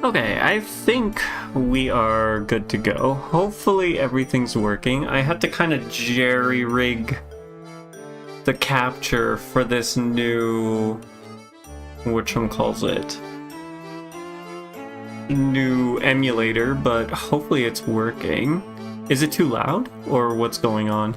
Okay, I think we are good to go. Hopefully everything's working. I had to kind of jerry-rig the capture for this new... whatchamacallit? New emulator, but hopefully it's working. Is it too loud? Or what's going on?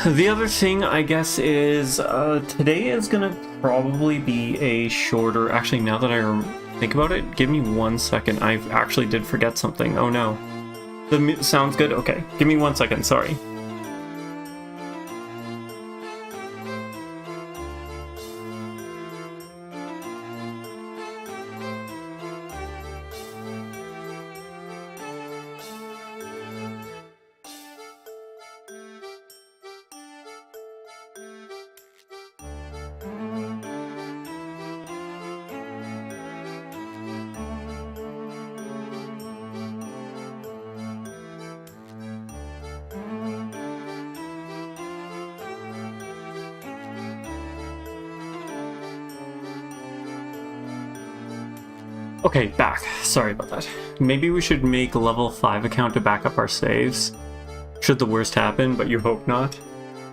The other thing, I guess, is today is gonna probably be a shorter... Actually, now that I think about it, give me 1 second. I actually did forget something. Oh no. Sounds good? Okay, give me 1 second, sorry. Okay, back. Sorry about that. Maybe we should make level 5 account to back up our saves. Should the worst happen, but you hope not.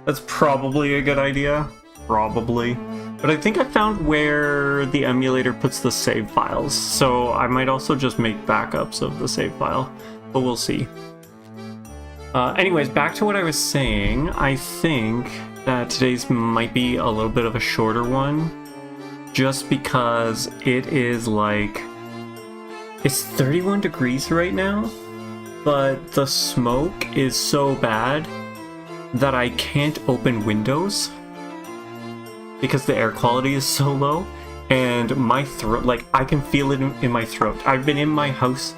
That's probably a good idea. Probably. But I think I found where the emulator puts the save files, so I might also just make backups of the save file. But we'll see. Anyways, back to what I was saying. I think that today's might be a little bit of a shorter one. Just because it is like... It's 31 degrees right now, but the smoke is so bad that I can't open windows because the air quality is so low, and my throat, like, I can feel it in my throat. I've been in my house,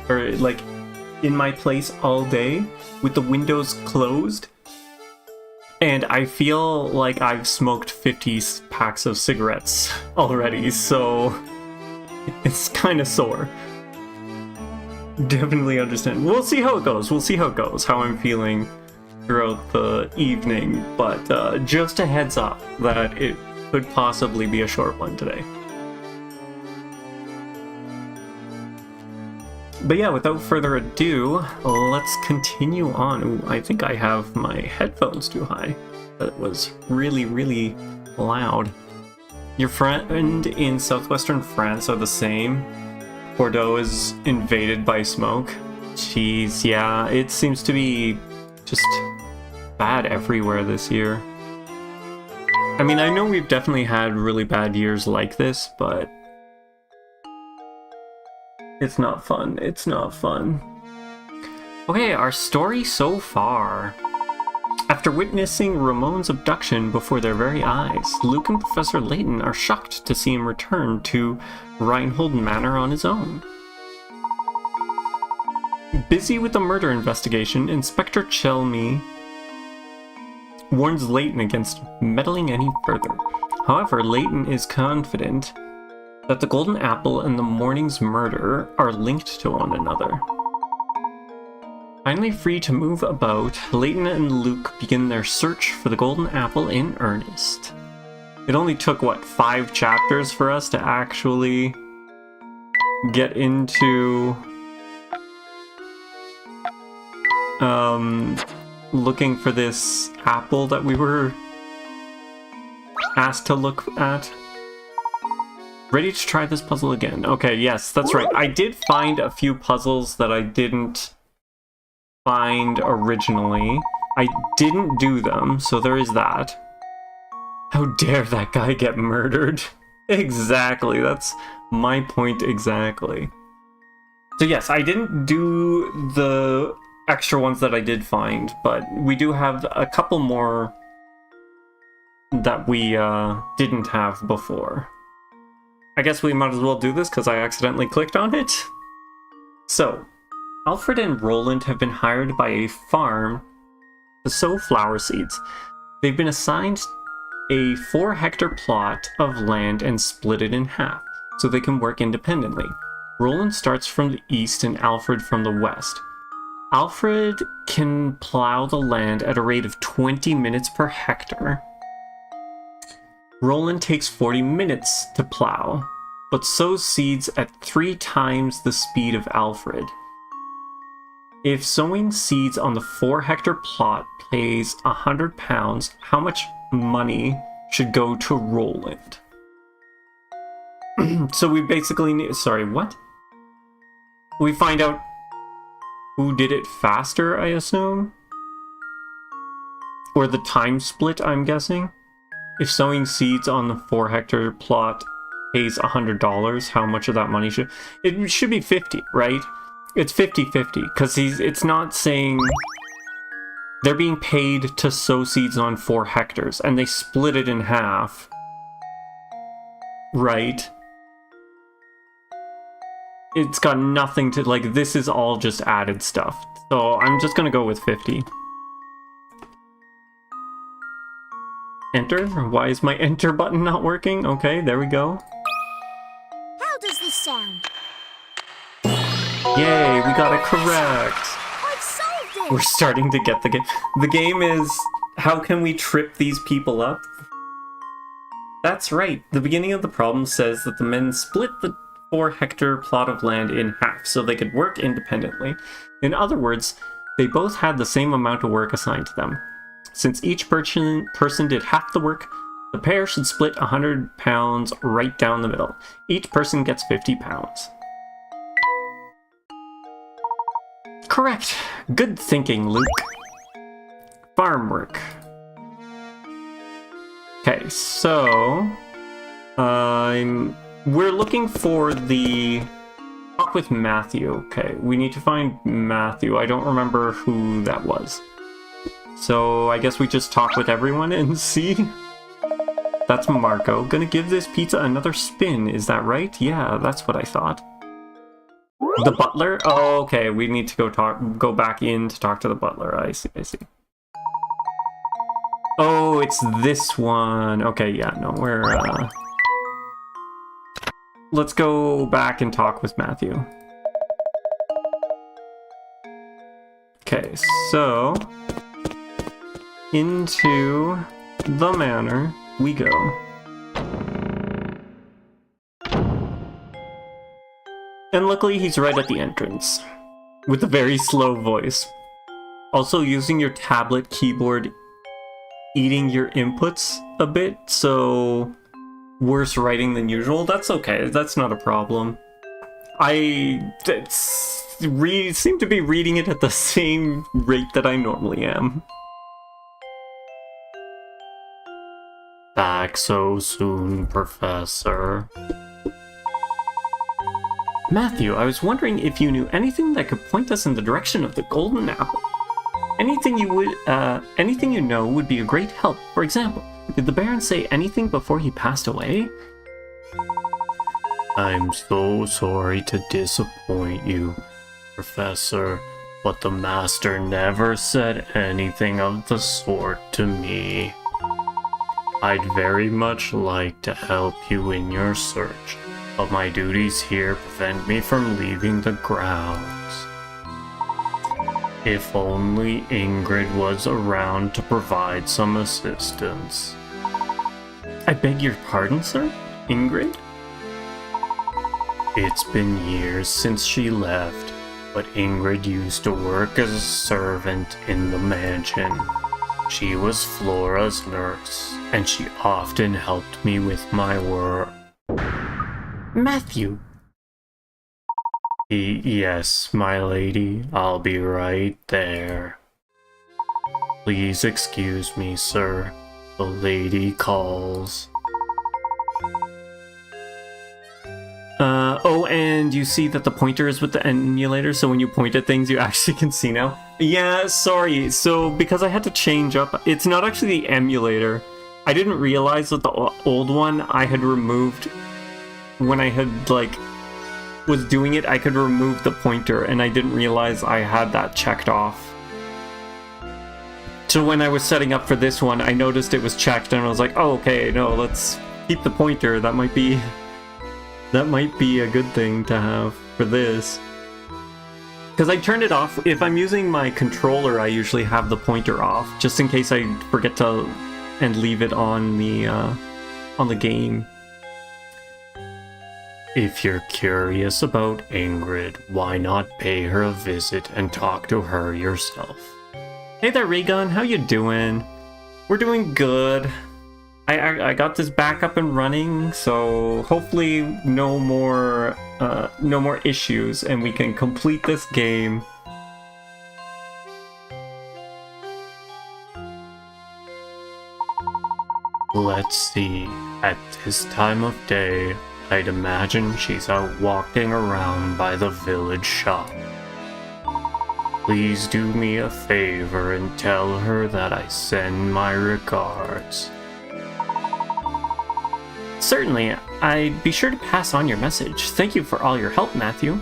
or like in my place all day with the windows closed, and I feel like I've smoked 50 packs of cigarettes already, so it's kind of sore. Definitely understand. We'll see how it goes. We'll see how it goes, how I'm feeling throughout the evening, but just a heads up that it could possibly be a short one today. But yeah, without further ado, let's continue on. Ooh, I think I have my headphones too high. That was really, really loud. Your friend in southwestern France are the same. Bordeaux is invaded by smoke. Jeez, yeah, it seems to be just bad everywhere this year. I mean, I know we've definitely had really bad years like this, but it's not fun. It's not fun. Okay, our story so far. After witnessing Ramon's abduction before their very eyes, Luke and Professor Layton are shocked to see him return to Reinhold Manor on his own. Busy with the murder investigation, Inspector Chelmy warns Layton against meddling any further. However, Layton is confident that the Golden Apple and the morning's murder are linked to one another. Finally free to move about, Layton and Luke begin their search for the Golden Apple in earnest. It only took, what, 5 chapters for us to actually get into looking for this apple that we were asked to look at. Ready to try this puzzle again. Okay, yes, that's right. I did find a few puzzles that I didn't find originally. I didn't do them, so there is that. How dare that guy get murdered? Exactly, that's my point exactly. So yes, I didn't do the extra ones that I did find, but we do have a couple more that we didn't have before. I guess we might as well do this because I accidentally clicked on it. So, Alfred and Roland have been hired by a farm to sow flower seeds. They've been assigned a 4-hectare plot of land and split it in half, so they can work independently. Roland starts from the east and Alfred from the west. Alfred can plow the land at a rate of 20 minutes per hectare. Roland takes 40 minutes to plow, but sows seeds at 3 times the speed of Alfred. If sowing seeds on the 4-hectare plot pays £100, how much money should go to Roland? So we basically need... Sorry, what? We find out who did it faster, I assume? Or the time split, I'm guessing? If sowing seeds on the 4-hectare plot pays $100, how much of that money should... It should be 50, right? It's 50-50, because it's not saying... They're being paid to sow seeds on 4 hectares, and they split it in half. Right? It's got nothing to... Like, this is all just added stuff. So I'm just gonna go with 50. Enter? Why is my enter button not working? Okay, there we go. How does this sound? Yay, we got it correct! I've solved it! We're starting to get the game. The game is, how can we trip these people up? That's right, the beginning of the problem says that the men split the 4-hectare plot of land in half so they could work independently. In other words, they both had the same amount of work assigned to them. Since each person did half the work, the pair should split £100 right down the middle. Each person gets £50. Correct. Good thinking, Luke. Farm work. Okay, so... we're looking for the... Talk with Matthew. Okay, we need to find Matthew. I don't remember who that was. So I guess we just talk with everyone and see. That's Marco. Gonna give this pizza another spin, is that right? Yeah, that's what I thought. The butler? Oh, okay, we need to go back in to talk to the butler. I see. Oh, it's this one. Okay, yeah, no, we're, let's go back and talk with Matthew. Okay, so... Into the manor we go. And luckily he's right at the entrance, with a very slow voice. Also using your tablet keyboard, eating your inputs a bit, so worse writing than usual. That's okay, that's not a problem. I seem to be reading it at the same rate that I normally am. Back so soon, Professor. Matthew, I was wondering if you knew anything that could point us in the direction of the golden apple. Anything you know would be a great help. For example, did the Baron say anything before he passed away? I'm so sorry to disappoint you, Professor, but the Master never said anything of the sort to me. I'd very much like to help you in your search, but my duties here prevent me from leaving the grounds. If only Ingrid was around to provide some assistance. I beg your pardon, sir? Ingrid? It's been years since she left, but Ingrid used to work as a servant in the mansion. She was Flora's nurse, and she often helped me with my work. Matthew! Yes, my lady, I'll be right there. Please excuse me, sir. The lady calls. Oh, and you see that the pointer is with the emulator, so when you point at things, you actually can see now. Yeah, sorry. So, because I had to change up, it's not actually the emulator. I didn't realize that the old one I had removed when I had, like, was doing it, I could remove the pointer, and I didn't realize I had that checked off. So when I was setting up for this one, I noticed it was checked, and I was like, oh, okay, no, let's keep the pointer. That might be a good thing to have for this. Because I turned it off. If I'm using my controller, I usually have the pointer off, just in case I forget to and leave it on the on the game. If you're curious about Ingrid, why not pay her a visit and talk to her yourself? Hey there, Regan. How you doing? We're doing good. I got this back up and running, so hopefully no more issues, and we can complete this game. Let's see. At this time of day, I'd imagine she's out walking around by the village shop. Please do me a favor and tell her that I send my regards. Certainly, I'd be sure to pass on your message. Thank you for all your help, Matthew.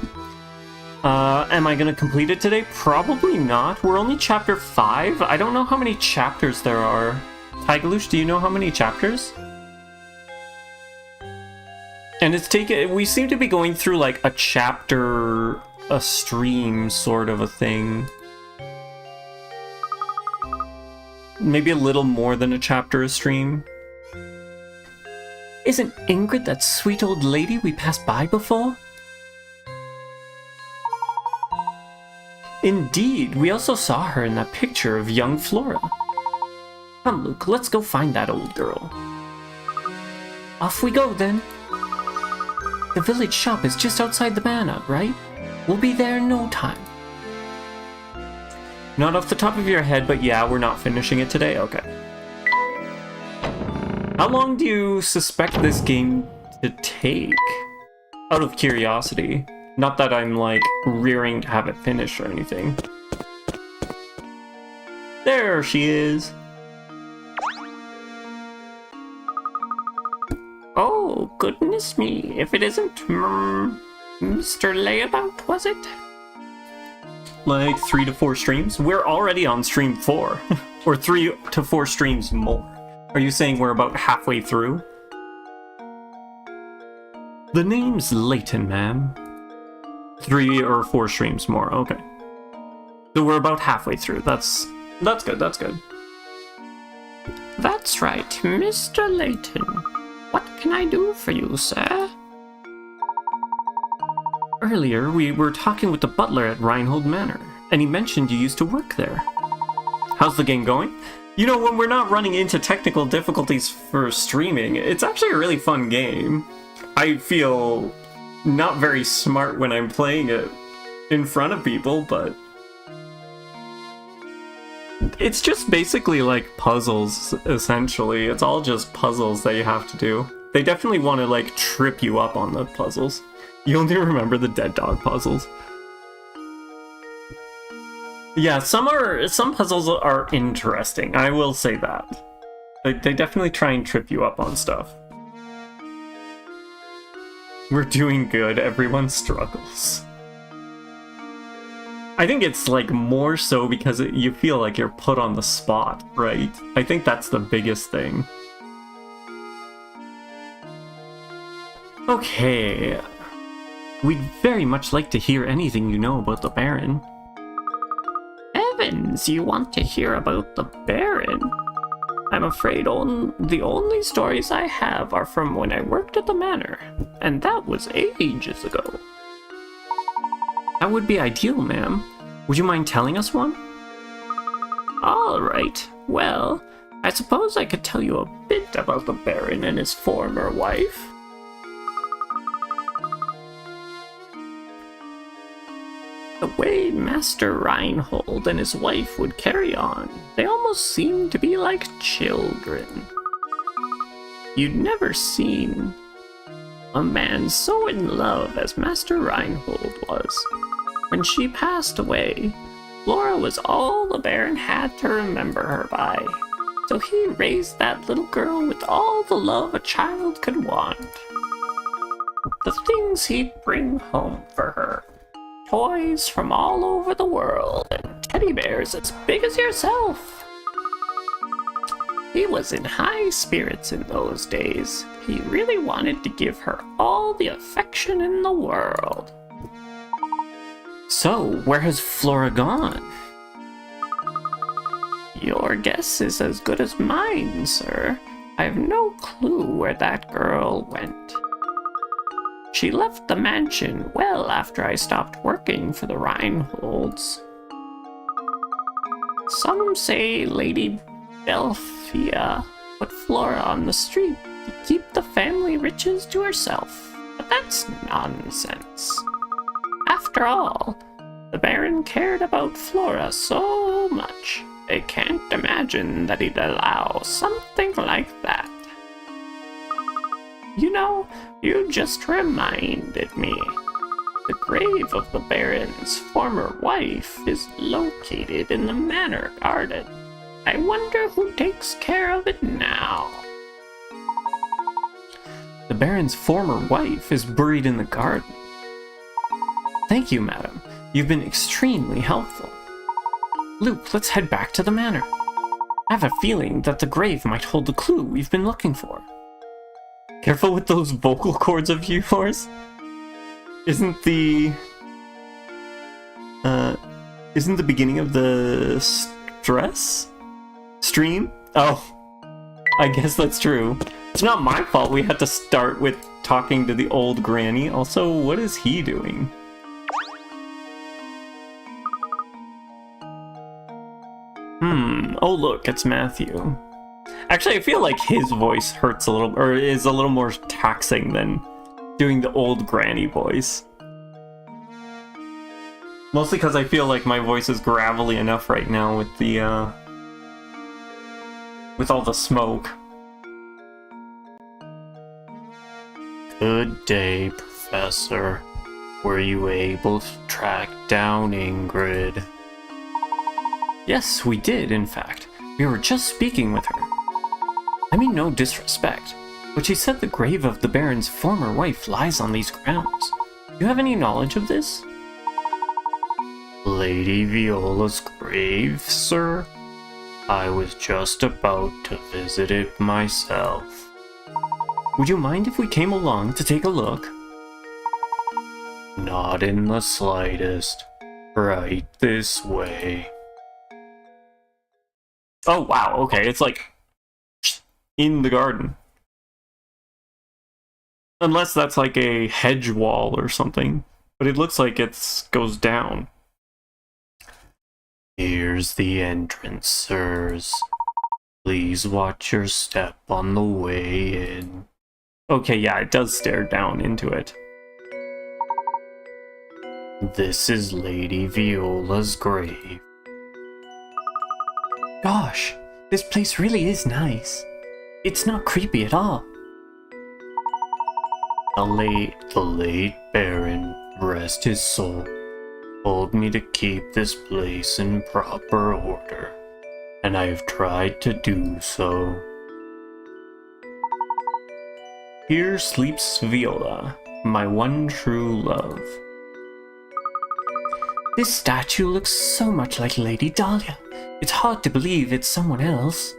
Am I gonna complete it today? Probably not. We're only chapter 5. I don't know how many chapters there are. Tigaloosh, do you know how many chapters? And we seem to be going through like a chapter, a stream sort of a thing. Maybe a little more than a chapter a stream. Isn't Ingrid that sweet old lady we passed by before? Indeed, we also saw her in that picture of young Flora. Come, Luke, let's go find that old girl. Off we go, then. The village shop is just outside the manor, right? We'll be there in no time. Not off the top of your head, but yeah, we're not finishing it today? Okay. How long do you suspect this game to take? Out of curiosity. Not that I'm, like, rearing to have it finished or anything. There she is. Oh, goodness me. If it isn't Mr. Layabout, was it? Like 3 to 4 streams? We're already on stream 4. Or 3 to 4 streams more. Are you saying we're about halfway through? The name's Layton, ma'am. 3 or 4 streams more, okay. So we're about halfway through. That's good, that's good. That's right, Mr. Layton. What can I do for you, sir? Earlier, we were talking with the butler at Reinhold Manor, and he mentioned you used to work there. How's the game going? You know, when we're not running into technical difficulties for streaming, it's actually a really fun game. I feel not very smart when I'm playing it in front of people, but it's just basically like puzzles, essentially. It's all just puzzles that you have to do. They definitely want to like trip you up on the puzzles. You only remember the dead dog puzzles. Yeah, some puzzles are interesting, I will say that. They definitely try and trip you up on stuff. We're doing good, everyone struggles. I think it's like more so because you feel like you're put on the spot, right? I think that's the biggest thing. Okay. We'd very much like to hear anything you know about the Baron. Heavens, you want to hear about the Baron? I'm afraid the only stories I have are from when I worked at the manor, and that was ages ago. That would be ideal, ma'am. Would you mind telling us one? All right. Well, I suppose I could tell you a bit about the Baron and his former wife. The way Master Reinhold and his wife would carry on, they almost seemed to be like children. You'd never seen a man so in love as Master Reinhold was. When she passed away, Flora was all the Baron had to remember her by. So he raised that little girl with all the love a child could want. The things he'd bring home for her. Toys from all over the world, and teddy bears as big as yourself. He was in high spirits in those days. He really wanted to give her all the affection in the world. So, where has Flora gone? Your guess is as good as mine, sir. I have no clue where that girl went. She left the mansion well after I stopped working for the Reinholds. Some say Lady Belphia put Flora on the street to keep the family riches to herself, but that's nonsense. After all, the Baron cared about Flora so much, I can't imagine that he'd allow something like that. You know, you just reminded me. The grave of the Baron's former wife is located in the Manor Garden. I wonder who takes care of it now. The Baron's former wife is buried in the garden. Thank you, madam. You've been extremely helpful. Luke, let's head back to the manor. I have a feeling that the grave might hold the clue we've been looking for. Careful with those vocal cords of yours. Isn't the beginning of the stream? Oh, I guess that's true. It's not my fault we had to start with talking to the old granny. Also, what is he doing? Oh look, it's Matthew. Actually, I feel like his voice hurts a little, or is a little more taxing than doing the old granny voice. Mostly because I feel like my voice is gravelly enough right now with the, with all the smoke. Good day, Professor. Were you able to track down Ingrid? Yes, we did, in fact. We were just speaking with her. I mean no disrespect, but she said the grave of the Baron's former wife lies on these grounds. Do you have any knowledge of this? Lady Viola's grave, sir? I was just about to visit it myself. Would you mind if we came along to take a look? Not in the slightest. Right this way. Oh wow, okay, it's like in the garden. Unless that's like a hedge wall or something. But it looks like it goes down. Here's the entrance, sirs. Please watch your step on the way in. Okay, yeah, it does stare down into it. This is Lady Viola's grave. Gosh, this place really is nice. It's not creepy at all. The late Baron, rest his soul, told me to keep this place in proper order, and I have tried to do so. Here sleeps Viola, my one true love. This statue looks so much like Lady Dahlia. It's hard to believe it's someone else.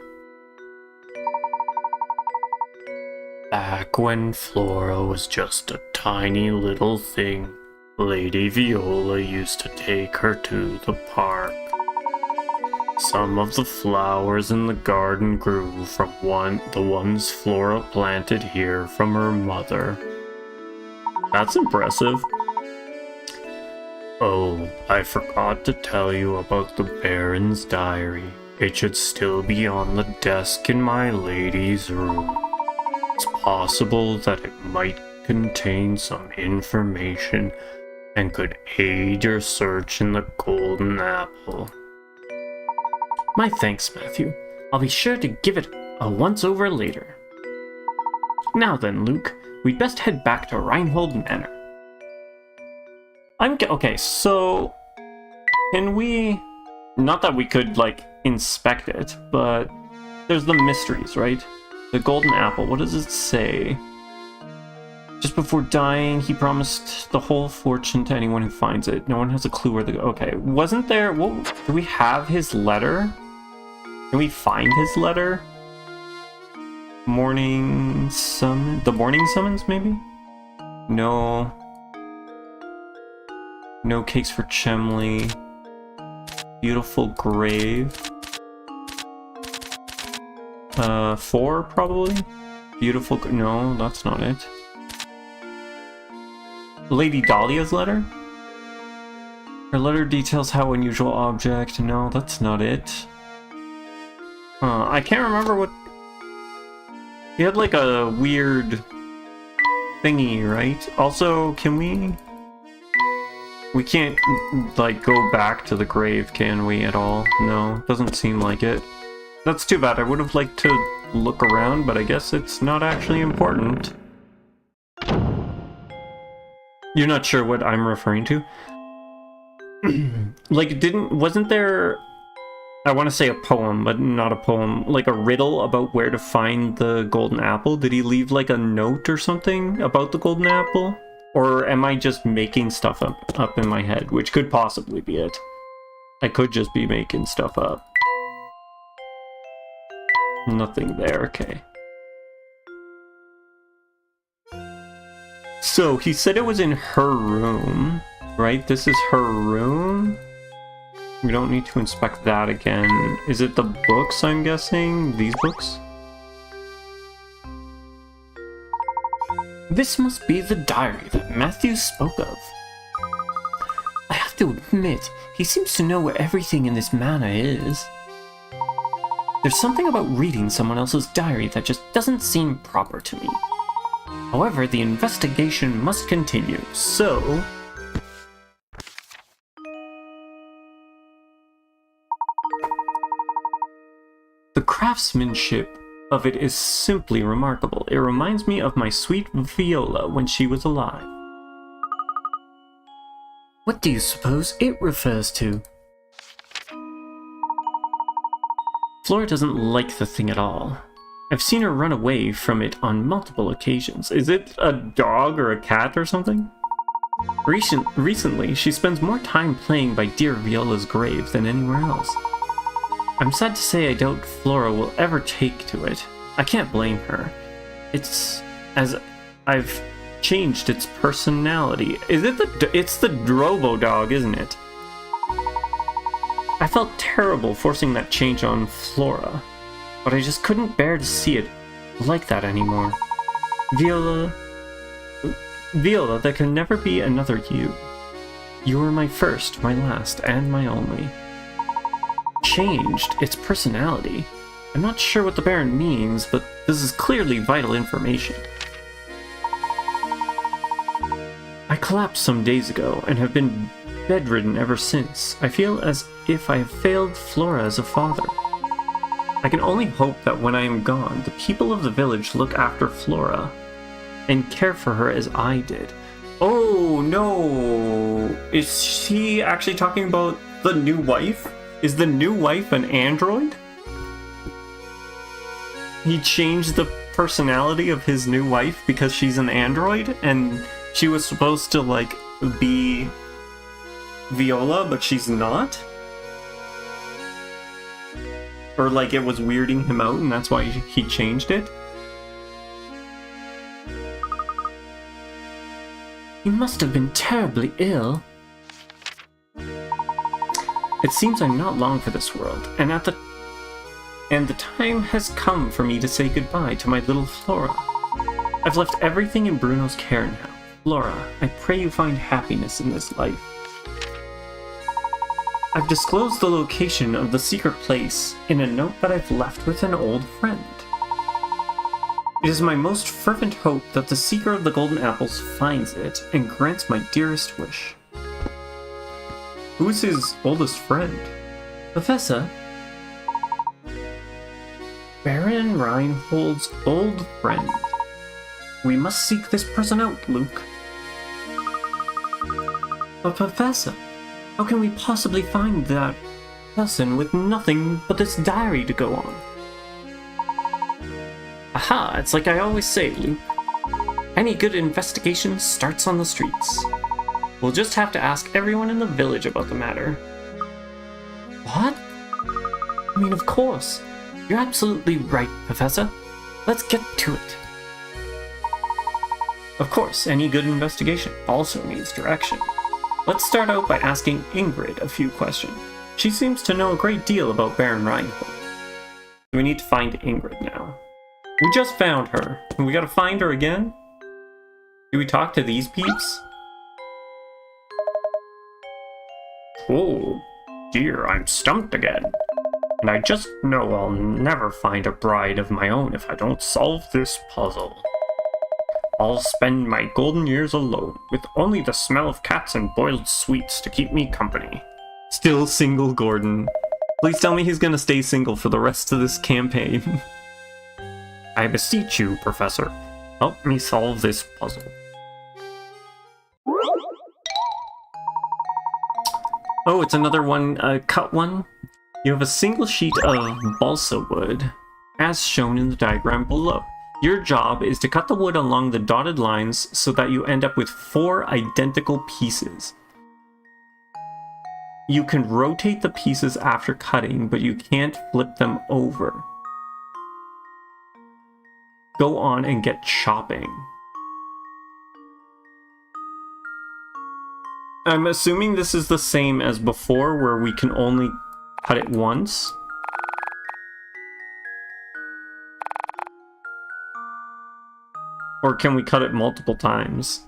Back when Flora was just a tiny little thing, Lady Viola used to take her to the park. Some of the flowers in the garden grew from the ones Flora planted here from her mother. That's impressive. Oh, I forgot to tell you about the Baron's diary. It should still be on the desk in my lady's room. It's possible that it might contain some information and could aid your search in the Golden Apple. My thanks, Matthew. I'll be sure to give it a once-over later. Now then, Luke, we'd best head back to Reinhold Manor. Okay, so can we, not that we could like inspect it, but there's the mysteries, right? The Golden Apple, what does it say? Just before dying, he promised the whole fortune to anyone who finds it. No one has a clue where the, okay, wasn't there, do we have his letter? Can we find his letter? Morning summon, the morning summons maybe? No. No cakes for Chemley. Beautiful grave. 4 probably? Beautiful, no, that's not it. Lady Dahlia's letter? Her letter details how unusual object, no, that's not it. I can't remember what... He had like a weird thingy, right? Also, can we... We can't, like, go back to the grave, can we, at all? No, doesn't seem like it. That's too bad. I would have liked to look around, but I guess it's not actually important. You're not sure what I'm referring to? Like, wasn't there... I want to say a poem, but not a poem. Like a riddle about where to find the golden apple? Did he leave, like, a note or something about the golden apple? Or am I just making stuff up in my head, which could possibly be it. I could just be making stuff up. Nothing there, okay. So, he said it was in her room, right? This is her room? We don't need to inspect that again. Is it the books, I'm guessing? These books? This must be the diary that Matthew spoke of. I have to admit, he seems to know where everything in this manor is. There's something about reading someone else's diary that just doesn't seem proper to me. However, the investigation must continue, so... The craftsmanship of it is simply remarkable. It reminds me of my sweet Viola when she was alive. What do you suppose it refers to? Flora doesn't like the thing at all. I've seen her run away from it on multiple occasions. Is it a dog or a cat or something? Recently, she spends more time playing by dear Viola's grave than anywhere else. I'm sad to say I doubt Flora will ever take to it. I can't blame her. It's as I've changed its personality. It's the Drobo dog, isn't it? I felt terrible forcing that change on Flora, but I just couldn't bear to see it like that anymore. Viola, there can never be another you. You were my first, my last, and my only. Changed its personality. I'm not sure what the Baron means, but this is clearly vital information. I collapsed some days ago and have been bedridden ever since. I feel as if I have failed Flora as a father. I can only hope that when I am gone, the people of the village look after Flora and care for her as I did. Oh no! Is she actually talking about the new wife? Is the new wife an android? He changed the personality of his new wife because she's an android, and she was supposed to, like, be Viola, but she's not? Or, like, it was weirding him out, and that's why he changed it? He must have been terribly ill. It seems I'm not long for this world, and the time has come for me to say goodbye to my little Flora. I've left everything in Bruno's care now. Flora, I pray you find happiness in this life. I've disclosed the location of the secret place in a note that I've left with an old friend. It is my most fervent hope that the seeker of the golden apples finds it and grants my dearest wish. Who's his oldest friend? Professor? Baron Reinhold's old friend. We must seek this person out, Luke. But Professor, how can we possibly find that person with nothing but this diary to go on? Aha, it's like I always say, Luke. Any good investigation starts on the streets. We'll just have to ask everyone in the village about the matter. What? I mean, of course. You're absolutely right, Professor. Let's get to it. Of course, any good investigation also needs direction. Let's start out by asking Ingrid a few questions. She seems to know a great deal about Baron Reinhold. We need to find Ingrid now. We just found her. And we gotta find her again? Do we talk to these peeps? Oh, dear, I'm stumped again. And I just know I'll never find a bride of my own if I don't solve this puzzle. I'll spend my golden years alone, with only the smell of cats and boiled sweets to keep me company. Still single Gordon. Please tell me he's gonna stay single for the rest of this campaign. I beseech you, Professor, help me solve this puzzle. Oh, it's another one, cut one. You have a single sheet of balsa wood, as shown in the diagram below. Your job is to cut the wood along the dotted lines so that you end up with 4 identical pieces. You can rotate the pieces after cutting, but you can't flip them over. Go on and get chopping. I'm assuming this is the same as before, where we can only cut it once. Or can we cut it multiple times?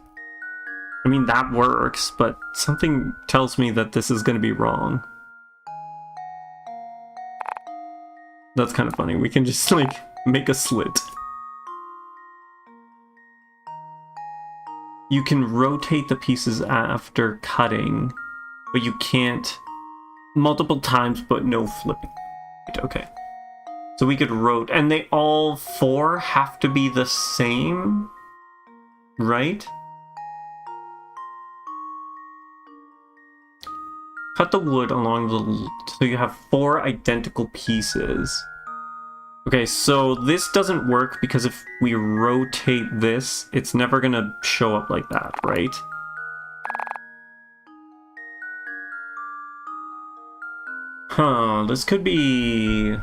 I mean, that works, but something tells me that this is going to be wrong. That's kind of funny. We can just, like, make a slit. You can rotate the pieces after cutting, but you can't multiple times, but no flipping. Right, okay. So we could rotate, and they all 4 have to be the same, right? Cut the wood along the... so you have 4 identical pieces. Okay, so this doesn't work because if we rotate this, it's never gonna show up like that, right? Huh, this could be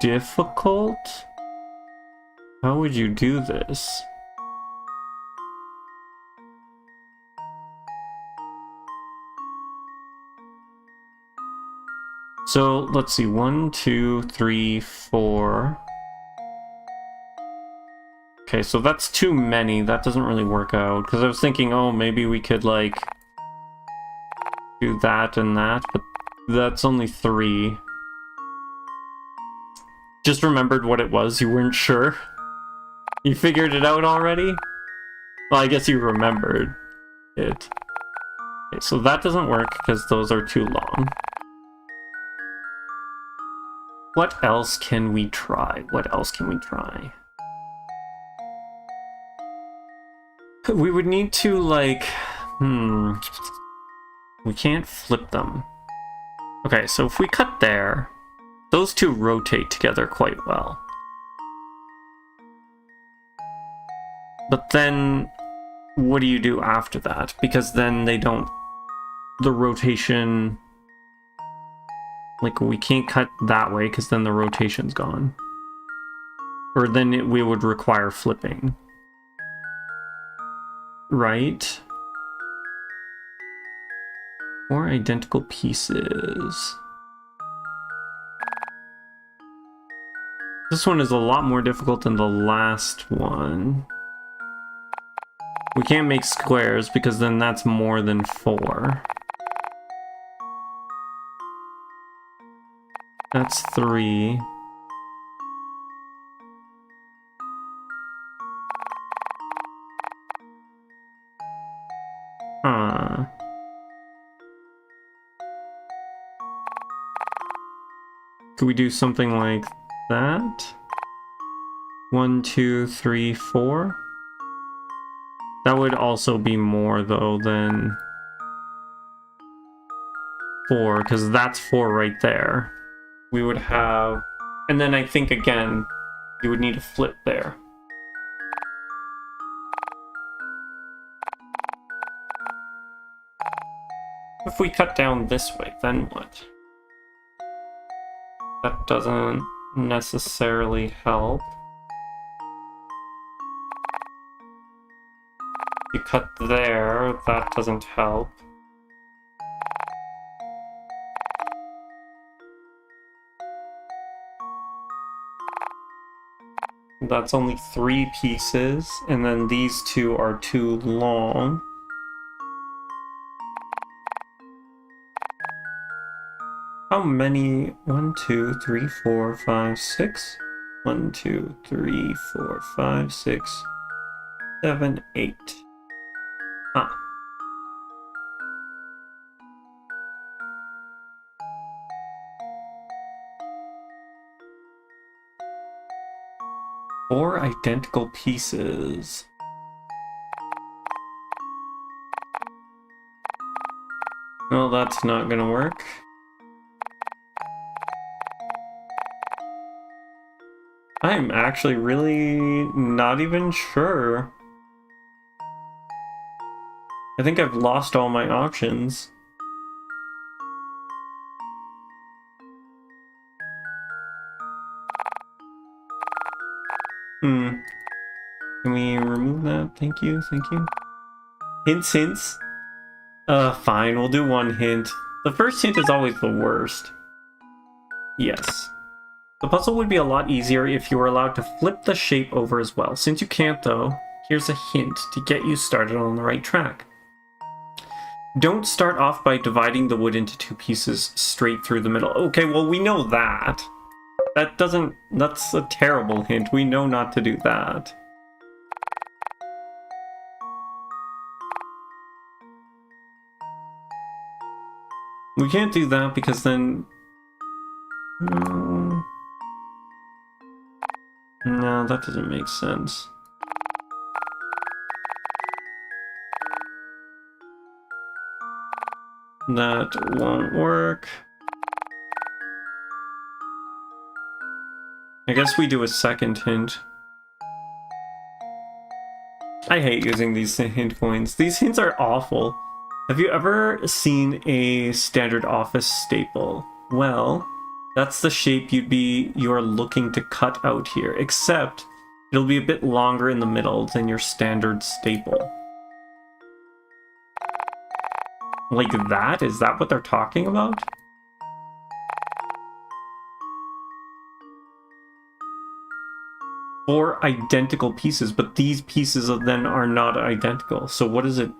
difficult? How would you do this? So, let's see, 1, 2, 3, 4. Okay, so that's too many. That doesn't really work out. Because I was thinking, oh, maybe we could, like, do that and that, but that's only 3. Just remembered what it was, you weren't sure? You figured it out already? Well, I guess you remembered it. Okay, so that doesn't work because those are too long. What else can we try? What else can we try? We would need to, like... We can't flip them. Okay, so if we cut there, those 2 rotate together quite well. But then, what do you do after that? Because then they don't... The rotation... Like, we can't cut that way, because then the rotation's gone. Or then we would require flipping. Right? 4 identical pieces. This one is a lot more difficult than the last one. We can't make squares, because then that's more than 4. That's 3. Huh. Could we do something like that? 1, 2, 3, 4? That would also be more, though, than 4, because that's 4 right there. We would have... And then I think, again, you would need a flip there. If we cut down this way, then what? That doesn't necessarily help. You cut there, that doesn't help. that's only 3 pieces, and then these 2 are too long. How many? 1, 2, 3, 4, 5, 6. 1, 2, 3, 4, 5, 6, 7, 8. Ah. Four identical pieces. Well, that's not gonna work. I'm actually really not even sure. I think I've lost all my options. Can we remove that? Thank you, thank you. Hints, hints. Fine, we'll do 1 hint. The first hint is always the worst. Yes. The puzzle would be a lot easier if you were allowed to flip the shape over as well. Since you can't though, here's a hint to get you started on the right track. Don't start off by dividing the wood into 2 pieces straight through the middle. Okay, well we know that. That's a terrible hint. We know not to do that. We can't do that because then... No, that doesn't make sense. That won't work. I guess we do a second hint. I hate using these hint coins. These hints are awful. Have you ever seen a standard office staple? Well, that's the shape you're looking to cut out here, except it'll be a bit longer in the middle than your standard staple. Like that? Is that what they're talking about? Four identical pieces, but these pieces then are not identical. So what is it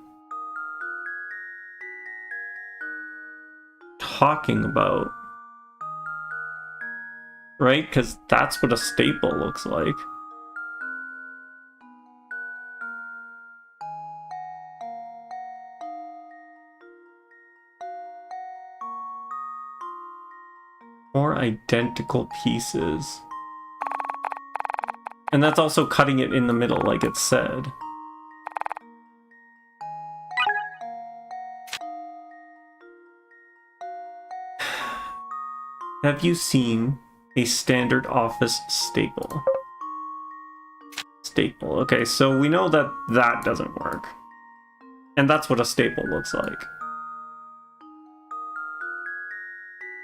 talking about? Right? Because that's what a staple looks like. Four identical pieces. And that's also cutting it in the middle, like it said. Have you seen a standard office staple? Staple. Okay, so we know that that doesn't work. And that's what a staple looks like.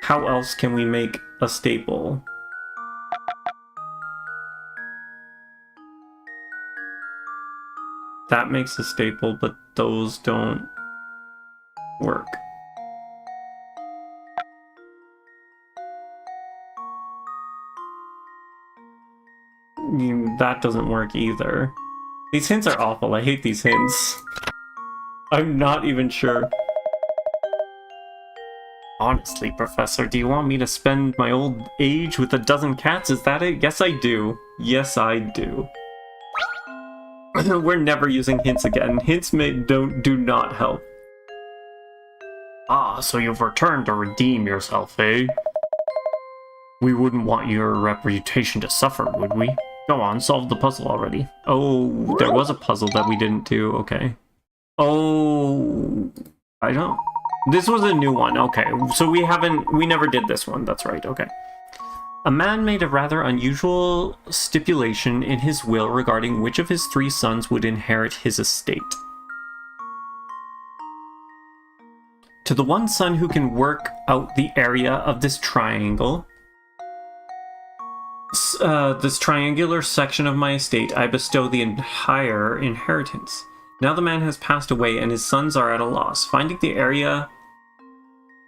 How else can we make a staple? That makes a staple, but those don't work. That doesn't work either. These hints are awful. I hate these hints. I'm not even sure. Honestly, Professor, do you want me to spend my old age with a dozen cats? Is that it? Yes, I do. Yes, I do. We're never using hints again. Hints do not help. Ah, so you've returned to redeem yourself, eh? We wouldn't want your reputation to suffer, would we? Go on, solve the puzzle already. Oh, there was a puzzle that we didn't do. Okay. Oh, I don't... This was a new one. Okay, so we never did this one. That's right. Okay. A man made a rather unusual stipulation in his will regarding which of his 3 sons would inherit his estate. To the one son who can work out the area of this triangle, this triangular section of my estate, I bestow the entire inheritance. Now the man has passed away and his sons are at a loss. Finding the area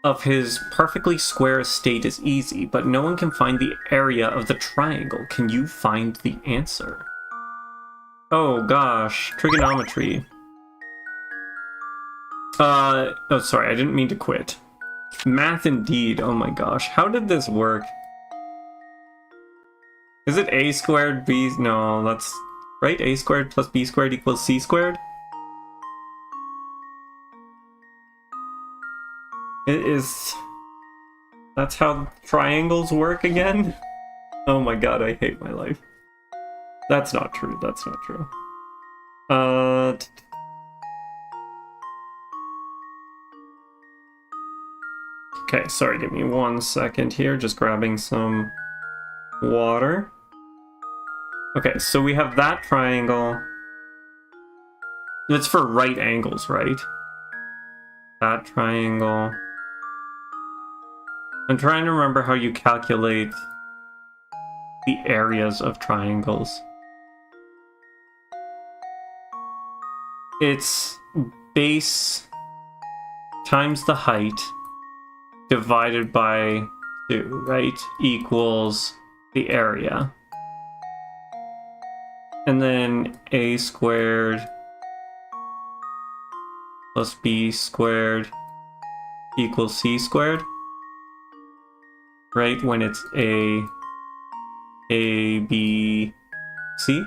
of his perfectly square estate is easy, but no one can find the area of the triangle. Can you find the answer? Oh gosh, trigonometry. Oh sorry, I didn't mean to quit. Math indeed, oh my gosh. How did this work? Is it a squared b? No, that's right. A squared plus b squared equals c squared? It is... That's how triangles work again? Oh my god, I hate my life. That's not true, that's not true. Okay, sorry, give me 1 second here, just grabbing some water. Okay, so we have that triangle. It's for right angles, right? That triangle. I'm trying to remember how you calculate the areas of triangles. It's base times the height divided by 2, right? Equals the area. And then a squared plus b squared equals c squared. Right? When it's a, b, c.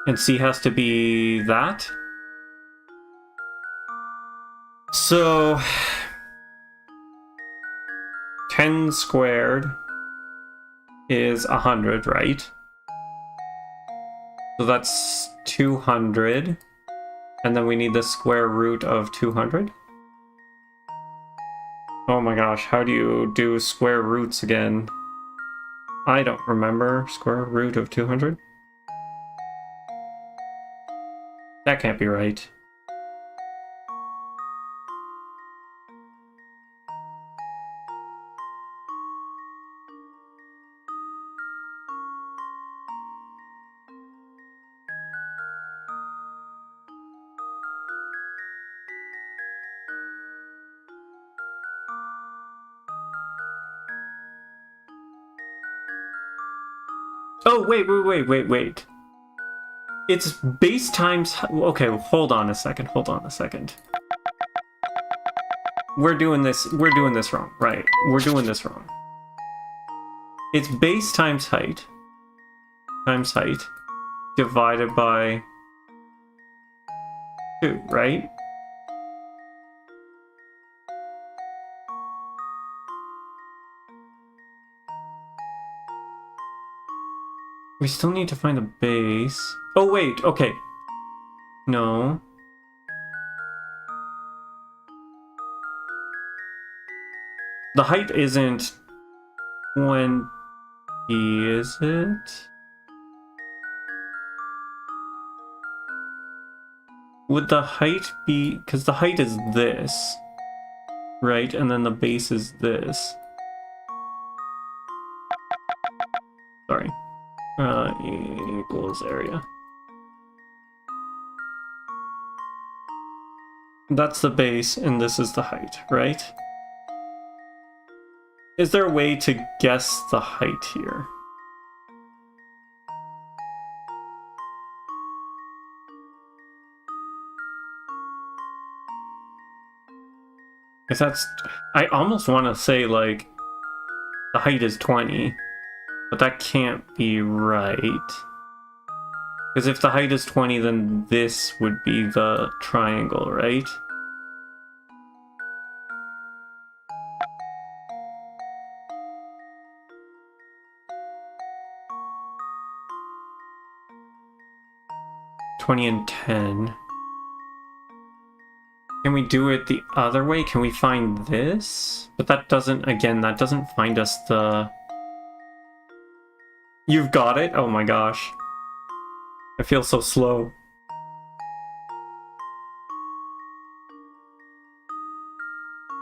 And c has to be that. So 10 squared is 100, right? So that's 200. And then we need the square root of 200. Oh my gosh, how do you do square roots again? I don't remember. Square root of 200? That can't be right. Oh, wait. It's base times... Okay, hold on a second. We're doing this wrong, right? We're doing this wrong. It's base times height divided by 2, right? We still need to find the base. Oh, wait, okay. No. The height isn't 20, is it? Would the height be... Because the height is this, right? And then the base is this. Sorry. Equals area. That's the base, and this is the height, right? Is there a way to guess the height here? Because that's... I almost want to say, like, the height is 20. But that can't be right. Because if the height is 20, then this would be the triangle, right? $20 and 10. Can we do it the other way? Can we find this? But that doesn't, again, that doesn't find us the... You've got it? Oh my gosh. I feel so slow.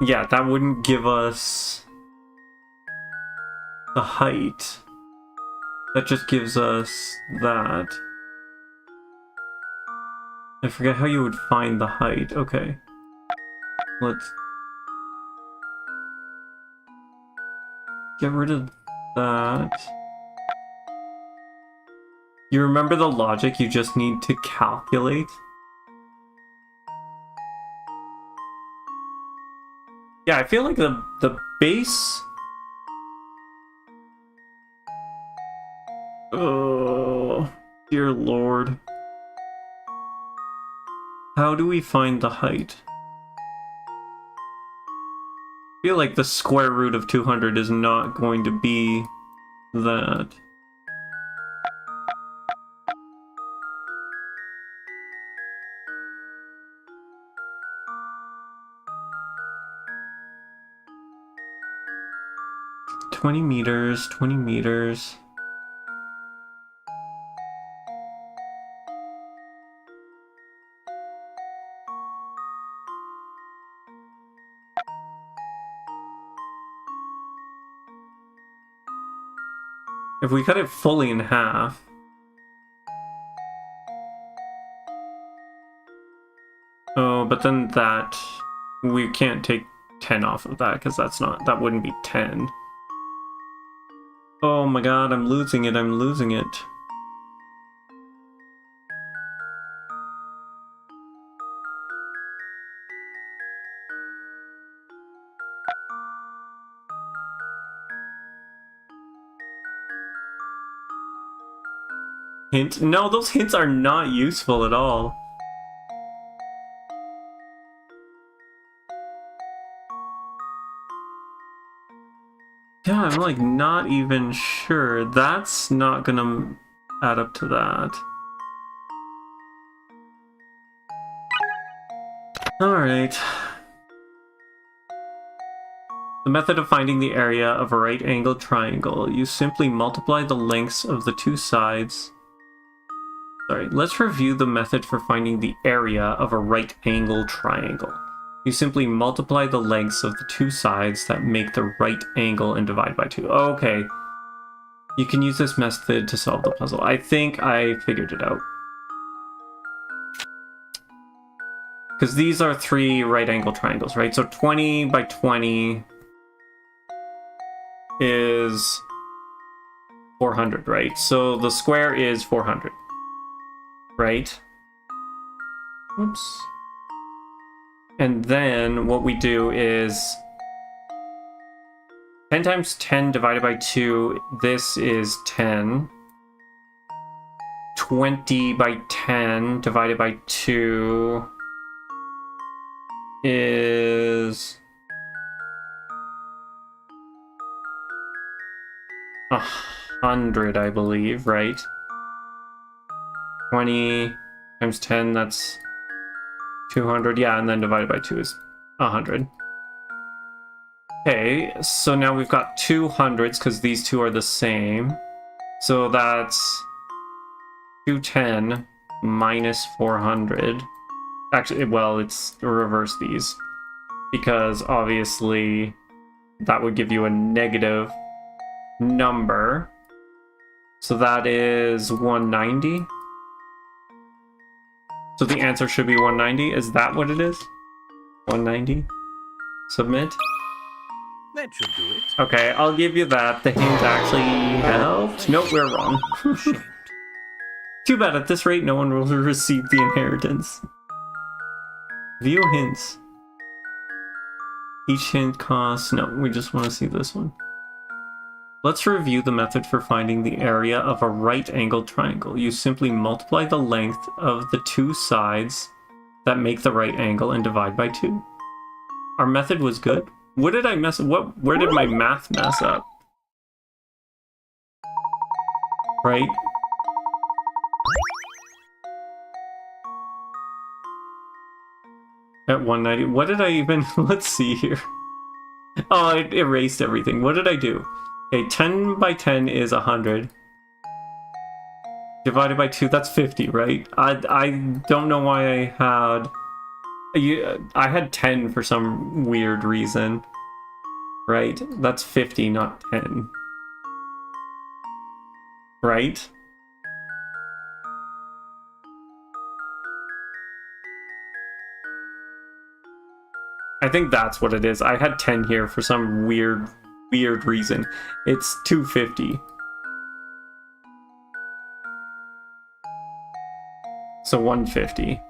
Yeah, that wouldn't give us the height. That just gives us that. I forget how you would find the height. Okay. Let's Get rid of that. You remember the logic, you just need to calculate? Yeah, I feel like the base... Oh, dear lord. How do we find the height? I feel like the square root of 200 is not going to be that. $20 meters, 20 meters. If we cut it fully in half. Oh, but then that, we can't take 10 off of that because that wouldn't be 10. Oh my god, I'm losing it, I'm losing it. Hint? No, those hints are not useful at all. Yeah, I'm like not even sure. That's not gonna add up to that. Alright. The method of finding the area of a right-angled triangle. You simply multiply the lengths of the two sides. Sorry, let's review the method for finding the area of a right-angled triangle. You simply multiply the lengths of the two sides that make the right angle and divide by 2. Okay. You can use this method to solve the puzzle. I think I figured it out. Because these are 3 right-angle triangles, right? So 20 by 20 is 400, right? So the square is 400. Right? Oops. And then what we do is 10 times 10 divided by 2, this is 10. 20 by 10 divided by 2 is 100, I believe, right? 20 times 10, that's 200, yeah, and then divided by 2 is 100. Okay, so now we've got 200s because these two are the same. So that's 210 minus 400. Actually, well, it's reverse these. Because obviously that would give you a negative number. So that is 190. So the answer should be 190. Is that what it is? 190? Submit? That should do it. Okay, I'll give you that. The hint actually helped. Nope, we're wrong. Too bad, at this rate, no one will receive the inheritance. View hints. Each hint costs... No, we just want to see this one. Let's review the method for finding the area of a right-angled triangle. You simply multiply the length of the two sides that make the right angle and divide by 2. Our method was good. What did I mess up? Where did my math mess up? Right? At 190. What did I even... Let's see here. Oh, it erased everything. What did I do? Okay, 10 by 10 is 100. Divided by 2, that's 50, right? I don't know why I had... I had 10 for some weird reason. Right? That's 50, not 10. Right? I think that's what it is. I had 10 here for some weird weird reason. It's 250. So 150.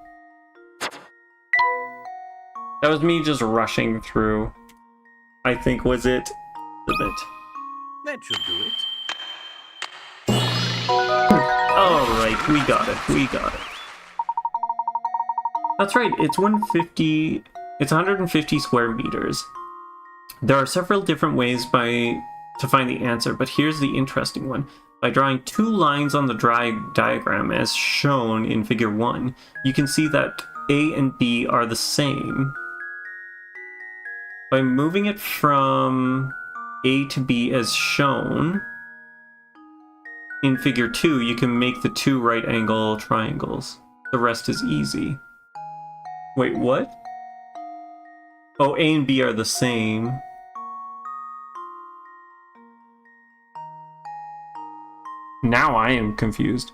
That was me just rushing through. I think, was it? A bit. That should do it. Alright, we got it. We got it. That's right, it's 150. It's 150 square meters. There are several different ways to find the answer, but here's the interesting one. By drawing two lines on the diagram as shown in figure 1, you can see that A and B are the same. By moving it from A to B as shown in figure 2, you can make the two right angle triangles. The rest is easy. Wait, what? Oh, A and B are the same. Now I am confused.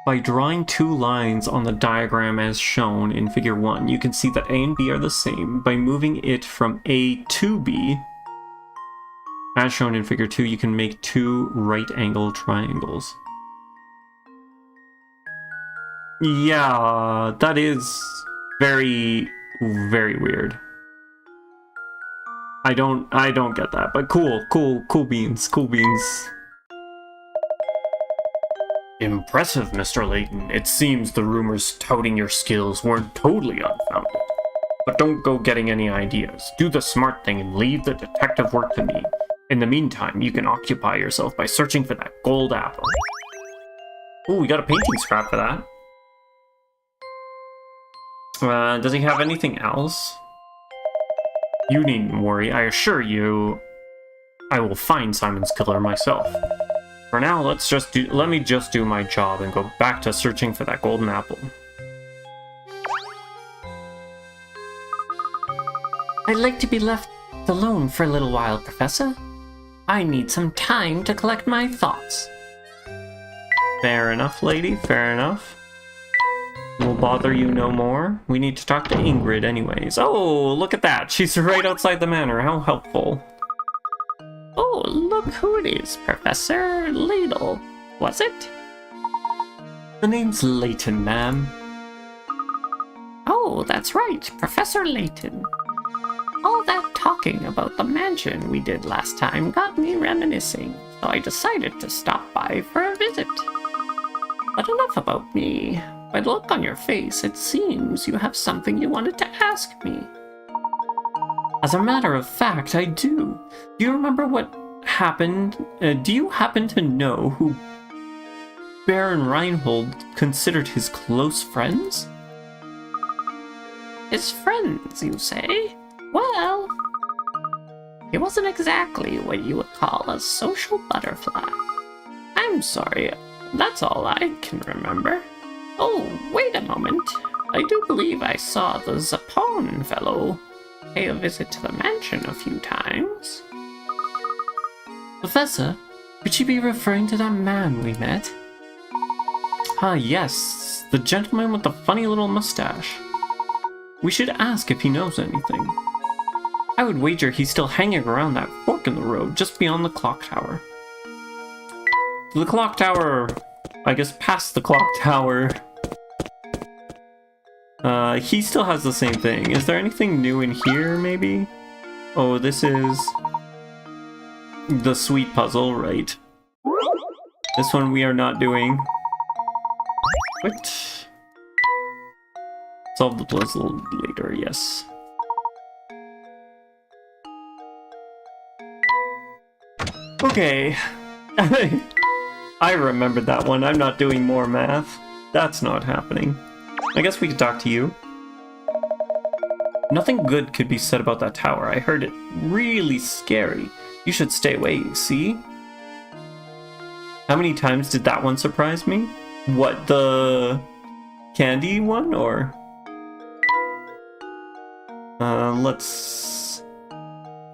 By drawing two lines on the diagram as shown in figure 1, you can see that A and B are the same. By moving it from A to B, as shown in figure 2, you can make two right angle triangles. Yeah, that is very, very weird. I don't get that, but cool beans. Impressive, Mr. Layton. It seems the rumors touting your skills weren't totally unfounded. But don't go getting any ideas. Do the smart thing and leave the detective work to me. In the meantime, you can occupy yourself by searching for that gold apple. Ooh, we got a painting scrap for that. Does he have anything else? You needn't worry, I assure you I will find Simon's killer myself. For now, let me just do my job and go back to searching for that golden apple. I'd like to be left alone for a little while, Professor. I need some time to collect my thoughts. Fair enough, lady, fair enough. We'll bother you no more. We need to talk to Ingrid anyways. Oh, look at that. She's right outside the manor. How helpful. Oh, look who it is, Professor Layton. Was it? The name's Layton, ma'am. Oh, that's right, Professor Layton. All that talking about the mansion we did last time got me reminiscing, so I decided to stop by for a visit. But enough about me. By the look on your face, it seems you have something you wanted to ask me. As a matter of fact, I do. Do you remember what happened? Do you happen to know who Baron Reinhold considered his close friends? His friends, you say? Well, he wasn't exactly what you would call a social butterfly. I'm sorry, that's all I can remember. Oh, wait a moment. I do believe I saw the Zapone fellow pay a visit to the mansion a few times. Professor, could she be referring to that man we met? Ah, yes, the gentleman with the funny little mustache. We should ask if he knows anything. I would wager he's still hanging around that fork in the road just beyond the clock tower. The clock tower, I guess past the clock tower. He still has the same thing. Is there anything new in here, maybe? Oh, this is the sweet puzzle, right? This one we are not doing. What? Solve the puzzle later, yes. Okay. I remembered that one. I'm not doing more math. That's not happening. I guess we could talk to you. Nothing good could be said about that tower. I heard it really scary. You should stay away, see? How many times did that one surprise me? What, the candy one, or? Let's...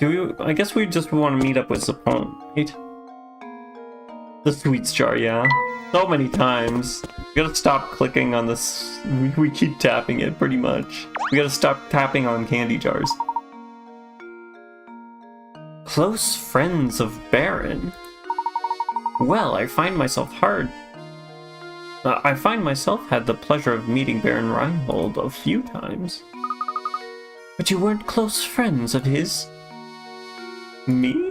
I guess we just want to meet up with Zapone, right? The sweets jar, yeah. So many times. We gotta stop clicking on this. We keep tapping it, pretty much. We gotta stop tapping on candy jars. Close friends of Baron. Well, I find myself had the pleasure of meeting Baron Reinhold a few times. But you weren't close friends of his? Me?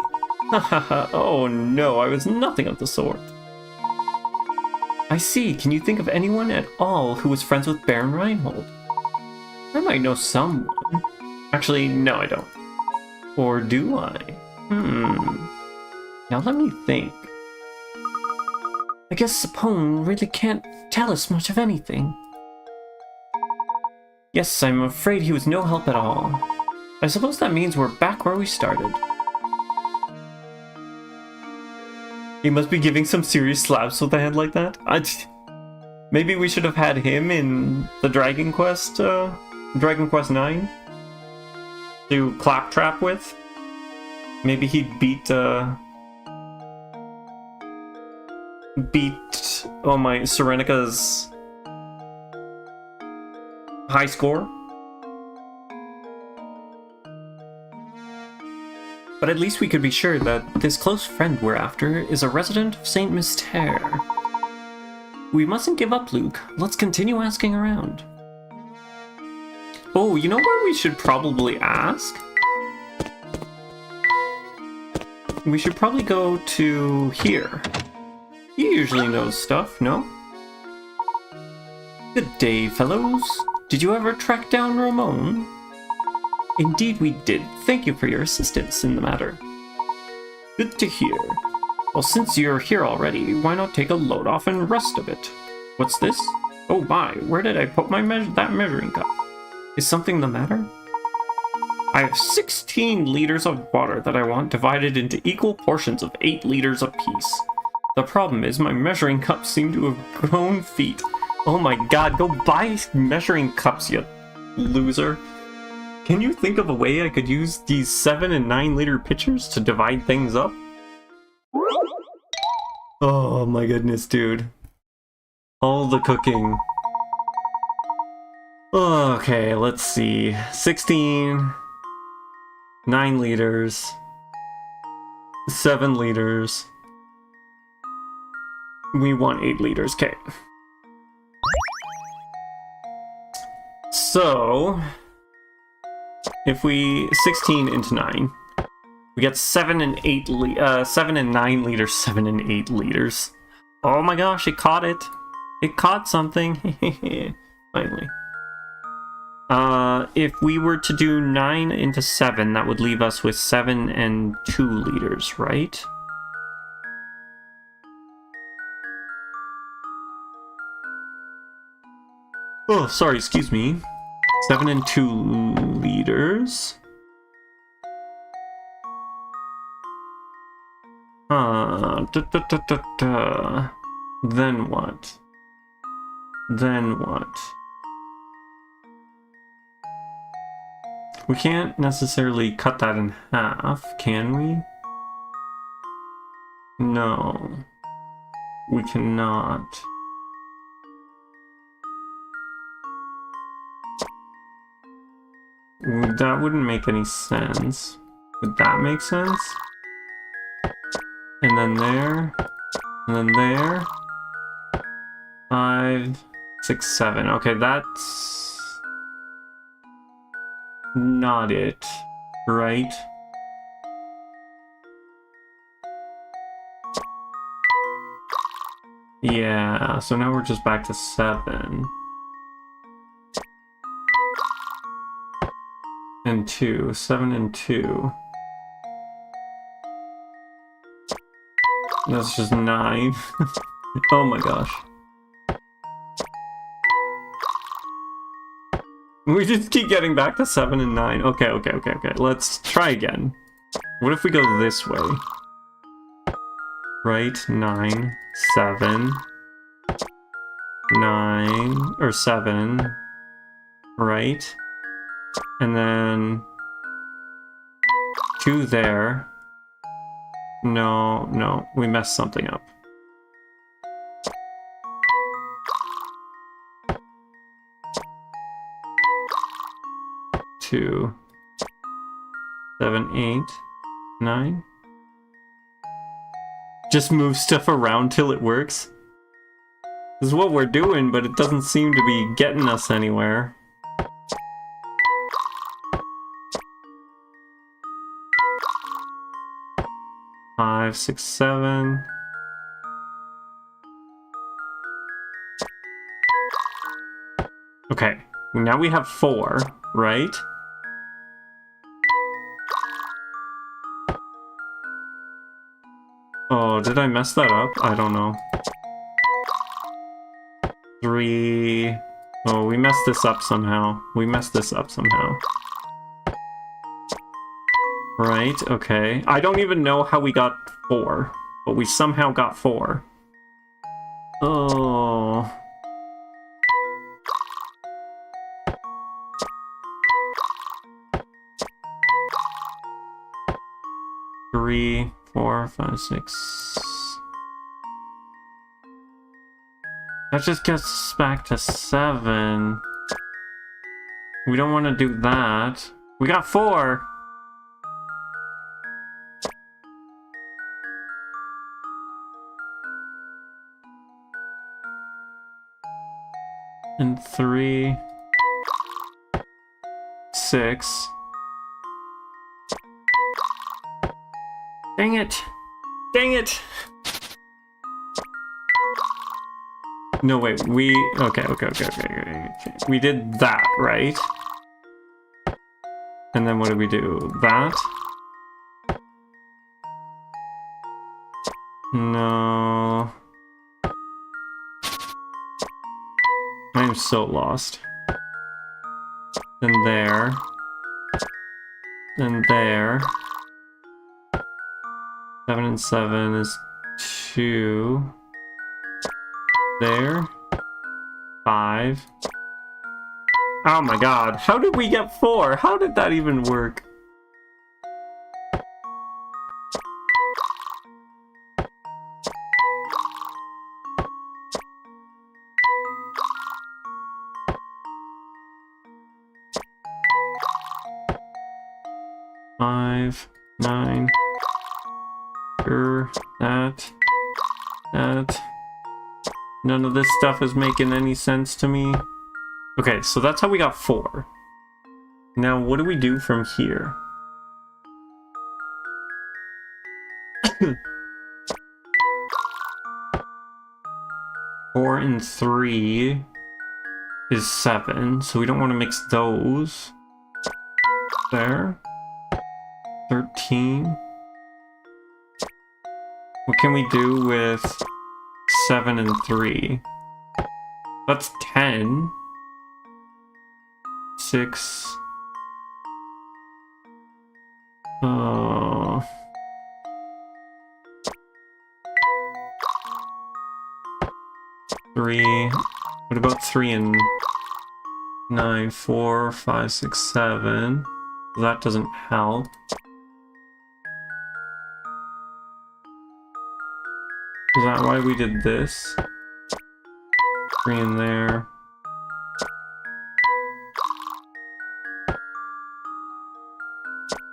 Oh no, I was nothing of the sort. I see. Can you think of anyone at all who was friends with Baron Reinhold? I might know someone. Actually, no, I don't. Or do I? Now let me think. I guess Sapone really can't tell us much of anything. Yes, I'm afraid he was no help at all. I suppose that means we're back where we started. He must be giving some serious slaps with a head like that. Maybe we should have had him in the Dragon Quest 9 to claptrap with. Maybe he'd beat Serenika's high score. But at least we could be sure that this close friend we're after is a resident of St. Mystère. We mustn't give up, Luke. Let's continue asking around. Oh, you know where we should probably ask? We should probably go to here. He usually knows stuff, no? Good day, fellows. Did you ever track down Ramon? Indeed we did. Thank you for your assistance in the matter. Good to hear. Well, since you're here already, why not take a load off and rest a bit? What's this? Oh my, where did I put my that measuring cup? Is something the matter? I have 16 liters of water that I want divided into equal portions of 8 liters apiece. The problem is my measuring cups seem to have grown feet. Oh my god, go buy measuring cups, you loser. Can you think of a way I could use these 7 and 9 liter pitchers to divide things up? Oh my goodness, dude. All the cooking. Okay, let's see. 16, 9 liters, 7 liters. We want 8 liters, okay. So, if we 16 into 9, we get 7 and 9 liters, 7 and 8 liters. Oh my gosh, it caught it. It caught something. Finally. If we were to do 9 into 7, that would leave us with 7 and 2 liters, right? Oh, sorry, excuse me. 7 and 2 liters. Then what? Then what? We can't necessarily cut that in half, can we? No. We cannot. That wouldn't make any sense. Would that make sense? And then there. And then there. 5, 6, 7. Okay, that's not it, right? Yeah, so now we're just back to 7. And 2. 7 and 2. That's just 9. Oh my gosh. We just keep getting back to 7 and 9. Okay. Let's try again. What if we go this way? Right? 9, 7, 9, or 7. Right? And then 2 there. No, we messed something up. 2, 7, 8, 9. Just move stuff around till it works. This is what we're doing, but it doesn't seem to be getting us anywhere. Five, 6, 7. Okay, now we have 4, right? Oh, did I mess that up? I don't know. 3... Oh, we messed this up somehow. We messed this up somehow. Right, okay. I don't even know how we got 4, but we somehow got 4. Oh... 3, 4, 5, 6. That just gets us back to 7. We don't want to do that. We got 4! And 3, 6. Dang it! Dang it! No, wait, we... Okay. We did that, right? And then what did we do? That? No... I am so lost. And there. And there. 7 and 7 is 2. There. 5. Oh my god, how did we get 4? How did that even work? Five, 9. That. None of this stuff is making any sense to me. Okay, so that's how we got 4. Now, what do we do from here? Four and 3 is 7, so we don't want to mix those. There. 13. What can we do with 7 and 3? That's 10. 6. Oh. Three. What about 3 and 9? 4, 5, 6, 7. That doesn't help. Is that why we did this? 3 in there.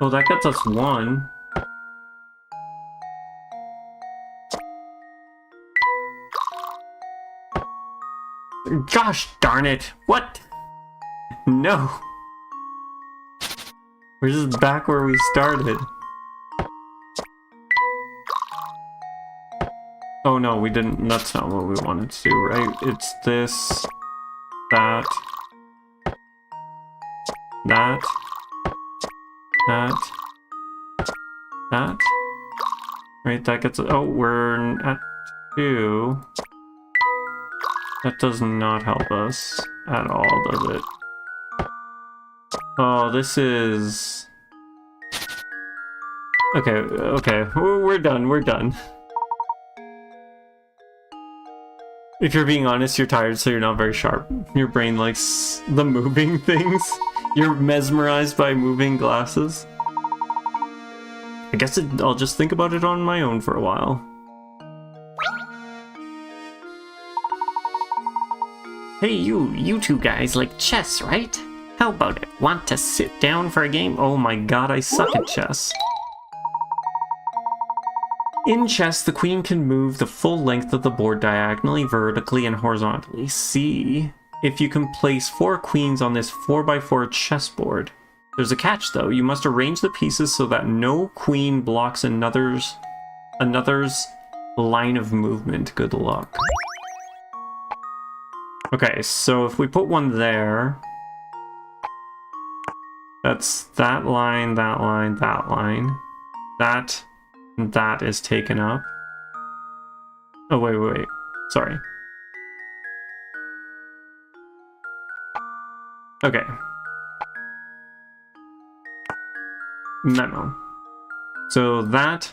Oh, that gets us 1. Gosh darn it! What? No! We're just back where we started. Oh no, we didn't. That's not what we wanted to do, right? It's this, that, that, that. Right, that gets. Oh, we're at 2. That does not help us at all, does it? Oh, this is. Okay, we're done. If you're being honest, you're tired, so you're not very sharp. Your brain likes the moving things. You're mesmerized by moving glasses. I guess I'll just think about it on my own for a while. Hey, you two guys like chess, right? How about it? Want to sit down for a game? Oh my god, I suck at chess. In chess, the queen can move the full length of the board diagonally, vertically, and horizontally. See if you can place 4 queens on this 4x4 chessboard. There's a catch though. You must arrange the pieces so that no queen blocks another's line of movement. Good luck. Okay, so if we put one there, that's that line, that line, that line. That is taken up. Oh, wait. Sorry. Okay. Memo. So that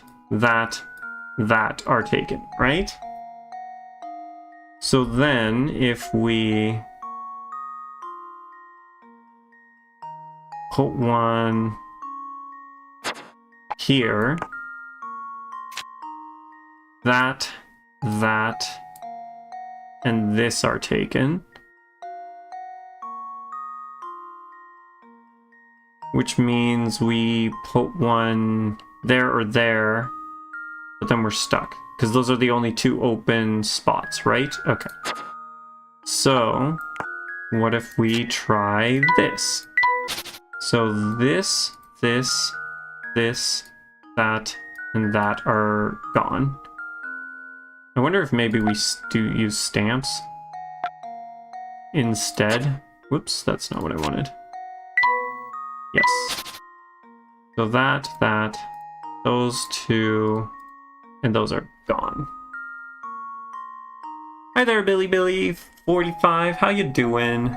are taken, right? So then if we put one here, that, and this are taken. Which means we put one there or there, but then we're stuck. Because those are the only 2 open spots, right? Okay. So, what if we try this? So this, that, and that are gone. I wonder if maybe we do use stamps instead. Whoops, that's not what I wanted. Yes. So that, those 2, and those are gone. Hi there, Billy45. How you doing?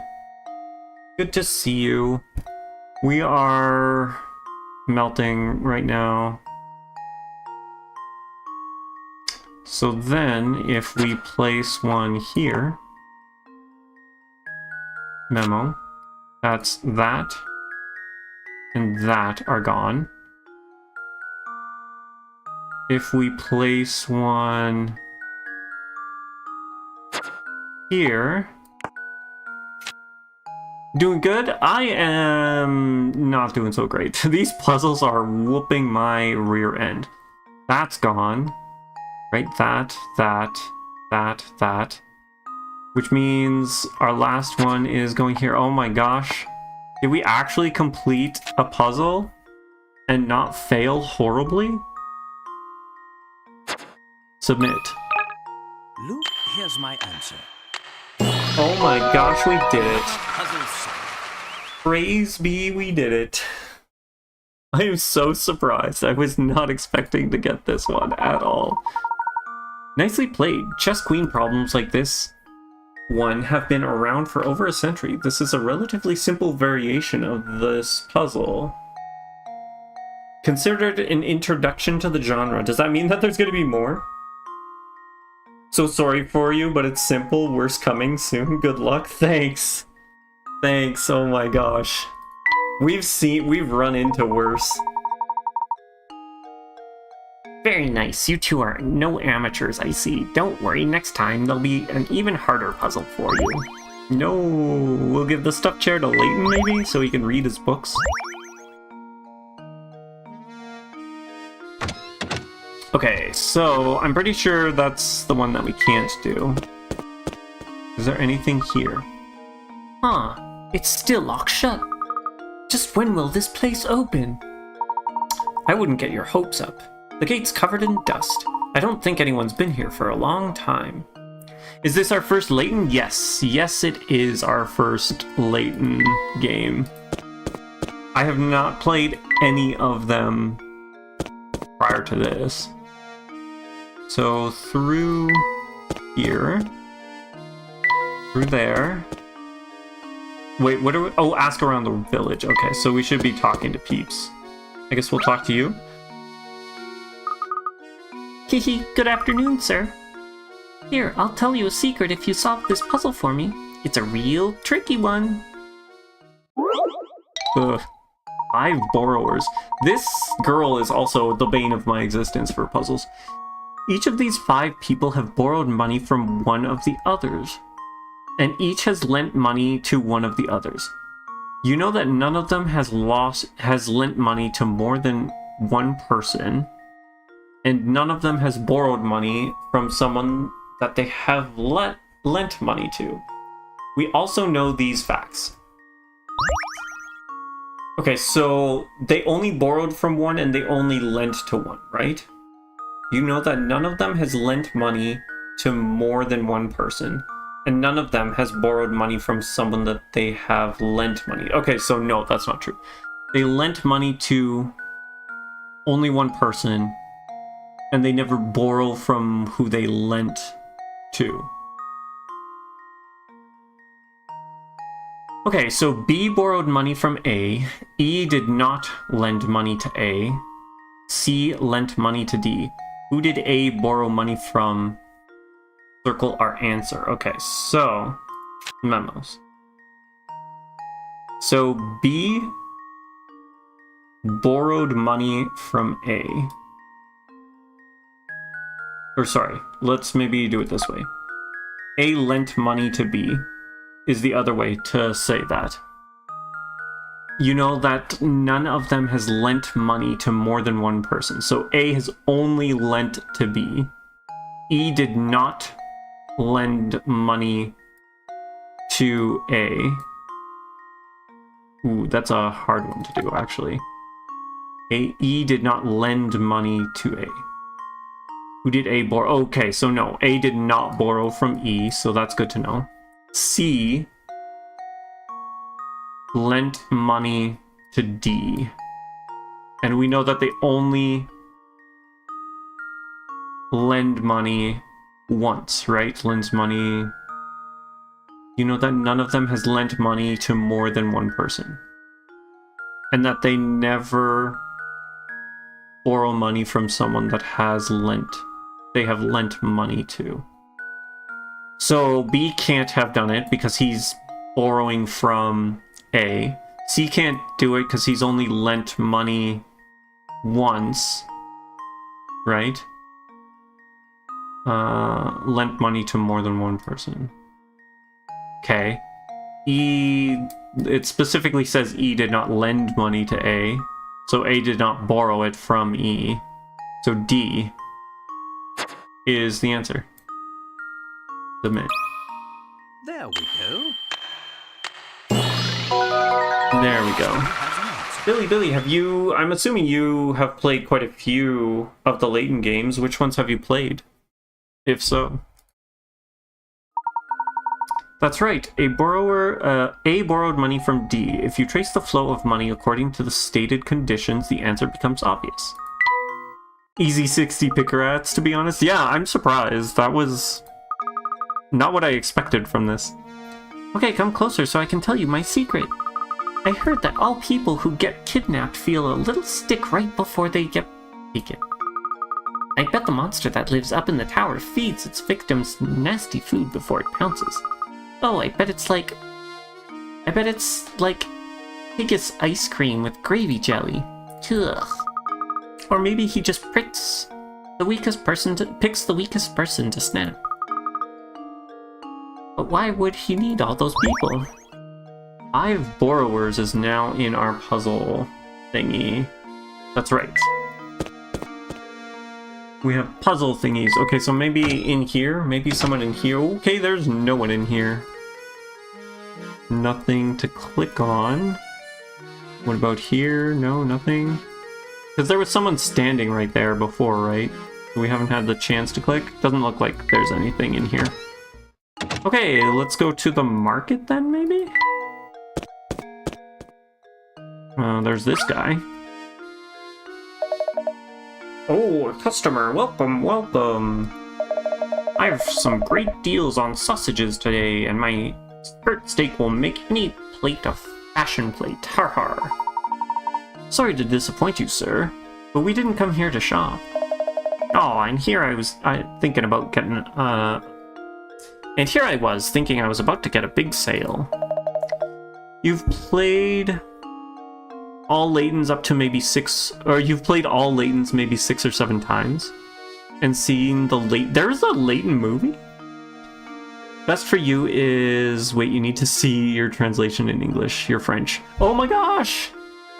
Good to see you. We are melting right now. So then, if we place one here, memo, that's that, and that are gone. If we place one here, doing good? I am not doing so great. These puzzles are whooping my rear end. That's gone. Right, that. Which means our last one is going here. Oh my gosh. Did we actually complete a puzzle and not fail horribly? Submit. Look, here's my answer. Oh my gosh, we did it. Puzzle solved. Praise be, we did it. I am so surprised. I was not expecting to get this one at all. Nicely played. Chess queen problems like this one have been around for over a century. This is a relatively simple variation of this puzzle. Considered an introduction to the genre. Does that mean that there's going to be more? So sorry for you, but it's simple. Worse coming soon. Good luck. Thanks. Thanks. Oh my gosh. We've run into worse. Very nice. You 2 are no amateurs, I see. Don't worry, next time there'll be an even harder puzzle for you. No, we'll give the stuffed chair to Layton maybe, so he can read his books. Okay, so I'm pretty sure that's the one that we can't do. Is there anything here? Huh, it's still locked shut. Just when will this place open? I wouldn't get your hopes up. The gate's covered in dust. I don't think anyone's been here for a long time. Is this our first Layton? Yes. Yes, it is our first Layton game. I have not played any of them prior to this. So through here. Through there. Wait, what are we? Oh, ask around the village. Okay, so we should be talking to peeps. I guess we'll talk to you. Hehe, good afternoon, sir. Here, I'll tell you a secret if you solve this puzzle for me. It's a real tricky one. Ugh. 5 borrowers. This girl is also the bane of my existence for puzzles. Each of these 5 people have borrowed money from one of the others, and each has lent money to one of the others. You know that none of them has lent money to more than one person, and none of them has borrowed money from someone that they have lent money to. We also know these facts. Okay, so they only borrowed from one and they only lent to one, right? You know that none of them has lent money to more than one person, and none of them has borrowed money from someone that they have lent money. Okay, so no, that's not true. They lent money to only one person, and they never borrow from who they lent to. Okay, so B borrowed money from A, E did not lend money to A, C lent money to D. Who did A borrow money from? Circle our answer. Okay, so memos. So B borrowed money from A. Or sorry, let's maybe do it this way. A lent money to B is the other way to say that. You know that none of them has lent money to more than one person. So A has only lent to B. E did not lend money to A. Ooh, that's a hard one to do, actually. E did not lend money to A. Who did A borrow? Okay, so no, A did not borrow from E, so that's good to know. C lent money to D. And we know that they only lend money once, right? Lends money. You know that none of them has lent money to more than one person. And that they never borrow money from someone that they have lent money to. So B can't have done it because he's borrowing from A. C can't do it because he's only lent money once, right? Lent money to more than one person. Okay. E, it specifically says E did not lend money to A, so A did not borrow it from E. So D is the answer. Submit. There we go. There we go. Billy, have you... I'm assuming you have played quite a few of the Layton games. Which ones have you played? If so. That's right. A borrowed money from D. If you trace the flow of money according to the stated conditions, the answer becomes obvious. Easy 60 pickerats, to be honest. Yeah, I'm surprised. That was not what I expected from this. Okay, come closer so I can tell you my secret. I heard that all people who get kidnapped feel a little stick right before they get taken. I bet the monster that lives up in the tower feeds its victims nasty food before it pounces. Oh, I bet it's like Higgiss ice cream with gravy jelly. Ugh. Or maybe he just picks the weakest person to snap. But why would he need all those people? 5 borrowers is now in our puzzle thingy. That's right. We have puzzle thingies. Okay, so maybe in here? Maybe someone in here? Okay, there's no one in here. Nothing to click on. What about here? No, nothing. Because there was someone standing right there before, right? We haven't had the chance to click. Doesn't look like there's anything in here. Okay, let's go to the market then, maybe? There's this guy. Oh, customer, welcome, welcome. I have some great deals on sausages today, and my skirt steak will make any plate a fashion plate. Har har. Sorry to disappoint you, sir, but we didn't come here to shop. Oh, and here I was thinking about getting, and here I was thinking I was about to get a big sale. You've played all Laytons up to maybe 6, or you've played all Laytons maybe 6 or 7 times, and seen the There's a Layton movie? Best for you is... Wait, you need to see your translation in English. Your French. Oh my gosh!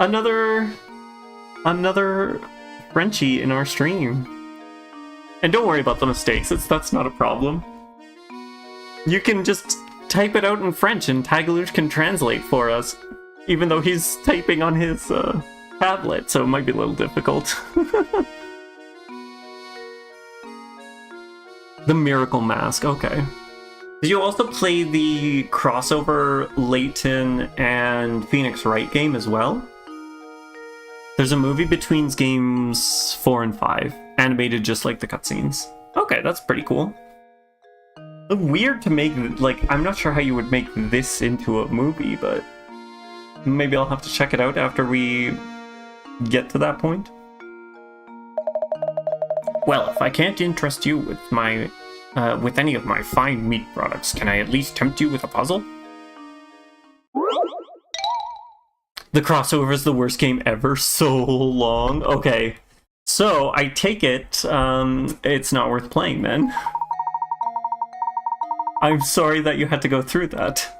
Another Frenchie in our stream. And don't worry about the mistakes. That's not a problem. You can just type it out in French and Tagaluch can translate for us. Even though he's typing on his tablet, so it might be a little difficult. The Miracle Mask, okay. Did you also play the crossover Layton and Phoenix Wright game as well? There's a movie between games 4 and 5, animated just like the cutscenes. Okay, that's pretty cool. Weird to make, like, I'm not sure how you would make this into a movie, but maybe I'll have to check it out after we get to that point. Well, if I can't interest you with my, with any of my fine meat products, can I at least tempt you with a puzzle? The crossover is the worst game ever. So long. Okay. So, I take it, it's not worth playing then. I'm sorry that you had to go through that.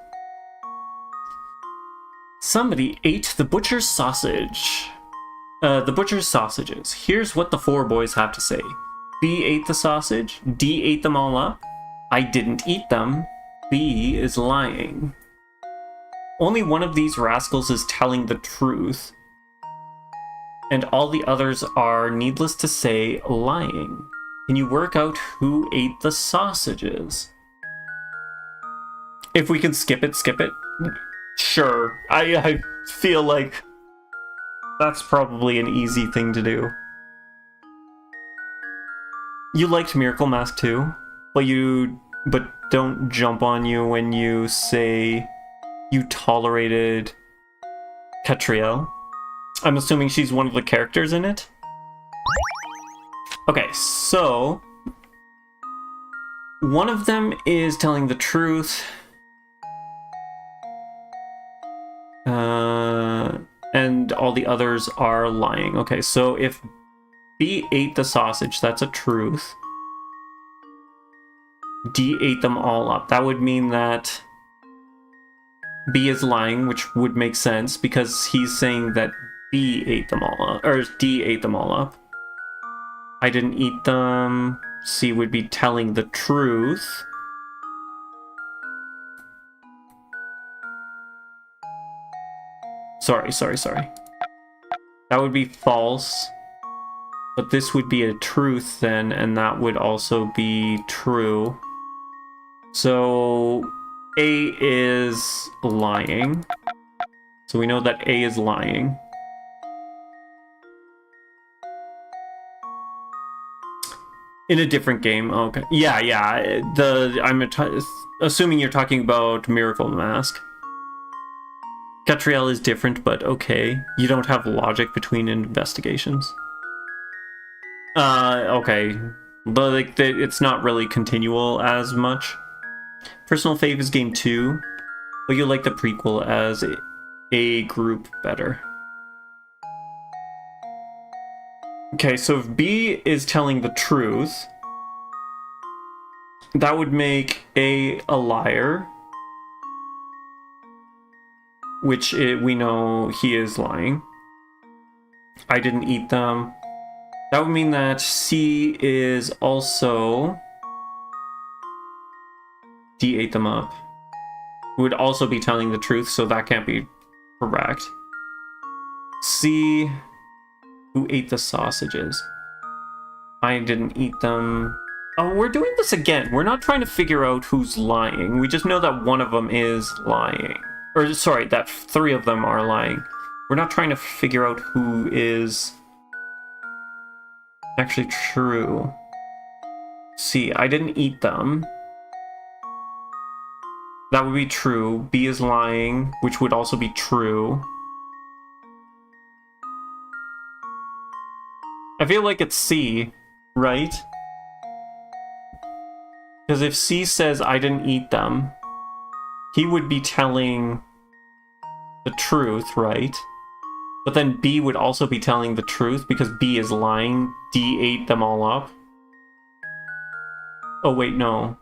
Somebody ate the butcher's sausage. The butcher's sausages. Here's what the 4 boys have to say. B ate the sausage. D ate them all up. I didn't eat them. B is lying. Only one of these rascals is telling the truth. And all the others are, needless to say, lying. Can you work out who ate the sausages? If we can skip it, skip it. Sure. I feel like that's probably an easy thing to do. You liked Miracle Mask too, but don't jump on you when you say you tolerated Catriel. I'm assuming she's one of the characters in it. Okay, so one of them is telling the truth. And all the others are lying. Okay, so if B ate the sausage, that's a truth. D ate them all up. That would mean that B is lying, which would make sense because he's saying that B ate them all up, or D ate them all up. I didn't eat them. C would be telling the truth. Sorry. That would be false. But this would be a truth then, and that would also be true. So A is lying. So we know that A is lying. In a different game. Okay. Yeah. I'm assuming you're talking about Miracle Mask. Catriel is different, but okay. You don't have logic between investigations. Okay. But like, it's not really continual as much. Personal fave is game 2, but you like the prequel as a group better. Okay, so if B is telling the truth, that would make A liar. Which we know he is lying. I didn't eat them. That would mean that C is also... D ate them up. Would also be telling the truth, so that can't be correct. C... Who ate the sausages? I didn't eat them. Oh, we're doing this again. We're not trying to figure out who's lying. We just know that one of them is lying. Or, sorry, that 3 of them are lying. We're not trying to figure out who is actually true. C, I didn't eat them. That would be true. B is lying, which would also be true. I feel like it's C, right? Because if C says, I didn't eat them, he would be telling the truth, right? But then B would also be telling the truth because B is lying. D ate them all up. Oh, wait, no.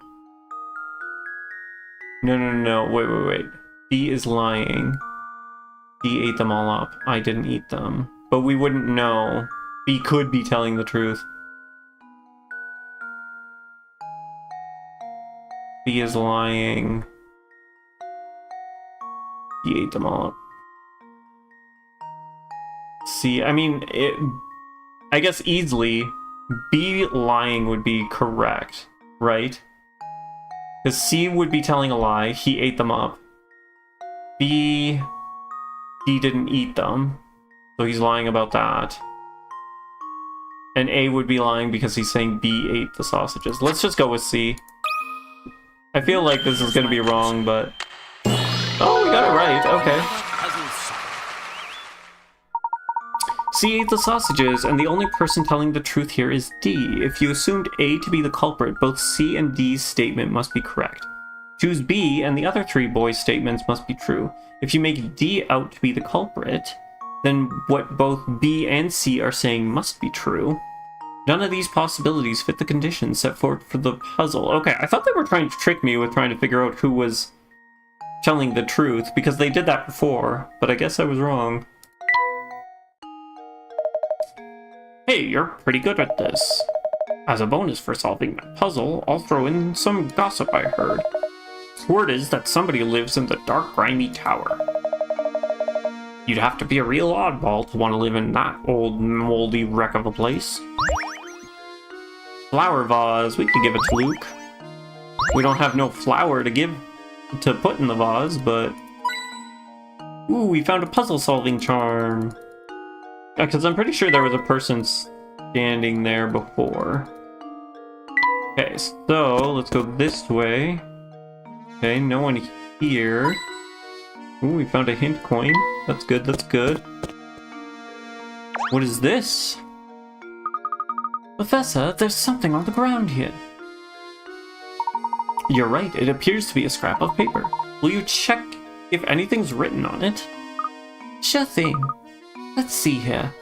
No. Wait. B is lying. B ate them all up. I didn't eat them. But we wouldn't know. B could be telling the truth. B is lying. B ate them all up. C, I mean, I guess easily, B lying would be correct, right? Because C would be telling a lie, he ate them up. B didn't eat them, so he's lying about that. And A would be lying because he's saying B ate the sausages. Let's just go with C. I feel like this is going to be wrong, but... Oh, we got it right, okay. C ate the sausages, and the only person telling the truth here is D. If you assumed A to be the culprit, both C and D's statement must be correct. Choose B, and the other three boys' statements must be true. If you make D out to be the culprit, then what both B and C are saying must be true. None of these possibilities fit the conditions set forth for the puzzle. Okay, I thought they were trying to trick me with trying to figure out who was telling the truth, because they did that before, but I guess I was wrong. Hey, you're pretty good at this. As a bonus for solving that puzzle, I'll throw in some gossip I heard. Word is that somebody lives in the dark, grimy tower. You'd have to be a real oddball to want to live in that old, moldy wreck of a place. Flower vase, we could give it to Luke. We don't have no flower to put in the vase, but... Ooh, we found a puzzle-solving charm. Because I'm pretty sure there was a person standing there before. Okay, so let's go this way. Okay, no one here. Ooh, we found a hint coin. That's good, that's good. What is this? Professor, there's something on the ground here. You're right, it appears to be a scrap of paper. Will you check if anything's written on it? Sure thing. Let's see here.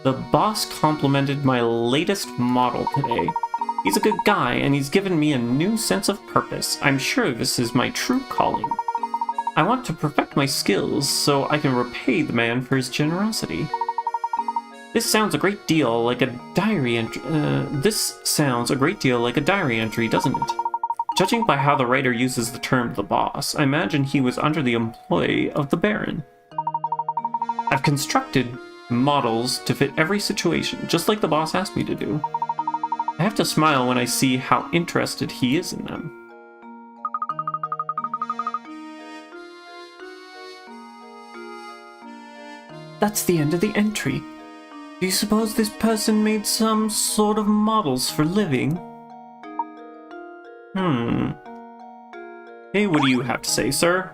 The boss complimented my latest model today. He's a good guy, and he's given me a new sense of purpose. I'm sure this is my true calling. I want to perfect my skills so I can repay the man for his generosity. This sounds a great deal like a diary entry. Doesn't it? Judging by how the writer uses the term "the boss," I imagine he was under the employ of the Baron. I've constructed models to fit every situation, just like the boss asked me to do. I have to smile when I see how interested he is in them. That's the end of the entry. Do you suppose this person made some sort of models for living? Hey, what do you have to say, sir?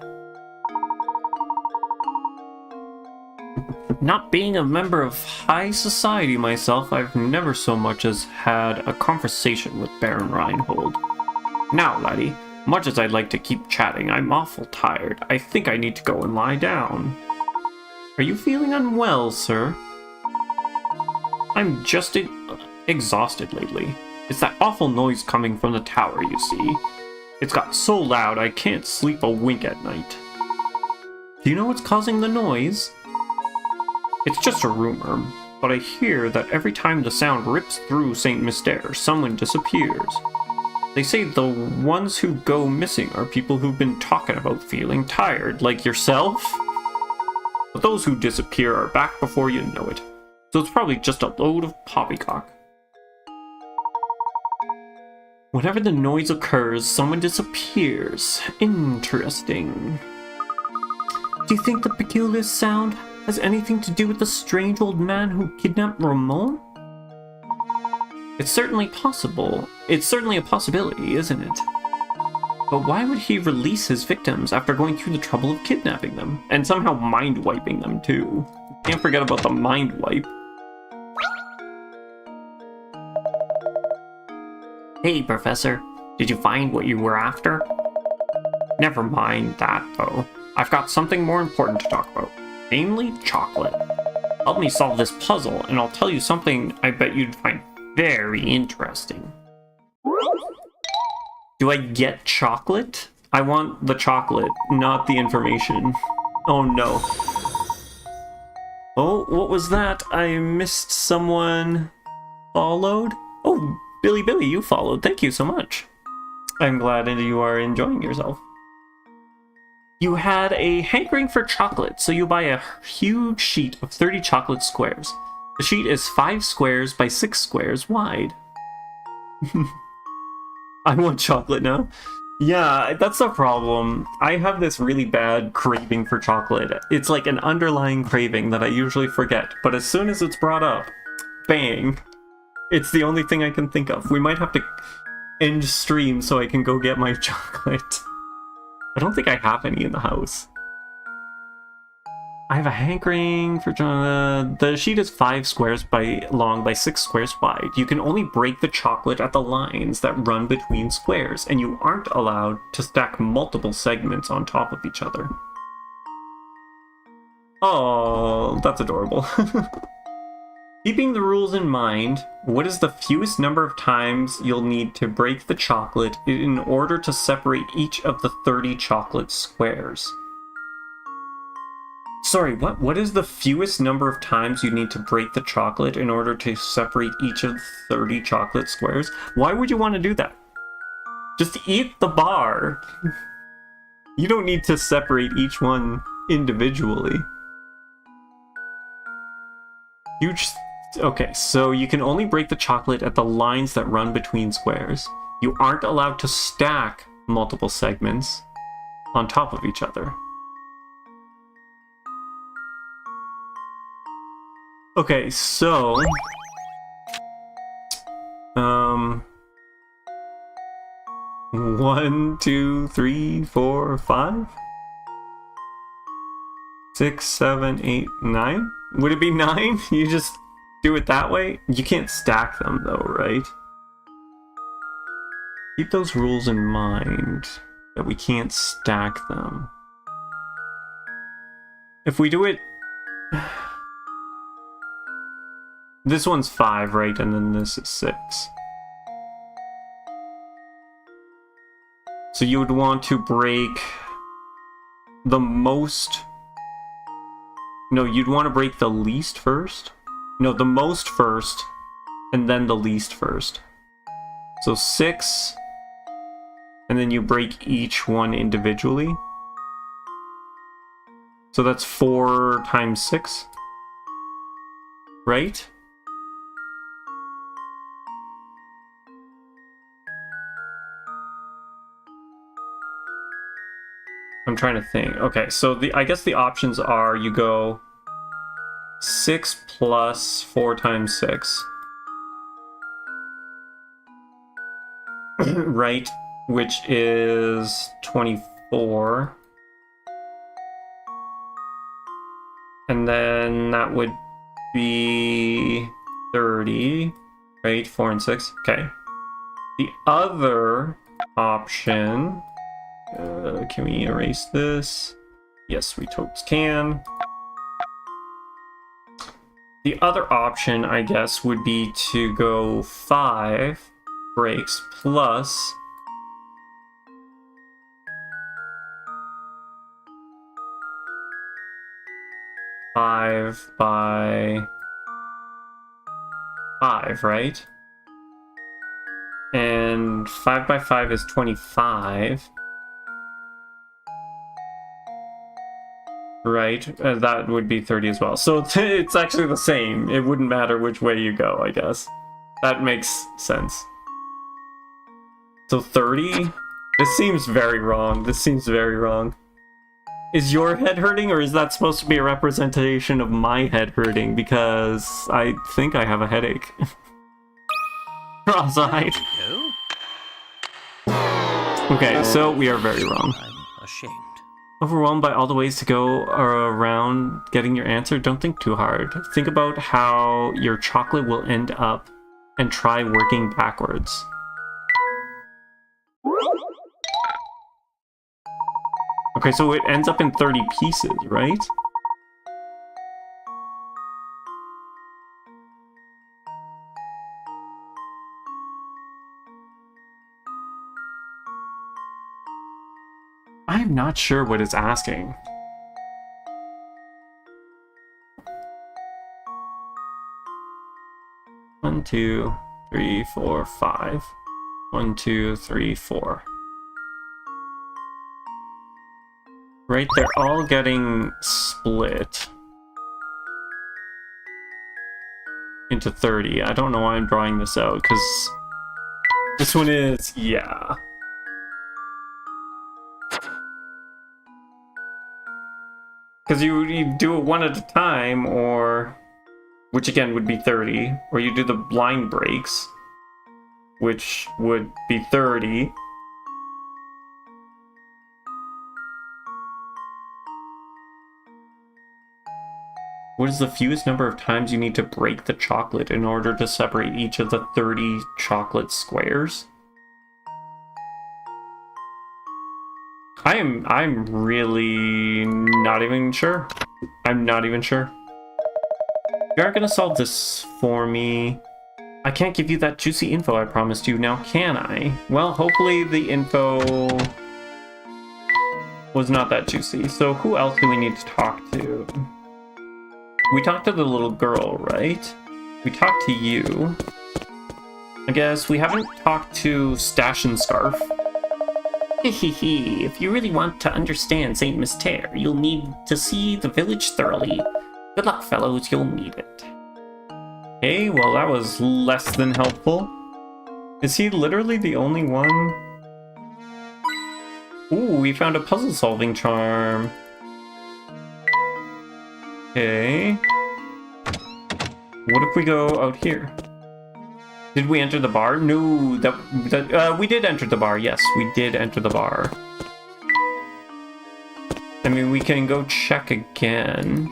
Not being a member of high society myself, I've never so much as had a conversation with Baron Reinhold. Now, laddie, much as I'd like to keep chatting, I'm awful tired. I think I need to go and lie down. Are you feeling unwell, sir? I'm just exhausted lately. It's that awful noise coming from the tower, you see. It's got so loud I can't sleep a wink at night. Do you know what's causing the noise? It's just a rumor, but I hear that every time the sound rips through St. Mystere, someone disappears. They say the ones who go missing are people who've been talking about feeling tired, like yourself. But those who disappear are back before you know it, so it's probably just a load of poppycock. Whenever the noise occurs, someone disappears. Interesting. Do you think the peculiar sound has anything to do with the strange old man who kidnapped Ramon? It's certainly possible. It's certainly a possibility, isn't it? But why would he release his victims after going through the trouble of kidnapping them? And somehow mind-wiping them, too. Can't forget about the mind-wipe. Hey, Professor. Did you find what you were after? Never mind that, though. I've got something more important to talk about. Namely, chocolate. Help me solve this puzzle, and I'll tell you something I bet you'd find very interesting. Do I get chocolate? I want the chocolate, not the information. Oh no. Oh, what was that? I missed someone followed? Oh, Billy, you followed. Thank you so much. I'm glad that you are enjoying yourself. You had a hankering for chocolate, so you buy a huge sheet of 30 chocolate squares. The sheet is 5 squares by 6 squares wide. I want chocolate now. Yeah, that's the problem. I have this really bad craving for chocolate. It's like an underlying craving that I usually forget, but as soon as it's brought up, bang. It's the only thing I can think of. We might have to end stream so I can go get my chocolate. I don't think I have any in the house. I have a hankering for the sheet is 5 squares long by 6 squares wide. You can only break the chocolate at the lines that run between squares, and you aren't allowed to stack multiple segments on top of each other. Oh, that's adorable. Keeping the rules in mind, what is the fewest number of times you'll need to break the chocolate in order to separate each of the 30 chocolate squares? Sorry, what is the fewest number of times you need to break the chocolate in order to separate each of the 30 chocolate squares? Why would you want to do that? Just eat the bar. You don't need to separate each one individually. Okay, so you can only break the chocolate at the lines that run between squares. You aren't allowed to stack multiple segments on top of each other. Okay, so... 1, 2, 3, 4, 5? 6, 7, 8, 9? Would it be 9? You just do it that way? You can't stack them though, right? Keep those rules in mind, that we can't stack them. If we do it... This one's 5, right? And then this is 6. So you would want to break the most... No, you'd want to break the least first? No, the most first, and then the least first. So 6, and then you break each one individually. So that's 4 times 6, right? I'm trying to think. Okay, so I guess the options are you go 6 plus 4 times 6. Right? Which is 24. And then that would be 30. Right? 4 and 6. Okay. The other option... can we erase this? Yes, we totes can. The other option, I guess, would be to go 5 breaks plus 5 by 5, right? And 5 by 5 is 25. Right, that would be 30 as well. So it's actually the same. It wouldn't matter which way you go, I guess. That makes sense. So 30? This seems very wrong. This seems very wrong. Is your head hurting, or is that supposed to be a representation of my head hurting? Because I think I have a headache. Cross-eyed. Okay, so we are very wrong. I'm ashamed. Overwhelmed by all the ways to go around getting your answer? Don't think too hard. Think about how your chocolate will end up and try working backwards. Okay, so it ends up in 30 pieces, right? I'm not sure what it's asking. One, two, three, four, five. 1, 2, 3, 4. Right, they're all getting split into 30. I don't know why I'm drawing this out, because this one is, yeah. Because you do it one at a time, or, which again would be 30, or you do the blind breaks, which would be 30. What is the fewest number of times you need to break the chocolate in order to separate each of the 30 chocolate squares? I'm really not even sure. I'm not even sure. You aren't gonna solve this for me. I can't give you that juicy info I promised you, now can I? Well, hopefully the info was not that juicy. So who else do we need to talk to? We talked to the little girl, right? We talked to you. I guess we haven't talked to Stash and Scarf. Hehehe, if you really want to understand St. Mystere, you'll need to see the village thoroughly. Good luck, fellows, you'll need it. Hey, well that was less than helpful. Is he literally the only one? Ooh, we found a puzzle-solving charm. Okay. What if we go out here? Did we enter the bar? No, we did enter the bar. Yes, we did enter the bar. I mean, we can go check again.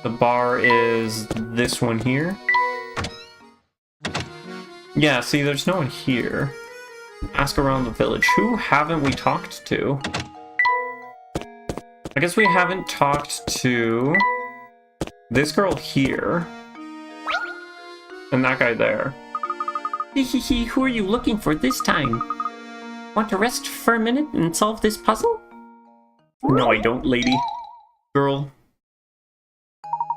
The bar is this one here. Yeah, see, there's no one here. Ask around the village. Who haven't we talked to? I guess we haven't talked to this girl here. And that guy there. Hehehe, who are you looking for this time? Want to rest for a minute and solve this puzzle? No, I don't, lady. Girl.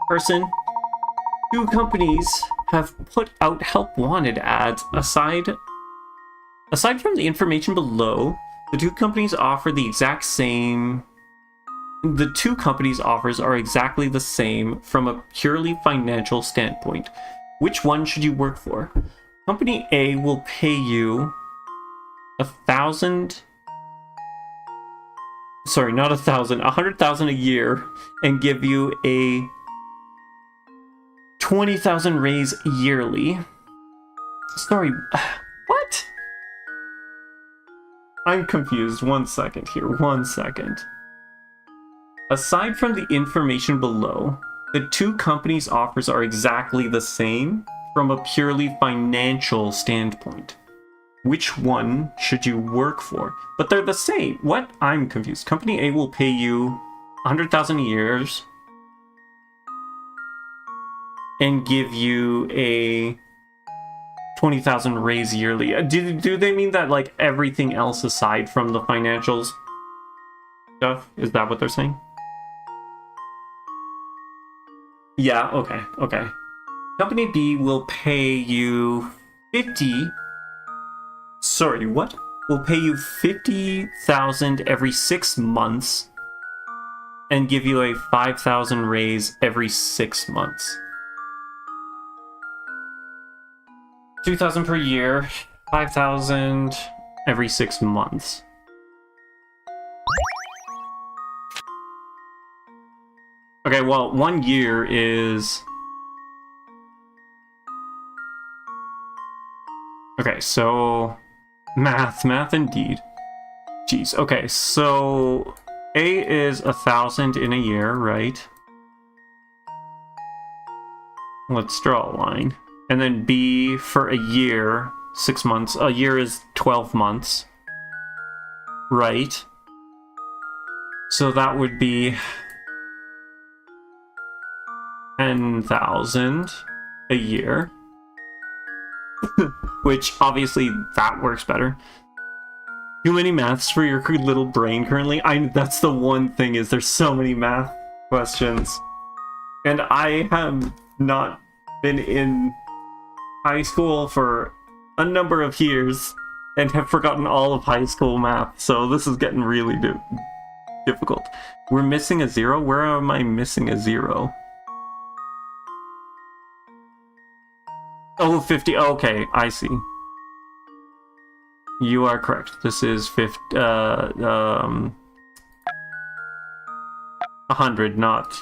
Person. Two companies have put out help wanted ads. Aside from the information below, the two companies offer the exact same. The two companies' offers are exactly the same from a purely financial standpoint. Which one should you work for? Company A will pay you 1,000. Sorry, not 1,000. 100,000 a year, and give you a 20,000 raise yearly. Sorry, what? I'm confused. 1 second here. 1 second. Aside from the information below, the two companies' offers are exactly the same from a purely financial standpoint. Which one should you work for? But they're the same. What? I'm confused. Company A will pay you 100,000 years and give you a 20,000 raise yearly. Do they mean that, like, everything else aside from the financials stuff? Is that what they're saying? Yeah, okay. Company B will pay you 50... Sorry, what? Will pay you 50,000 every 6 months and give you a 5,000 raise every 6 months. 2,000 per year, 5,000 every 6 months. Okay, well, 1 year is... Okay, so... Math indeed. Jeez, okay, so... A is 1,000 in a year, right? Let's draw a line. And then B for a year, 6 months. A year is 12 months. Right? So that would be 10,000 a year. Which, obviously, that works better. Too many maths for your little brain currently? That's the one thing, is there's so many math questions. And I have not been in high school for a number of years and have forgotten all of high school math, so this is getting really difficult. We're missing a 0? Where am I missing a 0? Oh, 50. Okay, I see. You are correct. This is 100, not...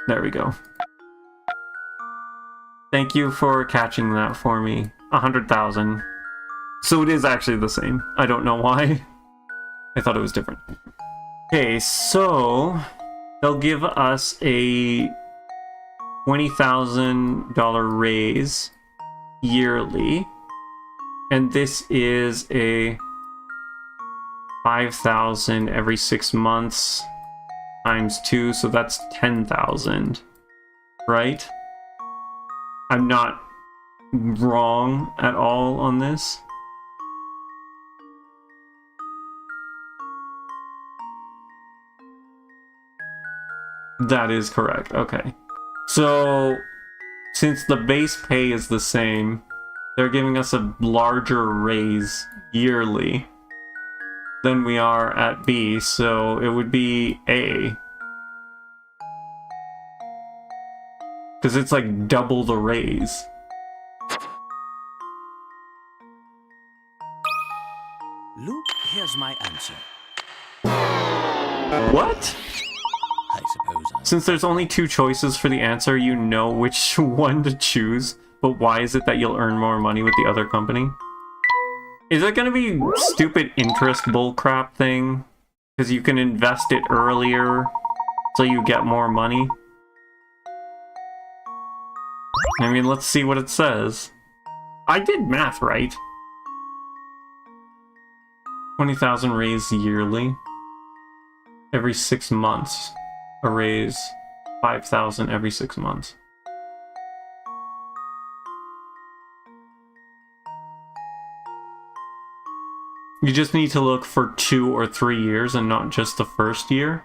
There we go. Thank you for catching that for me. 100,000. So it is actually the same. I don't know why. I thought it was different. Okay, so they'll give us a $20,000 raise yearly. And this is a 5,000 every 6 months times 2, so that's 10,000, right? I'm not wrong at all on this. That is correct, okay. So, since the base pay is the same, they're giving us a larger raise yearly than we are at B, so it would be A. Because it's like double the raise. Look, here's my answer. What? I suppose Since there's only 2 choices for the answer, you know which one to choose. But why is it that you'll earn more money with the other company? Is it gonna be stupid interest bullcrap thing? Because you can invest it earlier, so you get more money? I mean, let's see what it says. I did math right. 20,000 raise yearly. Every 6 months. A raise 5,000 every 6 months. You just need to look for 2 or 3 years and not just the first year.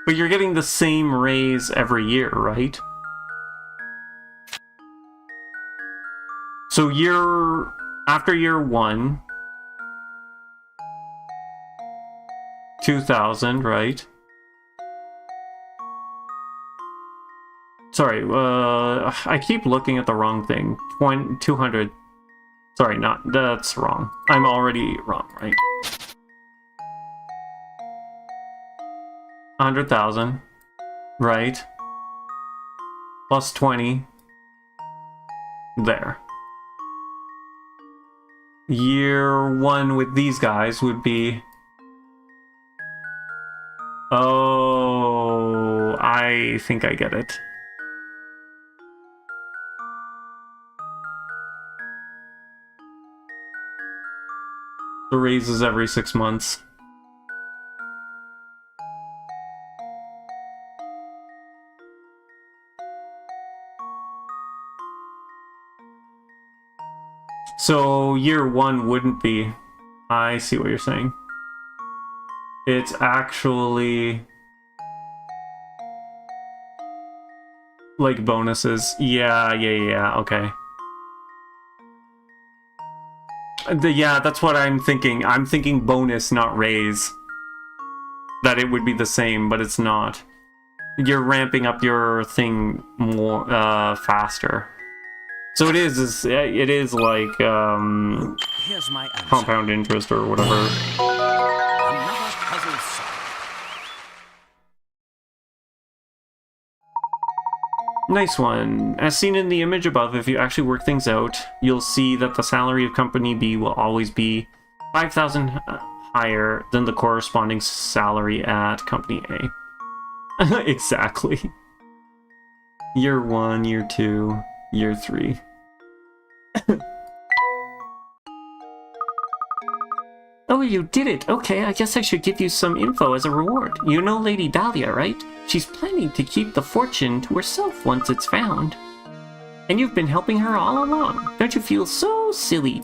But you're getting the same raise every year, right? So after year 1, 2,000, right? Sorry, I keep looking at the wrong thing. 200. Sorry, that's wrong. I'm already wrong, right? 100,000, right? Plus 20. There. Year 1 with these guys would be... Oh, I think I get it. The raises every 6 months. So year 1 wouldn't be... I see what you're saying. It's actually... like bonuses. Yeah, okay. Yeah, that's what I'm thinking. I'm thinking bonus, not raise. That it would be the same, but it's not. You're ramping up your thing more faster. So it is like here's my answer. compound interest or whatever. Another puzzle solved. Nice one. As seen in the image above, if you actually work things out, you'll see that the salary of Company B will always be 5,000 higher than the corresponding salary at Company A. Exactly. Year 1, year 2, year 3. Oh, you did it. Okay, I guess I should give you some info as a reward. You know Lady Dahlia, right? She's planning to keep the fortune to herself once it's found. And you've been helping her all along. Don't you feel so silly?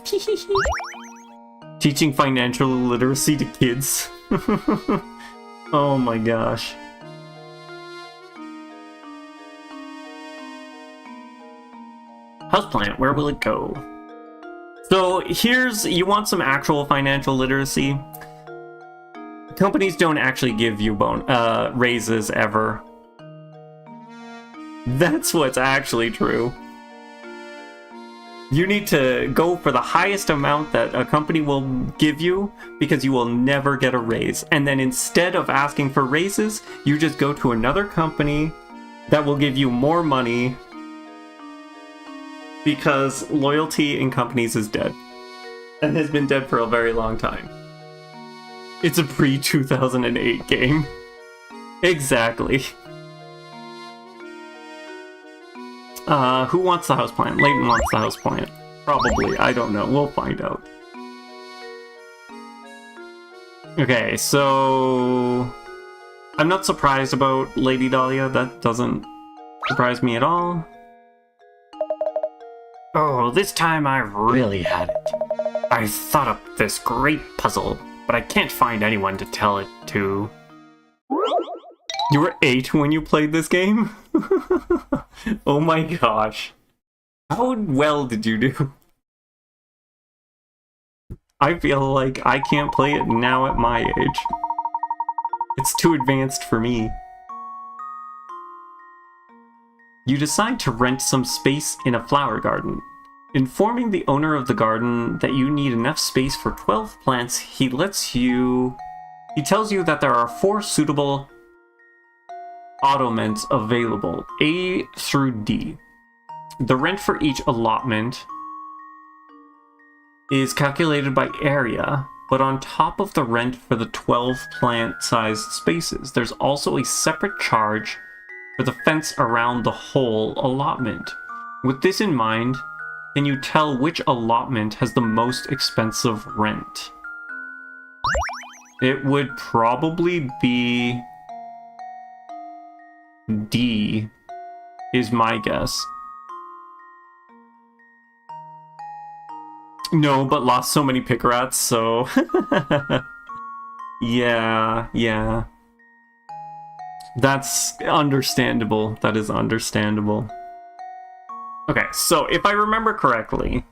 Teaching financial literacy to kids. Oh my gosh. Houseplant, where will it go? So you want some actual financial literacy. Companies don't actually give you raises ever. That's what's actually true. You need to go for the highest amount that a company will give you because you will never get a raise. And then instead of asking for raises, you just go to another company that will give you more money because loyalty in companies is dead and has been dead for a very long time. It's a pre-2008 game. Exactly. Who wants the houseplant? Layton wants the houseplant. Probably. I don't know. We'll find out. Okay, so... I'm not surprised about Lady Dahlia. That doesn't surprise me at all. Oh, this time I really had it. I thought up this great puzzle, but I can't find anyone to tell it to. You were 8 when you played this game? Oh my gosh. How well did you do? I feel like I can't play it now at my age. It's too advanced for me. You decide to rent some space in a flower garden. Informing the owner of the garden that you need enough space for 12 plants, he tells you that there are 4 suitable ottomans available, A through D. The rent for each allotment is calculated by area, but on top of the rent for the 12 plant-sized spaces, there's also a separate charge for the fence around the whole allotment. With this in mind, can you tell which allotment has the most expensive rent? It would probably be D, is my guess. No, but lost so many pick rats, so... Yeah. That's understandable. That is understandable. Okay, so if I remember correctly,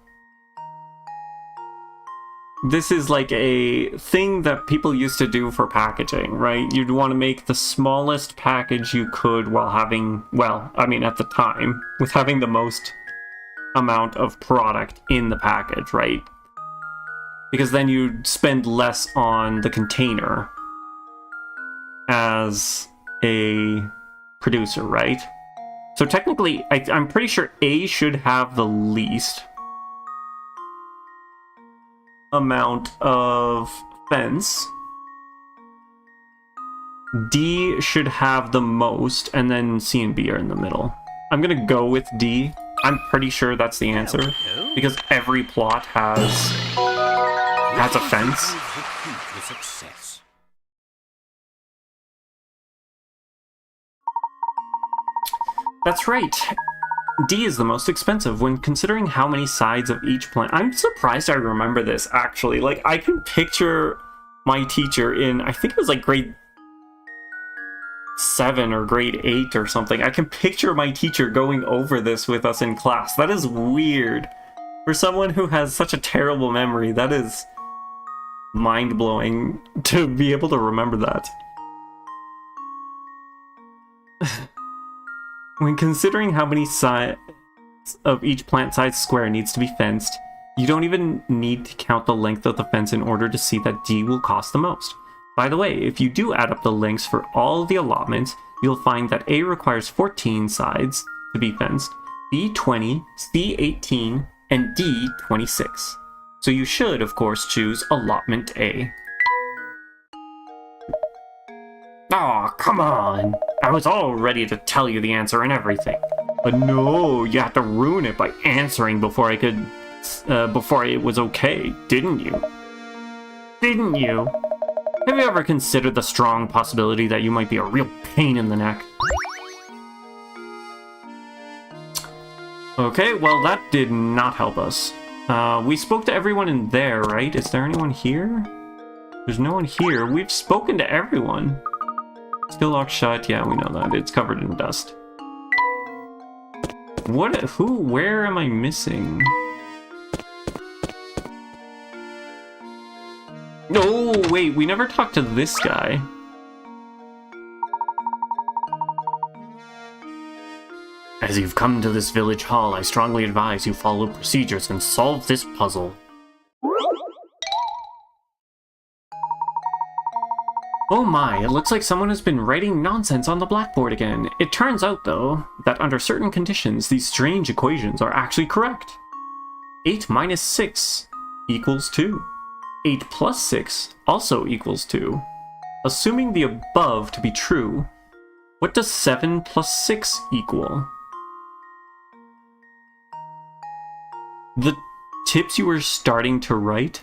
this is like a thing that people used to do for packaging, right? You'd want to make the smallest package you could while having, well, I mean at the time, with having the most amount of product in the package, right? Because then you'd spend less on the container as a producer, right? So technically, I'm pretty sure A should have the least amount of fence. D should have the most, and then C and B are in the middle. I'm gonna go with D. I'm pretty sure that's the answer, because every plot has a fence. That's right. D is the most expensive when considering how many sides of each plant. I'm surprised I remember this, actually. Like, I can picture my teacher in, I think it was like grade 7 or grade 8 or something. I can picture my teacher going over this with us in class. That is weird. For someone who has such a terrible memory, that is mind-blowing to be able to remember that. When considering how many sides of each plant-sized square needs to be fenced, you don't even need to count the length of the fence in order to see that D will cost the most. By the way, if you do add up the lengths for all the allotments, you'll find that A requires 14 sides to be fenced, B 20, C 18, and D 26. So you should, of course, choose allotment A. Aw, come on! I was all ready to tell you the answer and everything. But no, you had to ruin it by answering before I could, before it was okay, didn't you? didn't you? Have you ever considered the strong possibility that you might be a real pain in the neck? Okay, well that did not help us. We spoke to everyone in there, right? Is there anyone here? There's no one here. We've spoken to everyone. Still locked shut. Yeah, we know that. It's covered in dust. What? Who? Where am I missing? Oh, wait. We never talked to this guy. As you've come to this village hall, I strongly advise you follow procedures and solve this puzzle. Oh my, it looks like someone has been writing nonsense on the blackboard again. It turns out, though, that under certain conditions, these strange equations are actually correct. 8 minus 6 equals 2. 8 plus 6 also equals 2. Assuming the above to be true, what does 7 plus 6 equal? The tips you were starting to write?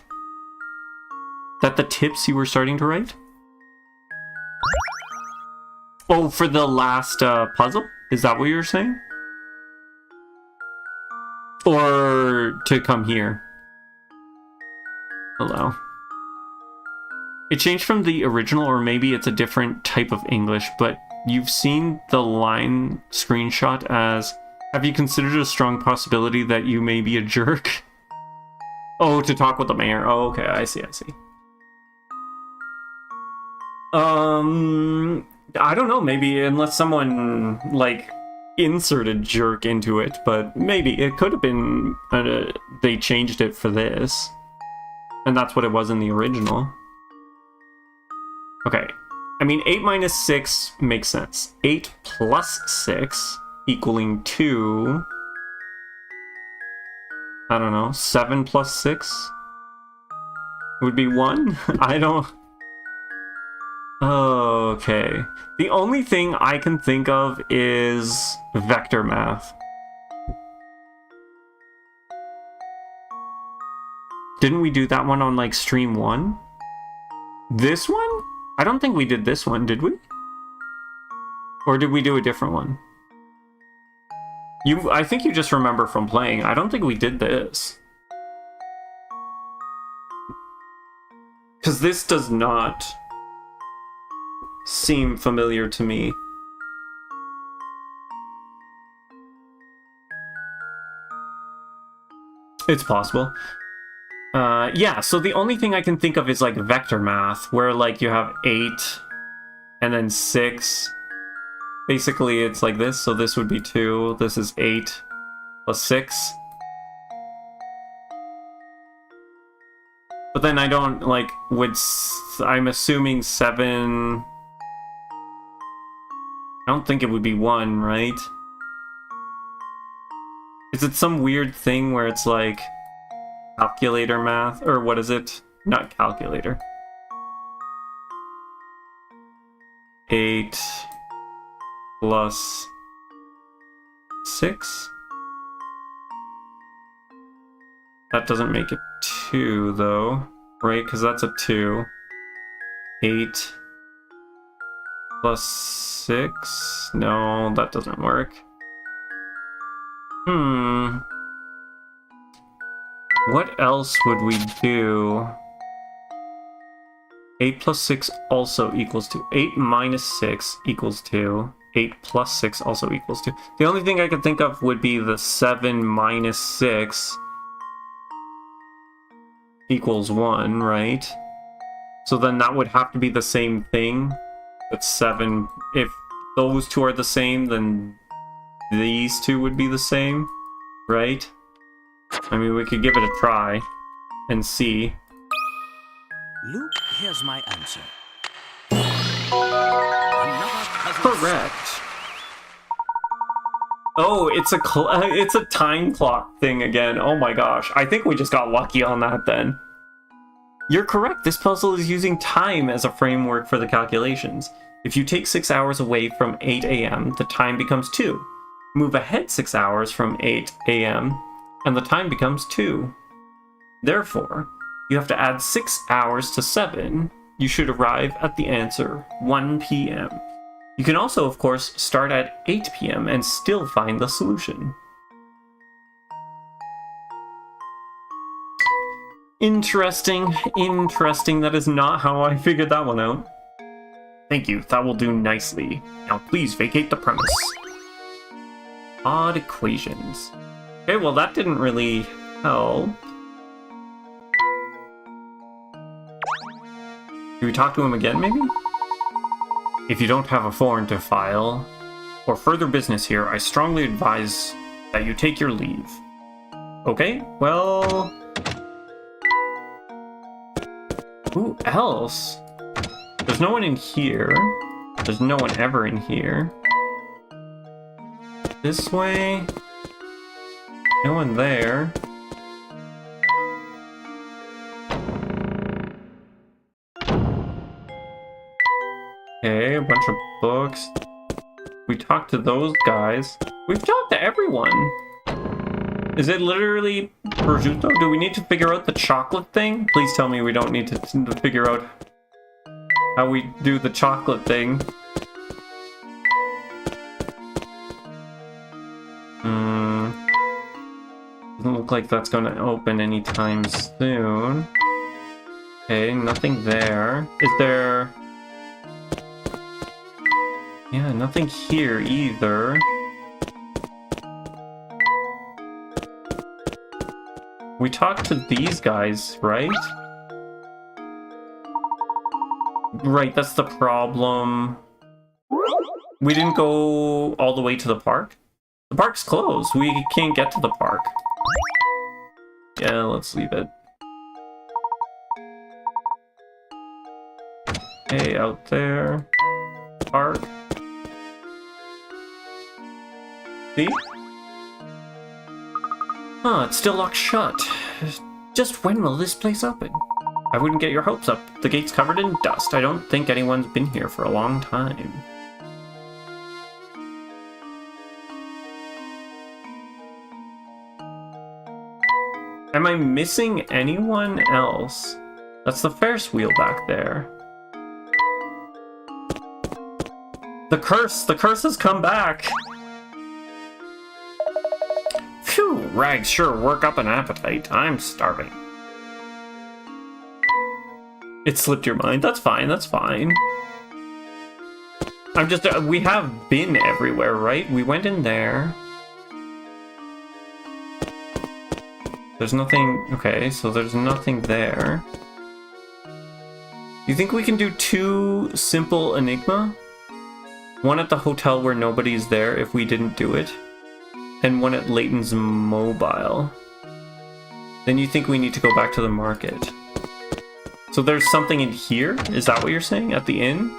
That the tips you were starting to write? Oh, for the last puzzle? Is that what you were saying? Or to come here? Hello. It changed from the original, or maybe it's a different type of English, but you've seen the line screenshot as, have you considered a strong possibility that you may be a jerk? Oh, to talk with the mayor. Oh, okay, I see. I don't know, maybe, unless someone, like, inserted jerk into it, but maybe. It could have been, they changed it for this. And that's what it was in the original. Okay. I mean, 8 minus 6 makes sense. 8 plus 6 equaling 2. I don't know. 7 plus 6 would be 1? I don't... Okay. The only thing I can think of is vector math. Didn't we do that one on, like, stream 1? This one? I don't think we did this one, did we? Or did we do a different one? I think you just remember from playing. I don't think we did this. Because this does not seem familiar to me. It's possible. Yeah, so the only thing I can think of is like vector math, where like you have 8 and then 6. Basically it's like this, so this would be 2, this is 8 plus 6. But then I don't, like, I'm assuming 7... I don't think it would be 1, right? Is it some weird thing where it's like calculator math? Or what is it? Not calculator. 8 plus 6? That doesn't make it 2, though, right? Because that's a 2. 8 plus 6? No, that doesn't work. What else would we do? 8 plus 6 also equals 2. 8 minus 6 equals 2. 8 plus 6 also equals 2. The only thing I could think of would be the 7 minus 6 equals 1, right? So then that would have to be the same thing. But 7, if those two are the same, then these two would be the same, right? I mean, we could give it a try and see. Luke, here's my answer. Correct. Oh, it's a time clock thing again. Oh my gosh. I think we just got lucky on that then. You're correct. This puzzle is using time as a framework for the calculations. If you take 6 hours away from 8 a.m., the time becomes 2. Move ahead 6 hours from 8 a.m., and the time becomes 2. Therefore, You have to add 6 hours to 7. You should arrive at the answer 1 p.m. You can also, of course, start at 8 p.m. and still find the solution. Interesting, interesting. That is not how I figured that one out. Thank you, that will do nicely. Now please vacate the premise. Odd equations. Okay, well that didn't really help. Do we talk to him again, maybe? If you don't have a foreign to file, or further business here, I strongly advise that you take your leave. Okay, well... Who else? There's no one in here. There's no one ever in here. This way? No one there. Okay, a bunch of books. We talked to those guys. We've talked to everyone. Is it literally prosciutto? Do we need to figure out the chocolate thing? Please tell me we don't need to figure out how we do the chocolate thing. Doesn't look like that's going to open anytime soon. Okay, nothing there. Is there... Yeah, nothing here either. We talked to these guys, right? Right, that's the problem. We didn't go all the way to the park. The park's closed. We can't get to the park. Yeah, let's leave it. Okay, out there. Park. See? Huh, it's still locked shut. Just when will this place open? I wouldn't get your hopes up. The gate's covered in dust. I don't think anyone's been here for a long time. Am I missing anyone else? That's the Ferris wheel back there. The curse has come back! Phew, rags sure work up an appetite. I'm starving. It slipped your mind. That's fine, that's fine. I'm just, we have been everywhere, right? We went in there. There's nothing, okay, so there's nothing there. You think we can do 2 simple Enigma? One at the hotel where nobody's there if we didn't do it, and one at Layton's mobile. Then you think we need to go back to the market. So there's something in here? Is that what you're saying? At the inn?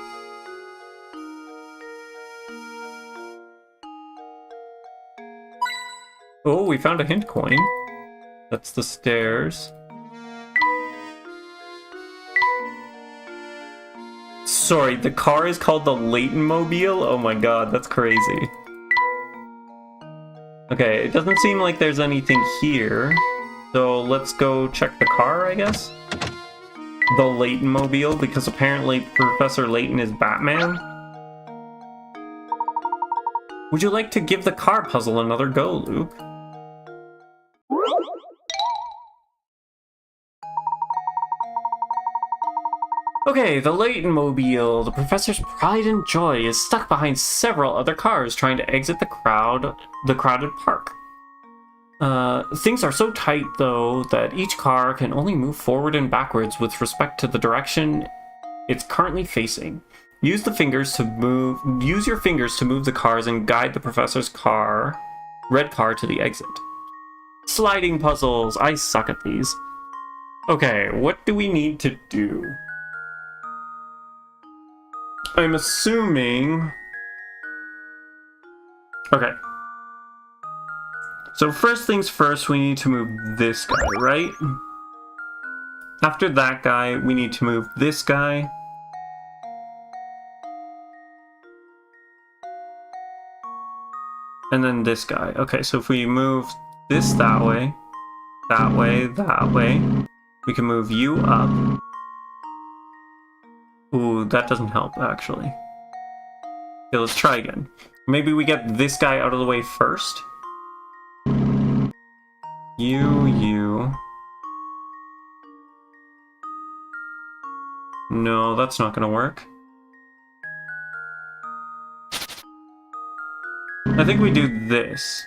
Oh, we found a hint coin. That's the stairs. Sorry, the car is called the Layton Mobile? Oh my god, that's crazy. Okay, it doesn't seem like there's anything here. So let's go check the car, I guess? The Layton Mobile, because apparently Professor Layton is Batman. Would you like to give the car puzzle another go, Luke? Okay, the Layton Mobile, the professor's pride and joy, is stuck behind several other cars trying to exit the crowded park. Things are so tight, though, that each car can only move forward and backwards with respect to the direction it's currently facing. Use your fingers to move the cars and guide the professor's red car to the exit. Sliding puzzles. I suck at these. Okay, what do we need to do? I'm assuming... Okay. So first things first, we need to move this guy, right? After that guy, we need to move this guy. And then this guy. Okay, so if we move this that way, We can move you up. Ooh, that doesn't help, actually. Okay, let's try again. Maybe we get this guy out of the way first. You. No, that's not gonna work. I think we do this.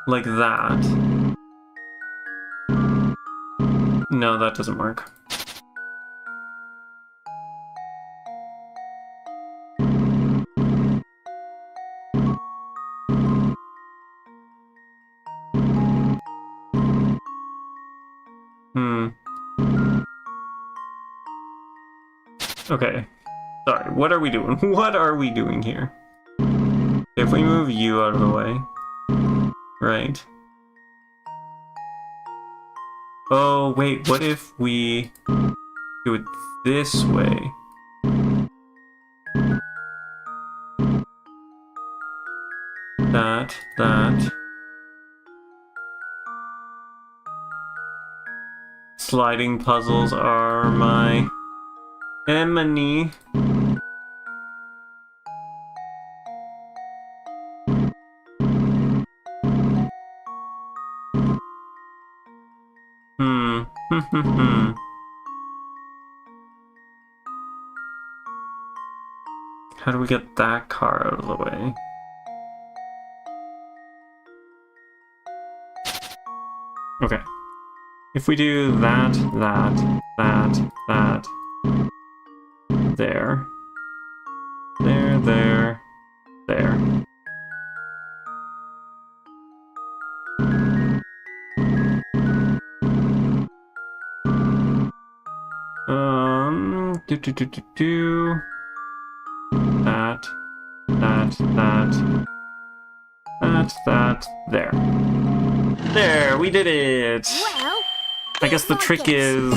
Like that. No, that doesn't work. Okay. Sorry, what are we doing? What are we doing here? If we move you out of the way. Right. Oh, wait, what if we do it this way? That. Sliding puzzles are my enemy. How do we get that car out of the way? Okay. If we do that. There. That. There. There, we did it! Well, I guess the trick is,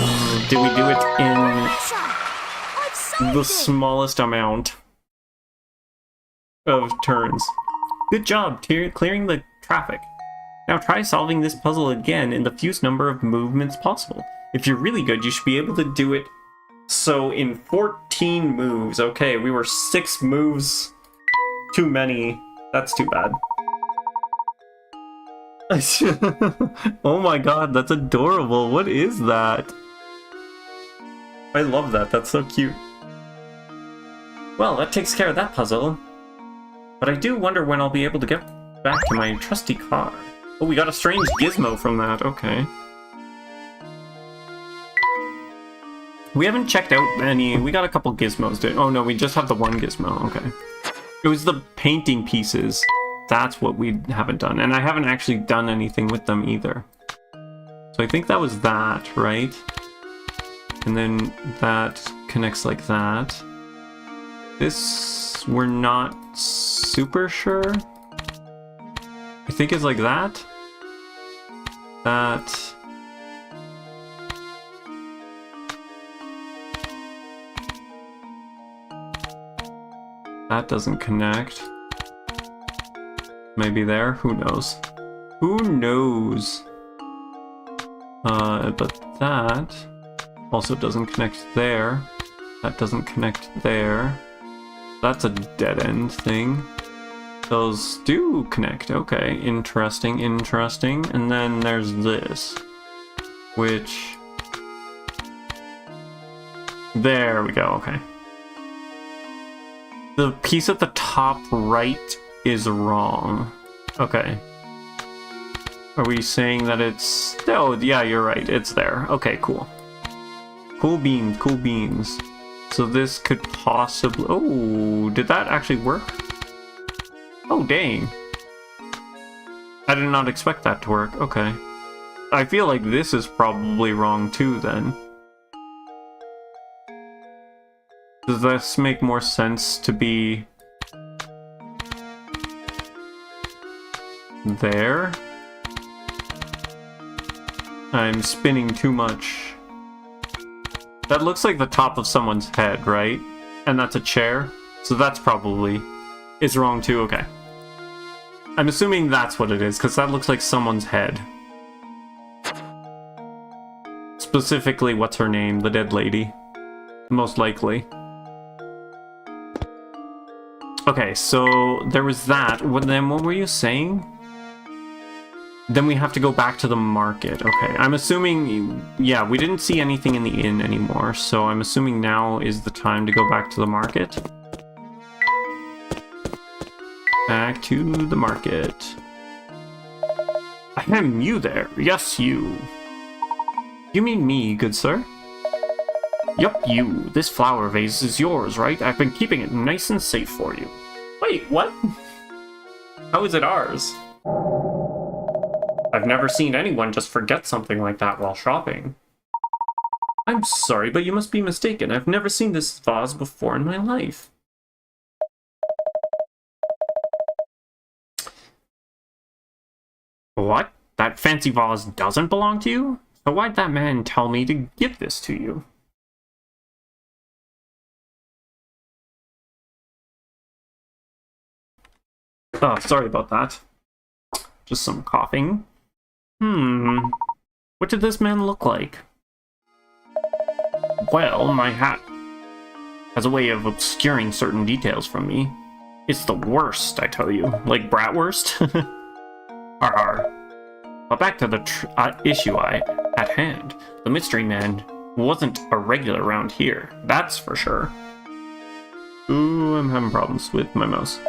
do we do it in I've solved the it. smallest amount of turns? Good job clearing the traffic. Now try solving this puzzle again in the fewest number of movements possible. If you're really good, you should be able to do it so in 14 moves. Okay, we were 6 moves too many. That's too bad. Oh my god, that's adorable. What is that? I love that. That's so cute. Well, that takes care of that puzzle. But I do wonder when I'll be able to get back to my trusty car. Oh, we got a strange gizmo from that. Okay. We haven't checked out any... We got a couple gizmos. Oh no, we just have the one gizmo. Okay. It was the painting pieces. That's what we haven't done. And I haven't actually done anything with them either. So I think that was that, right? And then that connects like that. This, we're not super sure. I think it's like that. That. That doesn't connect. Maybe there? Who knows? Who knows? But that also doesn't connect there. That doesn't connect there. That's a dead-end thing. Those do connect. Okay, interesting, interesting. And then there's this, which... There we go, okay. The piece at the top right is wrong. Okay. Are we saying that it's... Oh, yeah, you're right. It's there. Okay, cool. Cool beans, cool beans. So this could possibly... Oh, did that actually work? Oh, dang. I did not expect that to work. Okay. I feel like this is probably wrong too, then. Does this make more sense to be... there? I'm spinning too much. That looks like the top of someone's head, right? And that's a chair? So that's probably... is wrong too, okay. I'm assuming that's what it is, because that looks like someone's head. Specifically, what's her name? The dead lady. Most likely. Okay, so there was that. Then what were you saying? Then we have to go back to the market. Okay, I'm assuming... Yeah, we didn't see anything in the inn anymore, so I'm assuming now is the time to go back to the market. Back to the market. Ahem, you there. Yes, you. You mean me, good sir? Yup, you. This flower vase is yours, right? I've been keeping it nice and safe for you. Wait, what? How is it ours? I've never seen anyone just forget something like that while shopping. I'm sorry, but you must be mistaken. I've never seen this vase before in my life. What? That fancy vase doesn't belong to you? So why'd that man tell me to give this to you? Oh, sorry about that. Just some coughing. What did this man look like? Well, my hat has a way of obscuring certain details from me. It's the worst, I tell you. Like bratwurst? Har har. But back to the issue at hand. The mystery man wasn't a regular around here, that's for sure. Ooh, I'm having problems with my mouse.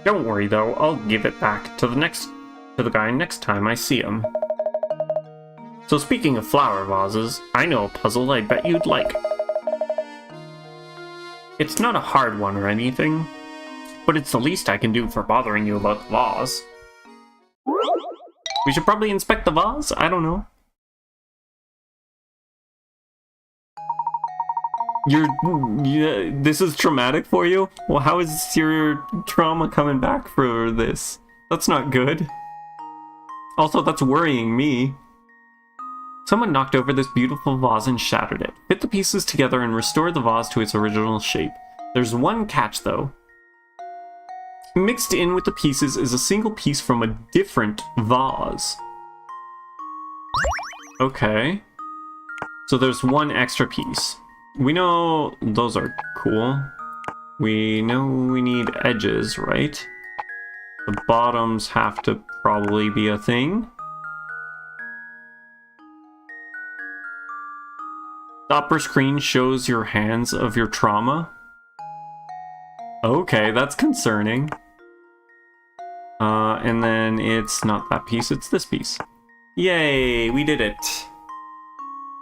Don't worry though, I'll give it back to the guy next time I see him. So speaking of flower vases, I know a puzzle I bet you'd like. It's not a hard one or anything, but it's the least I can do for bothering you about the vase. We should probably inspect the vase? I don't know. This is traumatic for you? Well, how is your trauma coming back for this? That's not good. Also, that's worrying me. Someone knocked over this beautiful vase and shattered it. Fit the pieces together and restore the vase to its original shape. There's one catch, though. Mixed in with the pieces is a single piece from a different vase. Okay. So there's one extra piece. We know those are cool. We know we need edges, right? The bottoms have to probably be a thing. The upper screen shows your hands of your trauma. Okay, that's concerning. And then it's not that piece, it's this piece. Yay, we did it.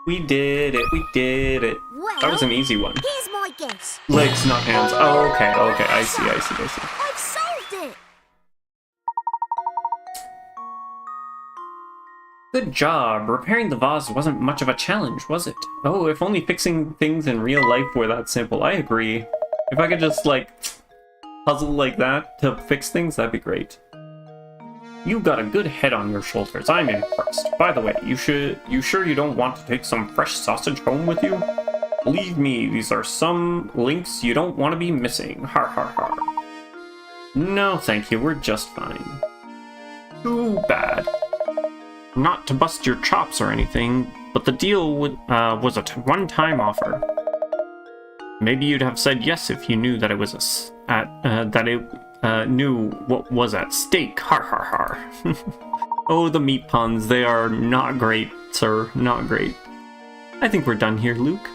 We did it, we did it. Well, that was an easy one. Here's my guess. Legs, not hands. Oh, okay, I see. I've solved it. Good job. Repairing the vase wasn't much of a challenge, was it? Oh, if only fixing things in real life were that simple. I agree. If I could just, like, puzzle like that to fix things, that'd be great. You got a good head on your shoulders. I'm impressed. By the way, you sure you don't want to take some fresh sausage home with you? Believe me, these are some links you don't want to be missing. Har har har. No, thank you. We're just fine. Too bad. Not to bust your chops or anything, but the deal was a one-time offer. Maybe you'd have said yes if you knew that it was knew what was at stake. Har har har. Oh, the meat puns, they are not great, sir. Not great. I think we're done here, Luke.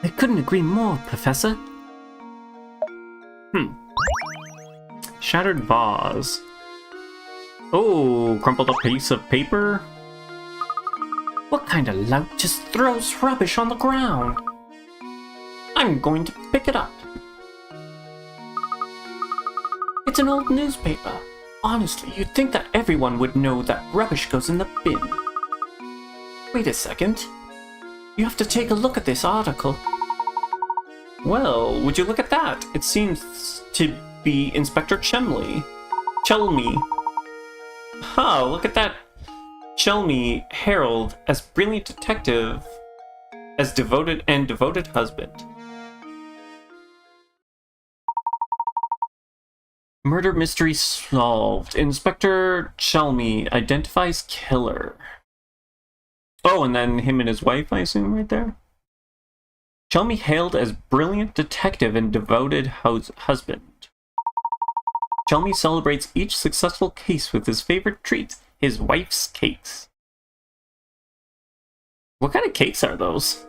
I couldn't agree more, Professor. Shattered vase. Oh, crumpled up piece of paper. What kind of lout just throws rubbish on the ground? I'm going to pick it up. It's an old newspaper. Honestly, you'd think that everyone would know that rubbish goes in the bin. Wait a second. You have to take a look at this article. Well, would you look at that? It seems to be Inspector Chelmy. Oh, look at that. Chelmy herald as brilliant detective, as devoted husband. Murder mystery solved. Inspector Chelmy identifies killer. Oh, and then him and his wife, I assume, right there. Chelmy hailed as brilliant detective and devoted husband. Chelmy celebrates each successful case with his favorite treat, his wife's cakes. What kind of cakes are those?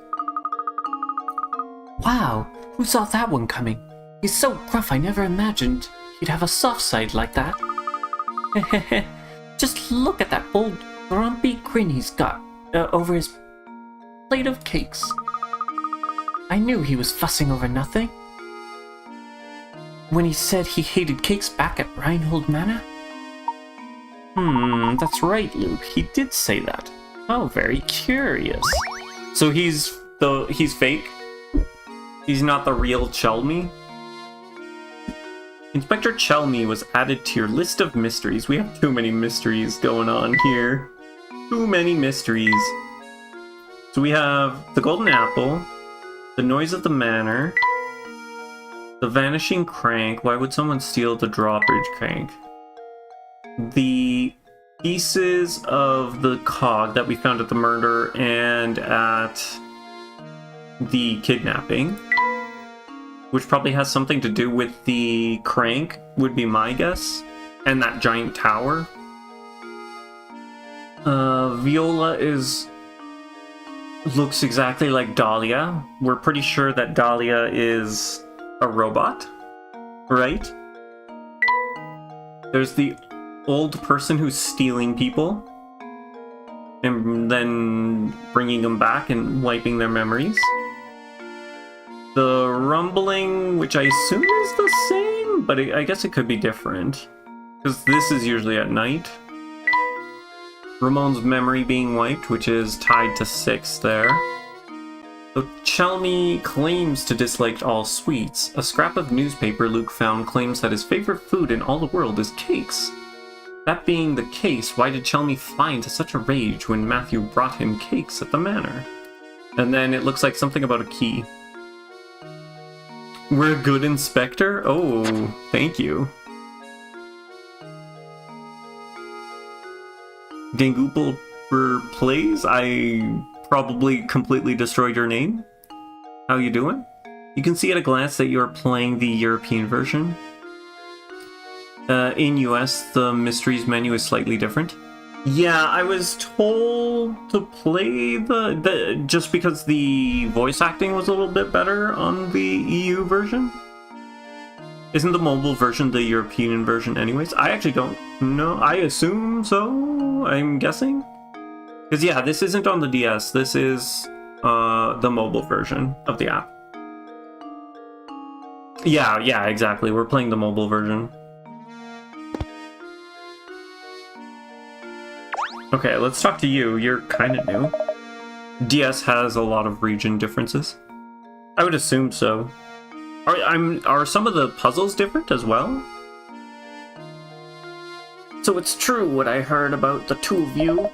Wow, who saw that one coming? He's so gruff I never imagined he'd have a soft side like that. Just look at that bold, grumpy grin he's got over his plate of cakes. I knew he was fussing over nothing. When he said he hated cakes back at Reinhold Manor? That's right, Luke. He did say that. Oh, very curious. So he's fake? He's not the real Chelmy? Inspector Chelmy was added to your list of mysteries. We have too many mysteries going on here. Too many mysteries. So we have the Golden Apple, the Noise of the Manor, the Vanishing Crank. Why would someone steal the Drawbridge Crank? The pieces of the cog that we found at the murder and at the kidnapping, which probably has something to do with the crank, would be my guess, and that giant tower. Viola looks exactly like Dahlia. We're pretty sure that Dahlia is a robot, right? There's the old person who's stealing people and then bringing them back and wiping their memories. The rumbling, which I assume is the same, but I guess it could be different, because this is usually at night. Ramon's memory being wiped, which is tied to 6 there. So Chelmy claims to dislike all sweets. A scrap of newspaper Luke found claims that his favorite food in all the world is cakes. That being the case, why did Chelmy fly into such a rage when Matthew brought him cakes at the manor? And then it looks like something about a key. We're a good inspector? Oh, thank you. Dangoople plays? I probably completely destroyed your name. How you doing? You can see at a glance that you're playing the European version. In US, the mysteries menu is slightly different. Yeah, I was told to play the just because the voice acting was a little bit better on the EU version. Isn't the mobile version the European version anyways? I actually don't know. I assume so, I'm guessing. Because yeah, this isn't on the DS. This is the mobile version of the app. Yeah, exactly. We're playing the mobile version. Okay, let's talk to you. You're kind of new. DS has a lot of region differences. I would assume so. Are some of the puzzles different as well? So it's true what I heard about the two of you?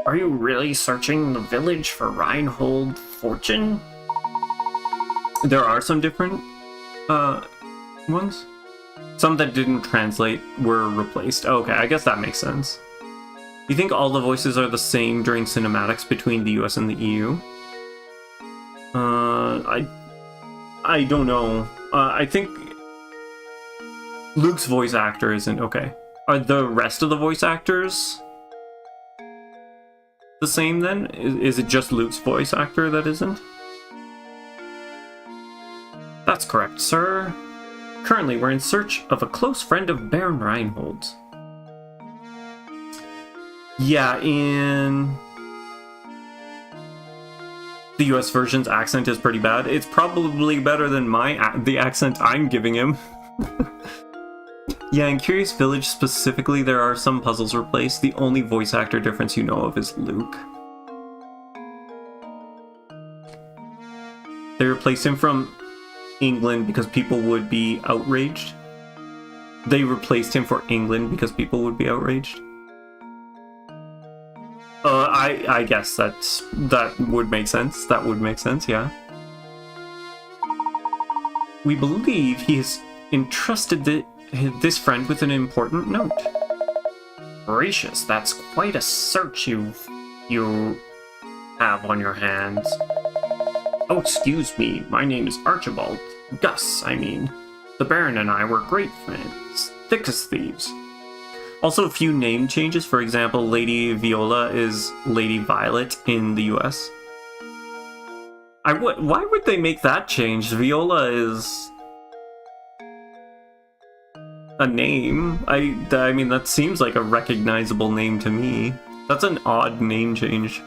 Are you really searching the village for Reinhold Fortune? There are some different ones. Some that didn't translate were replaced. Okay, I guess that makes sense. You think all the voices are the same during cinematics between the US and the EU? I don't know. I think Luke's voice actor isn't okay. Are the rest of the voice actors the same then? Is it just Luke's voice actor that isn't? That's correct, sir. Currently, we're in search of a close friend of Baron Reinhold's. Yeah, in the US version's accent is pretty bad. It's probably better than the accent I'm giving him. Yeah, in Curious Village specifically, there are some puzzles replaced. The only voice actor difference you know of is Luke. They replaced him from England because people would be outraged. They replaced him for England because people would be outraged. I guess that would make sense. That would make sense, yeah. We believe he has entrusted this friend with an important note. Gracious, that's quite a search have on your hands. Oh, excuse me, my name is Archibald. Gus, I mean. The Baron and I were great friends, thick as thieves. Also, a few name changes. For example, Lady Viola is Lady Violet in the US. Why would they make that change? Viola is a name. I mean, that seems like a recognizable name to me. That's an odd name change.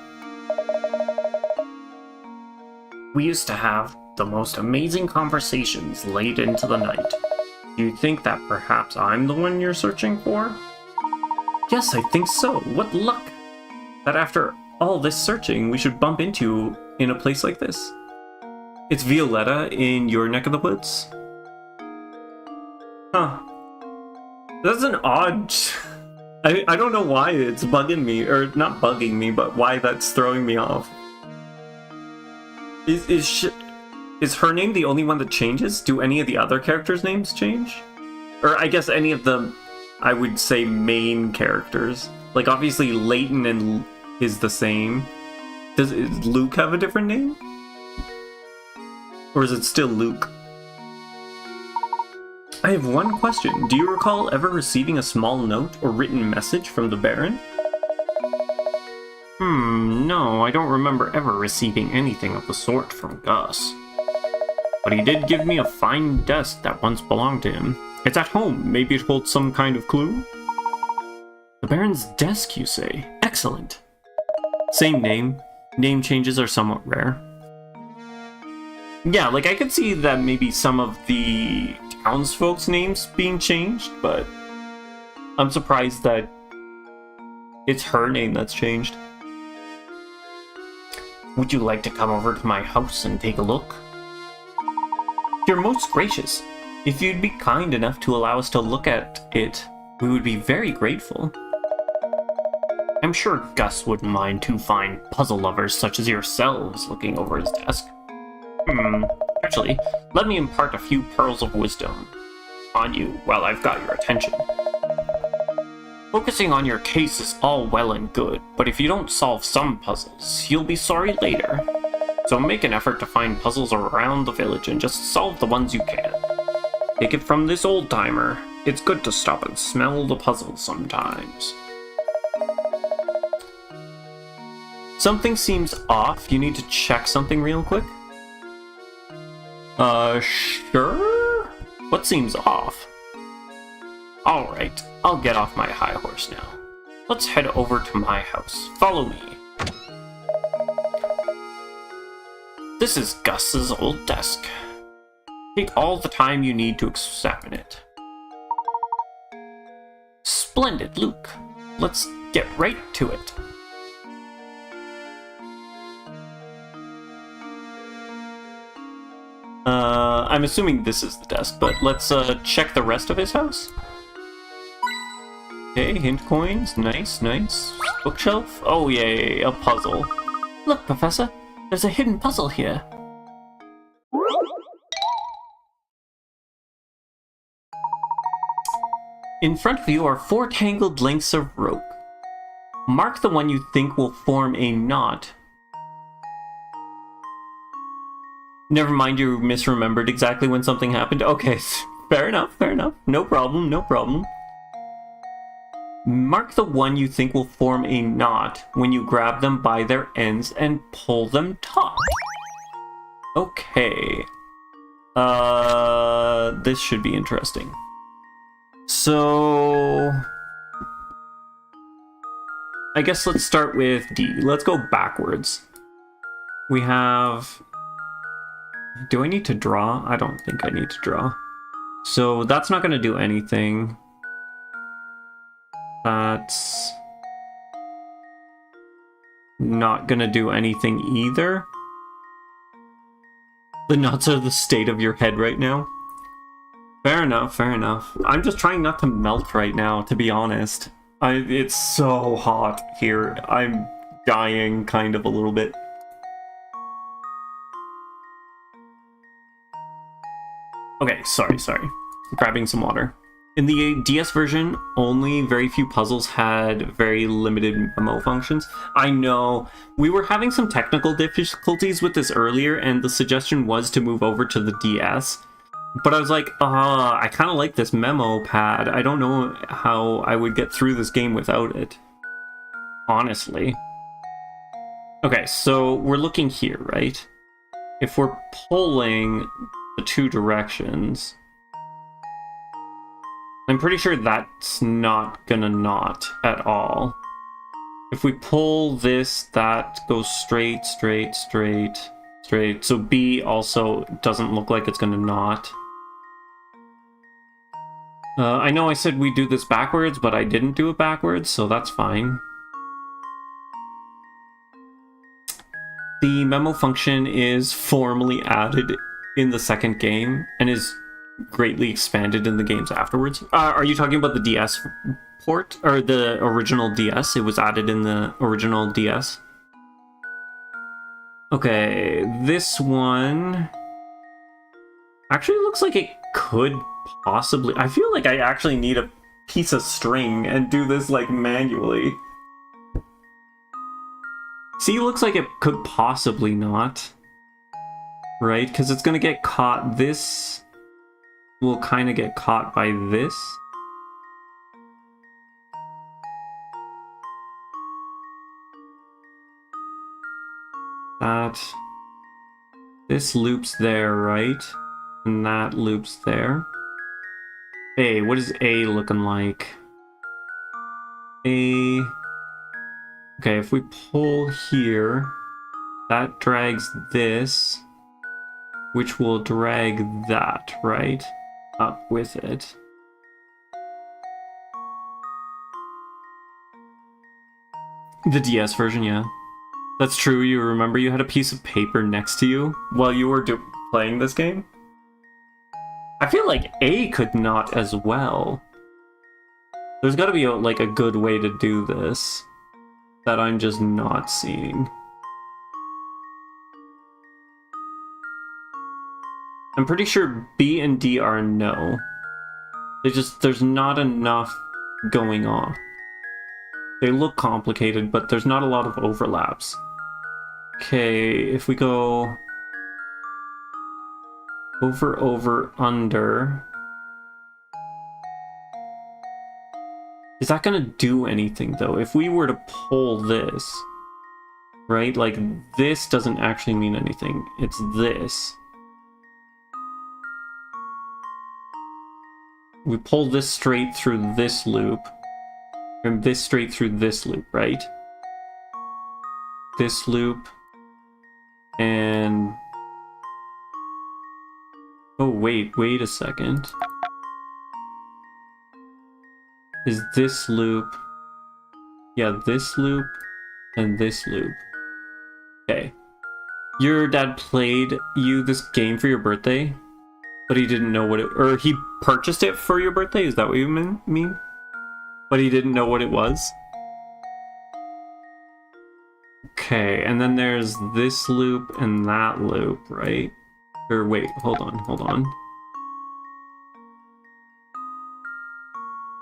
We used to have the most amazing conversations late into the night. Do you think that perhaps I'm the one you're searching for? Yes, I think so. What luck! That after all this searching, we should bump into in a place like this. It's Violetta in your neck of the woods? Huh. That's an odd... I don't know why it's bugging me, or not bugging me, but why that's throwing me off. Is her name the only one that changes? Do any of the other characters' names change? Or I guess any of the, I would say, main characters. Like, obviously, Layton is the same. Does Luke have a different name? Or is it still Luke? I have one question. Do you recall ever receiving a small note or written message from the Baron? No, I don't remember ever receiving anything of the sort from Gus. But he did give me a fine desk that once belonged to him. It's at home. Maybe it holds some kind of clue? The Baron's desk, you say? Excellent. Same name. Name changes are somewhat rare. Yeah, like I could see that maybe some of the townsfolk's names being changed, but I'm surprised that it's her name that's changed. Would you like to come over to my house and take a look? You're most gracious. If you'd be kind enough to allow us to look at it, we would be very grateful. I'm sure Gus wouldn't mind two fine puzzle lovers such as yourselves looking over his desk. Actually, let me impart a few pearls of wisdom on you while I've got your attention. Focusing on your case is all well and good, but if you don't solve some puzzles, you'll be sorry later. So make an effort to find puzzles around the village and just solve the ones you can. Take it from this old-timer. It's good to stop and smell the puzzles sometimes. Something seems off. You need to check something real quick. Sure? What seems off? Alright, I'll get off my high horse now. Let's head over to my house. Follow me. This is Gus's old desk. Take all the time you need to examine it. Splendid, Luke. Let's get right to it. I'm assuming this is the desk, but let's check the rest of his house. Okay, hint coins, nice, nice. Bookshelf, oh yay, a puzzle. Look, Professor, there's a hidden puzzle here. In front of you are 4 tangled lengths of rope. Mark the one you think will form a knot. Never mind, you misremembered exactly when something happened. Okay, fair enough, fair enough. No problem, no problem. Mark the one you think will form a knot when you grab them by their ends and pull them taut. Okay. This should be interesting. So... I guess let's start with D. Let's go backwards. We have... Do I need to draw? I don't think I need to draw. So that's not going to do anything. That's not going to do anything either. The knots are the state of your head right now. Fair enough, fair enough. I'm just trying not to melt right now, to be honest. It's so hot here. I'm dying kind of a little bit. Okay, sorry. Grabbing some water. In the DS version, only very few puzzles had very limited memo functions. I know we were having some technical difficulties with this earlier, and the suggestion was to move over to the DS. But I was like, I kind of like this memo pad. I don't know how I would get through this game without it. Honestly. Okay, so we're looking here, right? If we're pulling the two directions, I'm pretty sure that's not gonna knot at all. If we pull this, that goes straight, straight, straight, straight. So B also doesn't look like it's gonna knot. I know I said we do this backwards, but I didn't do it backwards, so that's fine. The memo function is formally added in the second game and is greatly expanded in the games afterwards. Are you talking about the DS port or the original DS? It was added in the original DS. Okay, this one actually looks like it could possibly... I feel like I actually need a piece of string and do this like manually. See, it looks like it could possibly not. Right? Because it's going to get caught. This will kind of get caught by this. This loops there, right? And that loops there. A, what is A looking like? A... Okay, if we pull here, that drags this, which will drag that, right? Up with it. The DS version, yeah. That's true, you remember you had a piece of paper next to you while you were playing this game? I feel like A could not as well. There's gotta be like a good way to do this that I'm just not seeing. I'm pretty sure B and D are no. There's not enough going on. They look complicated, but there's not a lot of overlaps. Okay, if we go over, over, under. Is that gonna do anything though? If we were to pull this, right? Like this doesn't actually mean anything. It's this. We pull this straight through this loop. And this straight through this loop, right? This loop. And... oh, wait a second. Is this loop... yeah, this loop and this loop. Okay. Your dad played you this game for your birthday, but he didn't know what it... or he purchased it for your birthday? Is that what you mean? But he didn't know what it was? Okay, and then there's this loop and that loop, right? Or wait, hold on.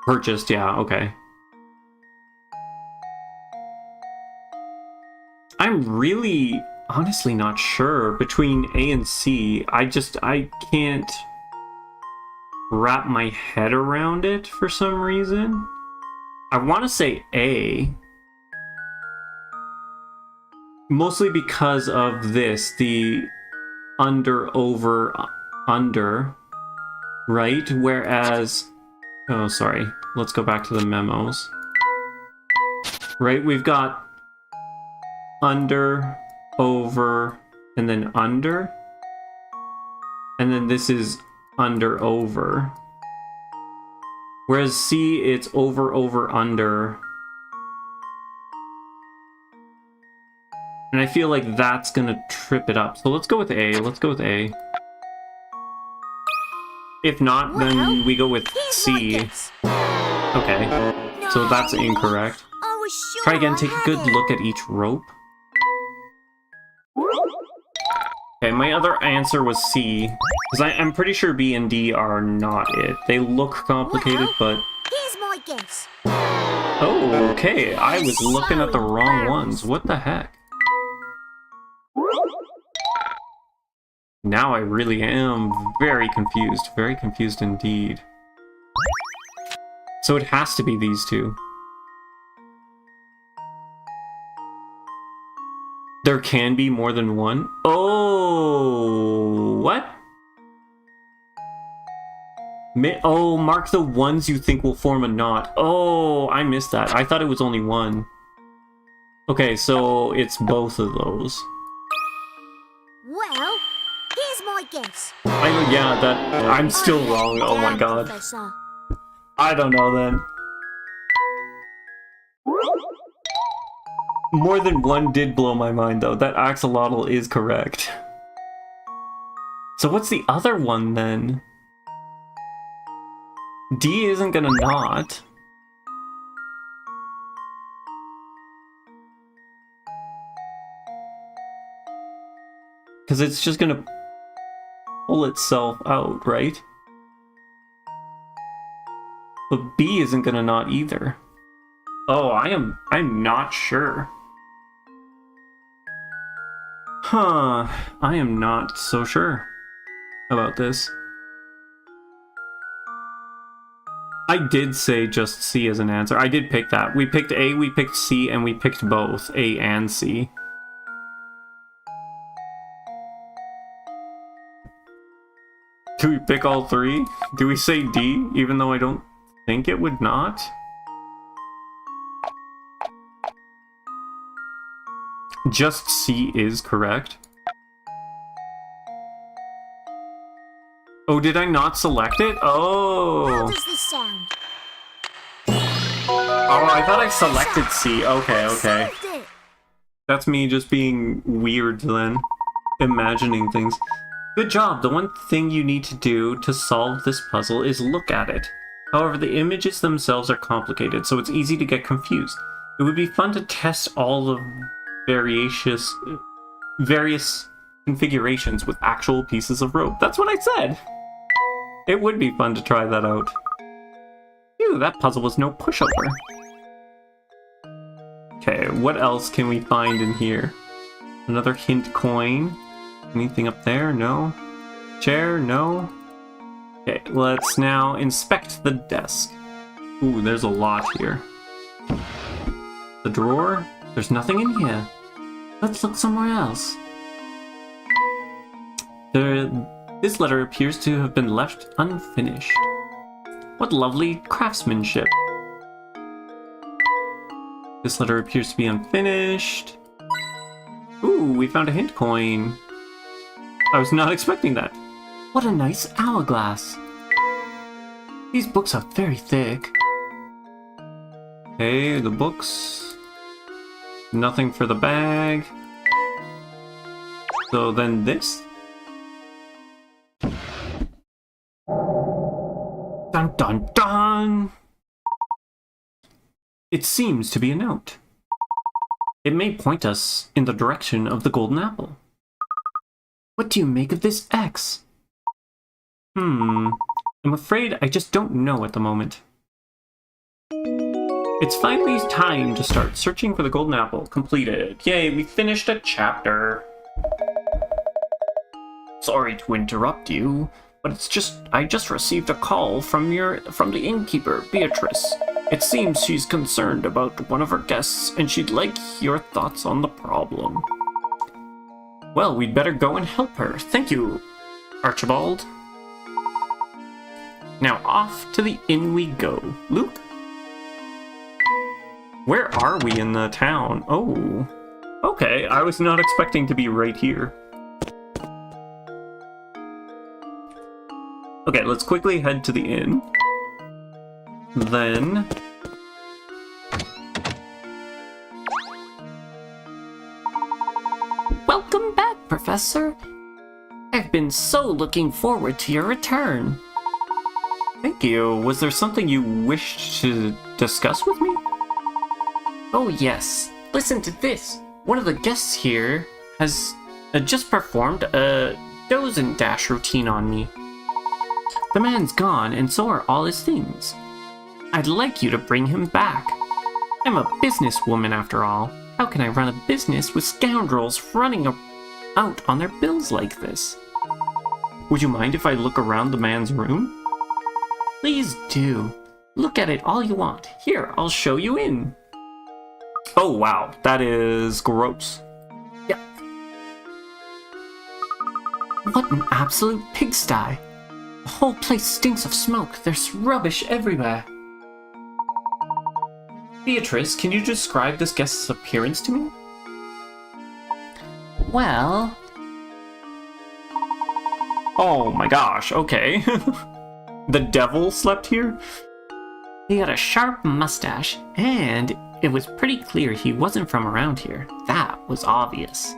Purchased, yeah, okay. I'm really honestly not sure between A and C. I can't wrap my head around it for some reason. I want to say A. Mostly because of this, the under, over, under, right? Whereas, oh, sorry. Let's go back to the memos. Right, we've got under, over, and then under. And then this is under, over. Whereas C, it's over, over, under. And I feel like that's gonna trip it up. So let's go with A. If not, then we go with C. Okay. So that's incorrect. Try again, take a good look at each rope. Okay, my other answer was C. Because I'm pretty sure B and D are not it. They look complicated, but... Here's my guess. Oh, okay. I was looking at the wrong ones. What the heck? Now I really am very confused. Very confused indeed. So it has to be these two. There can be more than one? Oh, what? Oh, mark the ones you think will form a knot. Oh, I missed that. I thought it was only one. Okay, so it's both of those. Well, here's my guess. Yeah, that I'm still wrong. Oh my god. Professor. I don't know then. More than one did blow my mind though. That axolotl is correct. So what's the other one then? D isn't gonna knot. Because it's just gonna pull itself out, right? But B isn't gonna knot either. Oh, I'm not sure. Huh, I am not so sure about this. I did say just C as an answer. I did pick that. We picked A, we picked C, and we picked both, A and C. Do we pick all three? Do we say D, even though I don't think it would not? Just C is correct. Oh, did I not select it? How Oh. does this sound? Oh, I thought I selected C. Okay, okay. Solved it. That's me just being weird then. Imagining things. Good job. The one thing you need to do to solve this puzzle is look at it. However, the images themselves are complicated, so it's easy to get confused. It would be fun to test all the various configurations with actual pieces of rope. That's what I said! It would be fun to try that out. Phew, that puzzle was no pushover. Okay, what else can we find in here? Another hint coin. Anything up there? No. Chair? No. Okay, let's now inspect the desk. Ooh, there's a lot here. The drawer? There's nothing in here. Let's look somewhere else. This letter appears to have been left unfinished. What lovely craftsmanship. This letter appears to be unfinished. Ooh, we found a hint coin. I was not expecting that. What a nice hourglass. These books are very thick. Okay, the books. Nothing for the bag. So then this? Dun dun dun! It seems to be a note. It may point us in the direction of the golden apple. What do you make of this X? I'm afraid I just don't know at the moment. It's finally time to start searching for the golden apple. Completed. Yay, we finished a chapter. Sorry to interrupt you, but I just received a call from the innkeeper, Beatrice. It seems she's concerned about one of her guests, and she'd like your thoughts on the problem. Well, we'd better go and help her. Thank you, Archibald. Now off to the inn we go. Luke? Where are we in the town? Oh. Okay, I was not expecting to be right here. Okay, let's quickly head to the inn. Then... Welcome back, Professor. I've been so looking forward to your return. Thank you. Was there something you wished to discuss with me? Oh yes, listen to this. One of the guests here has just performed a doze and dash routine on me. The man's gone, and so are all his things. I'd like you to bring him back. I'm a businesswoman after all. How can I run a business with scoundrels running out on their bills like this? Would you mind if I look around the man's room? Please do. Look at it all you want. Here, I'll show you in. Oh wow, that is gross. Yeah. What an absolute pigsty. The whole place stinks of smoke. There's rubbish everywhere. Beatrice, can you describe this guest's appearance to me? Well... Oh my gosh, okay. The devil slept here? He had a sharp mustache, and it was pretty clear he wasn't from around here. That was obvious.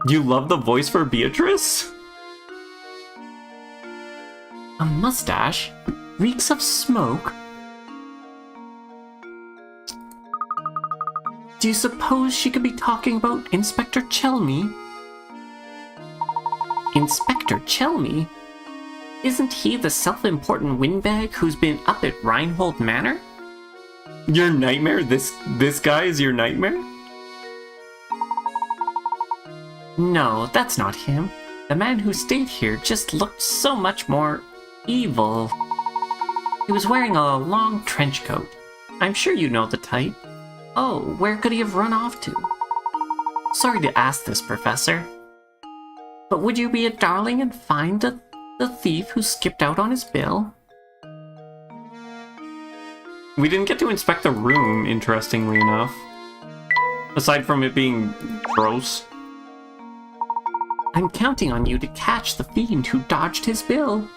You love the voice for Beatrice? A mustache? Reeks of smoke? Do you suppose she could be talking about Inspector Chelmy? Inspector Chelmy? Isn't he the self-important windbag who's been up at Reinhold Manor? Your nightmare? This guy is your nightmare? No, that's not him. The man who stayed here just looked so much more evil. He was wearing a long trench coat. I'm sure you know the type. Oh, where could he have run off to? Sorry to ask this, Professor. But would you be a darling and find the thief who skipped out on his bill? We didn't get to inspect the room, interestingly enough. Aside from it being gross. I'm counting on you to catch the fiend who dodged his bill.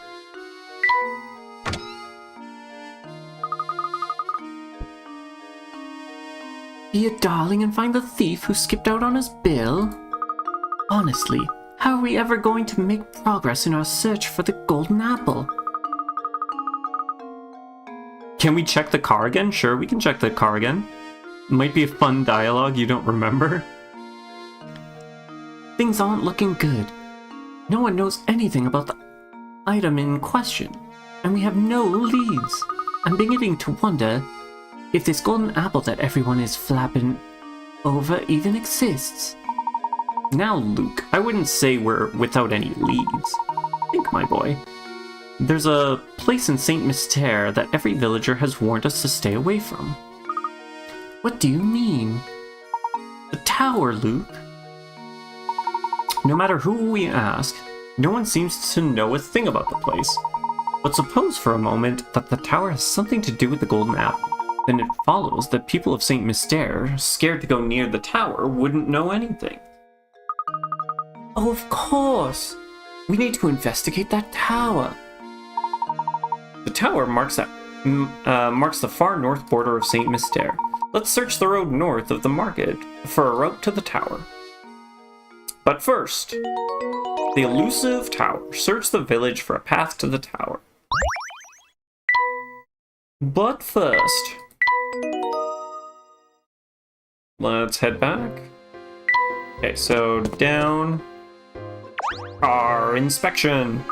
Be a darling and find the thief who skipped out on his bill? Honestly, how are we ever going to make progress in our search for the golden apple? Can we check the car again? Sure, we can check the car again. Might be a fun dialogue you don't remember. Things aren't looking good. No one knows anything about the item in question, and we have no leads. I'm beginning to wonder if this golden apple that everyone is flapping over even exists. Now, Luke, I wouldn't say we're without any leads. Think, my boy. There's a place in St. Mystère that every villager has warned us to stay away from. What do you mean? The tower, Luke. No matter who we ask, no one seems to know a thing about the place. But suppose for a moment that the tower has something to do with the golden apple. Then it follows that people of St. Mystère, scared to go near the tower, wouldn't know anything. Oh, of course! We need to investigate that tower. The tower marks the far north border of St. Mystère. Let's search the road north of the market for a route to the tower. But first, the elusive tower. Search the village for a path to the tower. But first, let's head back. Okay, so down. Our inspection.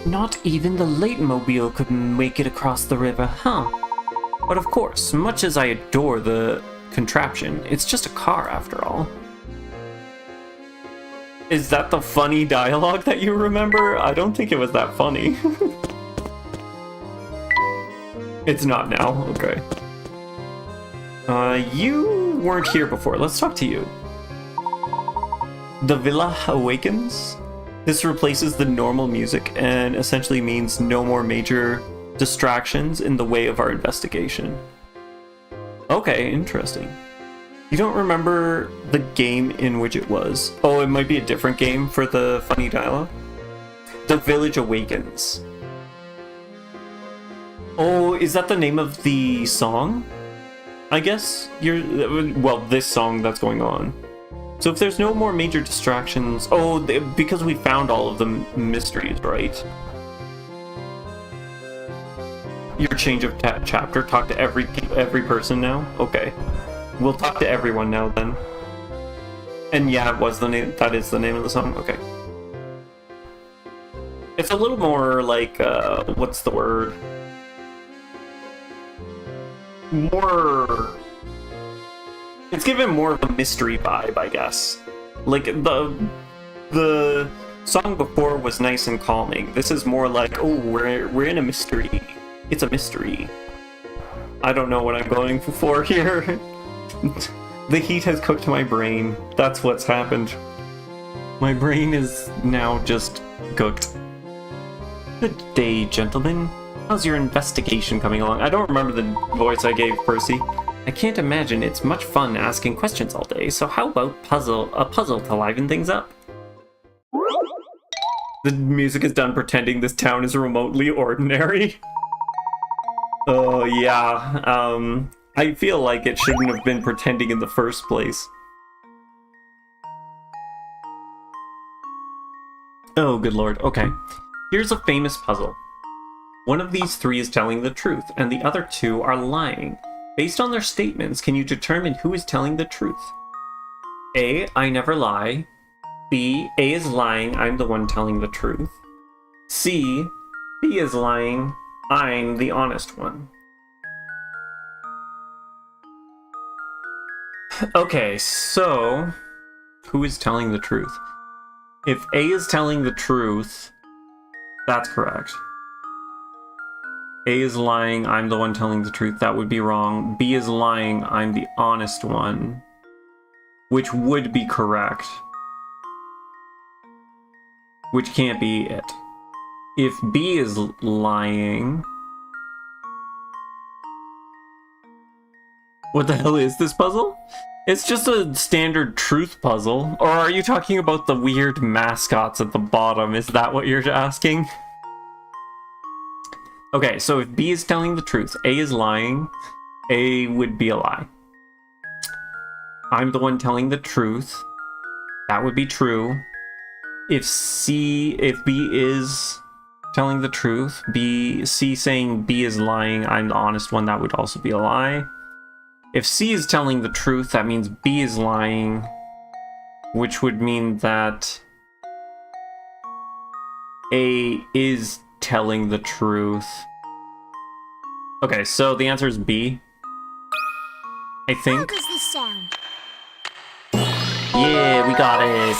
Not even the Layton-mobile could make it across the river, huh? But of course, much as I adore the contraption, it's just a car after all. Is that the funny dialogue that you remember? I don't think it was that funny. It's not now, okay. You weren't here before, let's talk to you. The villa awakens. This replaces the normal music and essentially means no more major distractions in the way of our investigation. Okay, interesting. You don't remember the game in which it was? Oh, it might be a different game for the funny dialogue. The Village Awakens. Oh, is that the name of the song? I guess well, this song that's going on. So if there's no more major distractions... Oh, because we found all of the mysteries, right? Your change of chapter, talk to every person now? Okay. We'll talk to everyone now then. And yeah, it was the name. That is the name of the song. Okay. It's a little more like, what's the word? More... It's given more of a mystery vibe, I guess. Like, the song before was nice and calming. This is more like, oh, we're in a mystery. It's a mystery. I don't know what I'm going for here. The heat has cooked my brain. That's what's happened. My brain is now just cooked. Good day, gentlemen. How's your investigation coming along? I don't remember the voice I gave Percy. I can't imagine it's much fun asking questions all day, so how about a puzzle to liven things up? The music is done pretending this town is remotely ordinary. Oh, yeah. I feel like it shouldn't have been pretending in the first place. Oh, good lord. Okay. Here's a famous puzzle. One of these three is telling the truth, and the other two are lying. Based on their statements, can you determine who is telling the truth? A. I never lie. B. A is lying, I'm the one telling the truth. C. B is lying, I'm the honest one. Okay, so... who is telling the truth? If A is telling the truth, that's correct. A is lying, I'm the one telling the truth, that would be wrong. B is lying, I'm the honest one, which would be correct. Which can't be it. If B is lying... What the hell is this puzzle? It's just a standard truth puzzle. Or are you talking about the weird mascots at the bottom? Is that what you're asking? Okay, so if B is telling the truth, A is lying, A would be a lie. I'm the one telling the truth. That would be true. If B is telling the truth, C saying B is lying, I'm the honest one, that would also be a lie. If C is telling the truth, that means B is lying, which would mean that A is telling the truth. Okay, so the answer is B, I How think. does this sound? Yeah, we got it.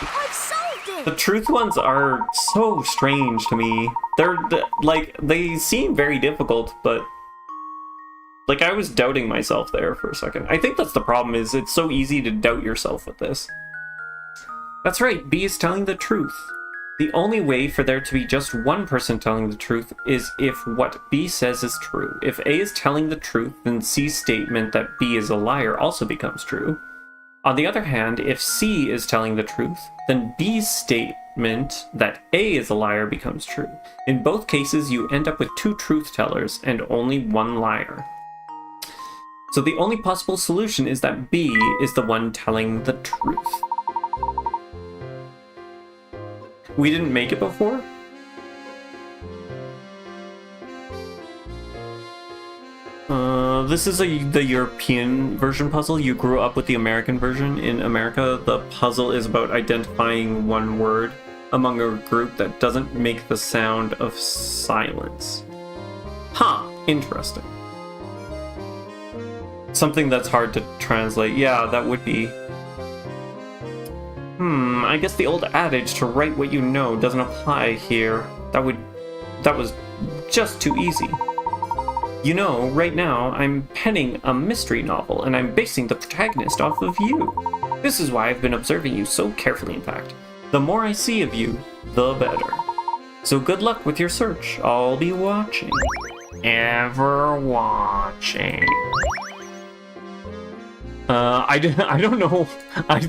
I've solved it! The truth ones are so strange to me. They're, like, they seem very difficult, but... like, I was doubting myself there for a second. I think that's the problem, is it's so easy to doubt yourself with this. That's right, B is telling the truth. The only way for there to be just one person telling the truth is if what B says is true. If A is telling the truth, then C's statement that B is a liar also becomes true. On the other hand, if C is telling the truth, then B's statement that A is a liar becomes true. In both cases, you end up with two truth tellers and only one liar. So the only possible solution is that B is the one telling the truth. We didn't make it before? This is the European version puzzle. You grew up with the American version. In America, the puzzle is about identifying one word among a group that doesn't make the sound of silence. Huh, interesting. Something that's hard to translate. Yeah, that would be... I guess the old adage to write what you know doesn't apply here. That was just too easy. You know, right now, I'm penning a mystery novel, and I'm basing the protagonist off of you. This is why I've been observing you so carefully, in fact. The more I see of you, the better. So good luck with your search. I'll be watching. Ever watching. I don't know. I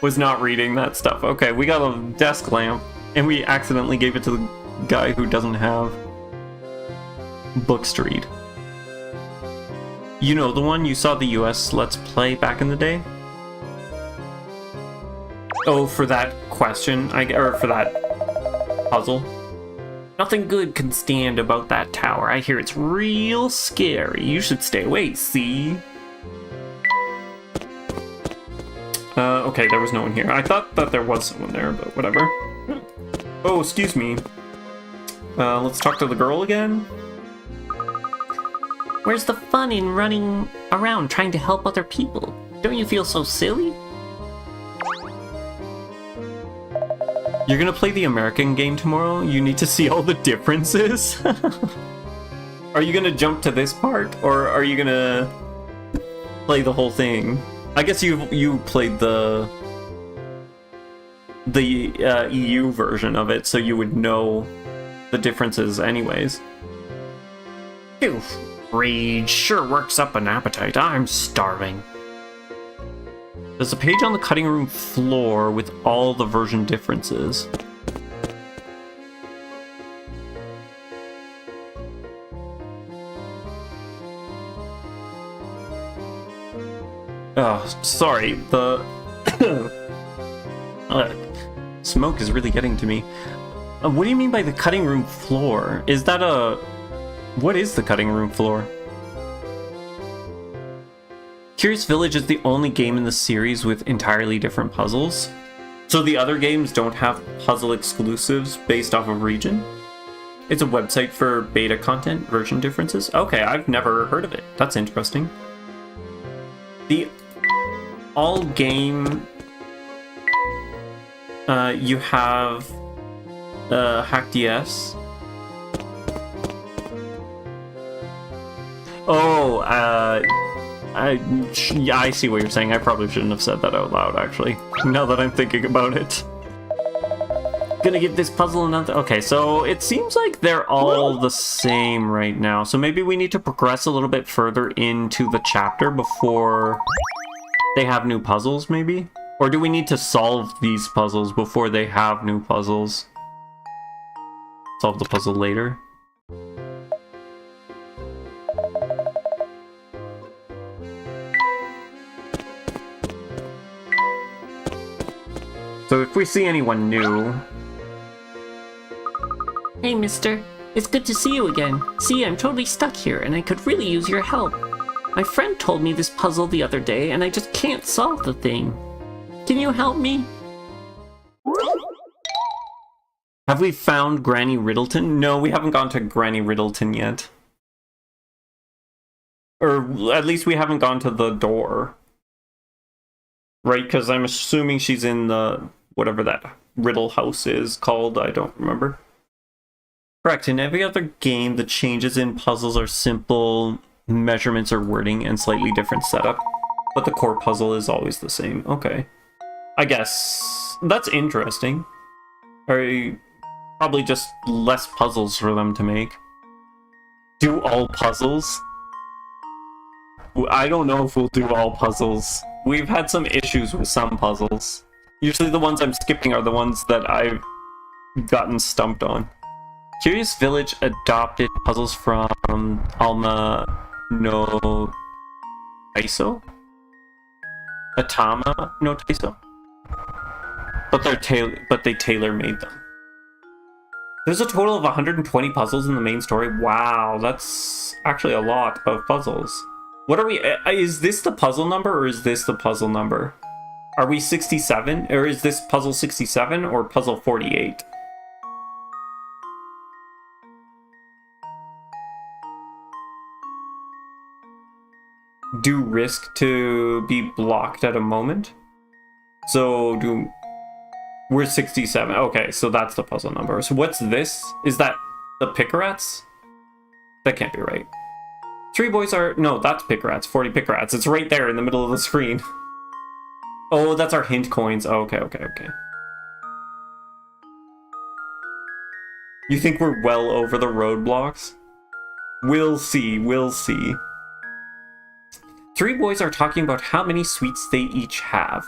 was not reading that stuff. Okay, we got a desk lamp, and we accidentally gave it to the guy who doesn't have books to read. You know, the one you saw the US Let's Play back in the day? Oh, for that question, or for that puzzle? Nothing good can stand about that tower. I hear it's real scary. You should stay away, see? Okay, there was no one here. I thought that there was someone there, but whatever. Oh, excuse me. Let's talk to the girl again. Where's the fun in running around trying to help other people? Don't you feel so silly? You're gonna play the American game tomorrow? You need to see all the differences? Are you gonna jump to this part, or are you gonna play the whole thing? I guess you played the EU version of it, so you would know the differences anyways. Phew. Rage sure works up an appetite. I'm starving. There's a page on the cutting room floor with all the version differences. Oh, sorry, the smoke is really getting to me. What do you mean by the cutting room floor? Is that a... What is the cutting room floor? Curious Village is the only game in the series with entirely different puzzles. So the other games don't have puzzle exclusives based off of region? It's a website for beta content, version differences? Okay, I've never heard of it. That's interesting. The all game... you have... HackDS. Oh, yeah, I see what you're saying. I probably shouldn't have said that out loud, actually. Now that I'm thinking about it. Gonna give this puzzle another... Okay, so it seems like they're all the same right now. So maybe we need to progress a little bit further into the chapter before they have new puzzles, maybe? Or do we need to solve these puzzles before they have new puzzles? Solve the puzzle later? So if we see anyone new... Hey, mister. It's good to see you again. See, I'm totally stuck here, and I could really use your help. My friend told me this puzzle the other day, and I just can't solve the thing. Can you help me? Have we found Granny Riddleton? No, we haven't gone to Granny Riddleton yet. Or at least we haven't gone to the door. Right, because I'm assuming she's in the... whatever that riddle house is called, I don't remember. Correct, in every other game, the changes in puzzles are simple measurements or wording and slightly different setup. But the core puzzle is always the same. Okay. I guess that's interesting. Or probably just less puzzles for them to make. Do all puzzles? I don't know if we'll do all puzzles. We've had some issues with some puzzles. Usually the ones I'm skipping are the ones that I've gotten stumped on. Curious Village adopted puzzles from Alma no Taiso? Atama no Taiso? But they tailor-made them. There's a total of 120 puzzles in the main story. Wow, that's actually a lot of puzzles. What are we... Is this the puzzle number, or is this the puzzle number? Are we 67? Or is this puzzle 67 or puzzle 48? Do risk to be blocked at a moment? So we're 67. Okay, so that's the puzzle number. So what's this? Is that the Pickerats? That can't be right. 3 boys are... No, that's Pickerats. 40 Pickerats. It's right there in the middle of the screen. Oh, that's our hint coins. Oh, okay. You think we're well over the roadblocks? We'll see. 3 boys are talking about how many sweets they each have.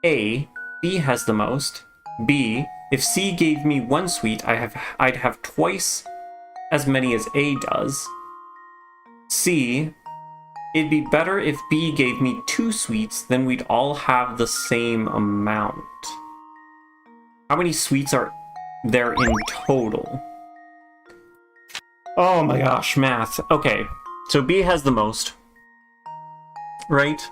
A, B has the most. B, if C gave me 1 sweet, I'd have twice as many as A does. C, it'd be better if B gave me 2 sweets, then we'd all have the same amount. How many sweets are there in total? Oh my gosh, math. Okay, so B has the most. Right?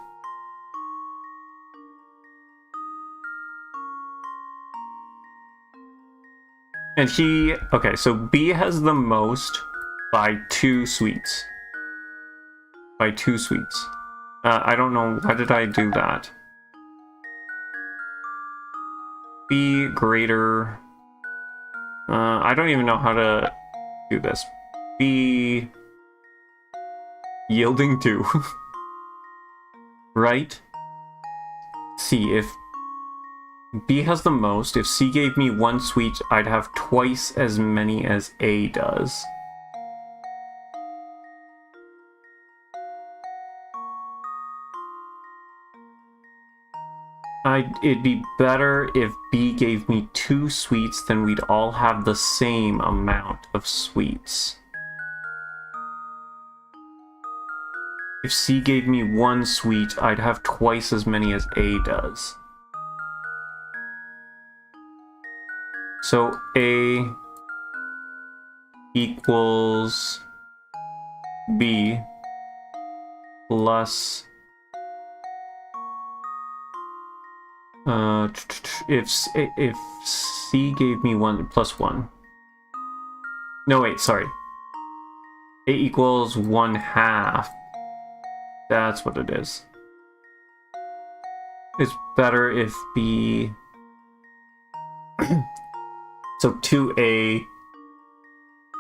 And he... Okay, so B has the most by 2 sweets. By 2 sweets. I don't know. Why did I do that? B greater... I don't even know how to do this. B... Yielding 2. Right? C, if B has the most, if C gave me 1 sweet, I'd have twice as many as A does. It'd be better if B gave me 2 sweets, then we'd all have the same amount of sweets. If C gave me 1 sweet, I'd have twice as many as A does. So A equals B plus if C gave me 1 plus 1. No, wait, sorry. A equals 1/2. That's what it is. It's better if B... So 2A...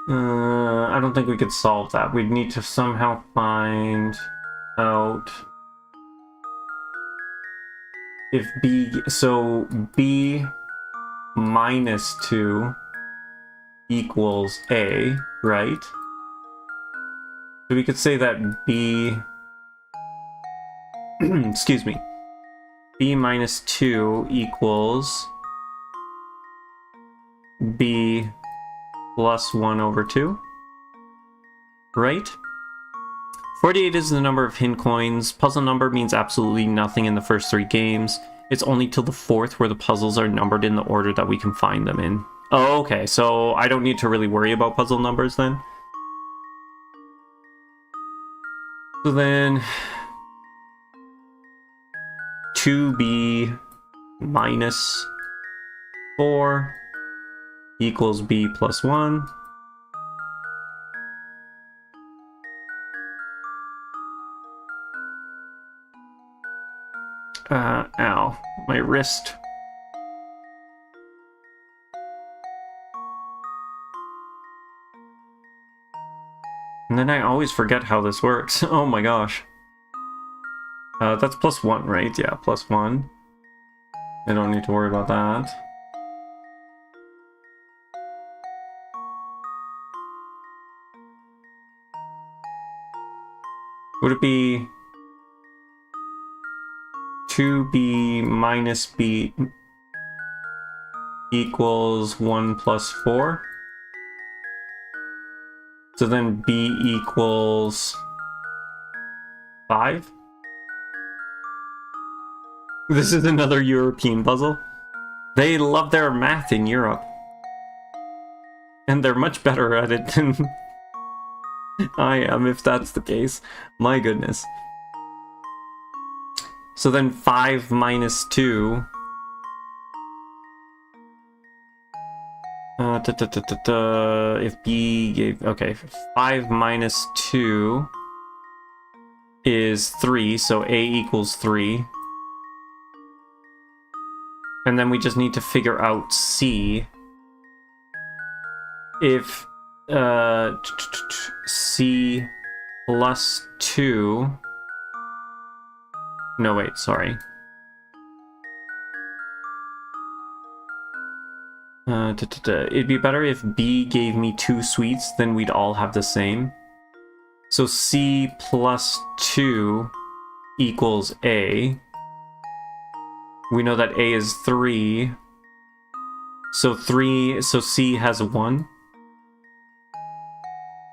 I don't think we could solve that. We'd need to somehow find out... If B... So B minus 2 equals A, right? So we could say that B... Excuse me. B minus 2 equals B plus 1 over 2. Right? 48 is the number of hint coins. Puzzle number means absolutely nothing in the first 3 games. It's only till the 4th where the puzzles are numbered in the order that we can find them in. Oh, okay, so I don't need to really worry about puzzle numbers then. So then... 2B minus 4 equals B plus 1. Ow, my wrist. And then I always forget how this works. Oh my gosh. That's plus 1, right? Yeah, plus 1. I don't need to worry about that. Would it be 2B minus B equals 1 plus 4? So then B equals 5? This is another European puzzle. They love their math in Europe. And they're much better at it than I am, if that's the case. My goodness. So then 5 minus 2... if B gave... Okay, 5 minus 2 is 3, so A equals 3. And then we just need to figure out C. If C plus 2... No, wait, sorry. It'd be better if B gave me 2 sweets, then we'd all have the same. So C plus 2 equals A. We know that A is 3. So C has 1.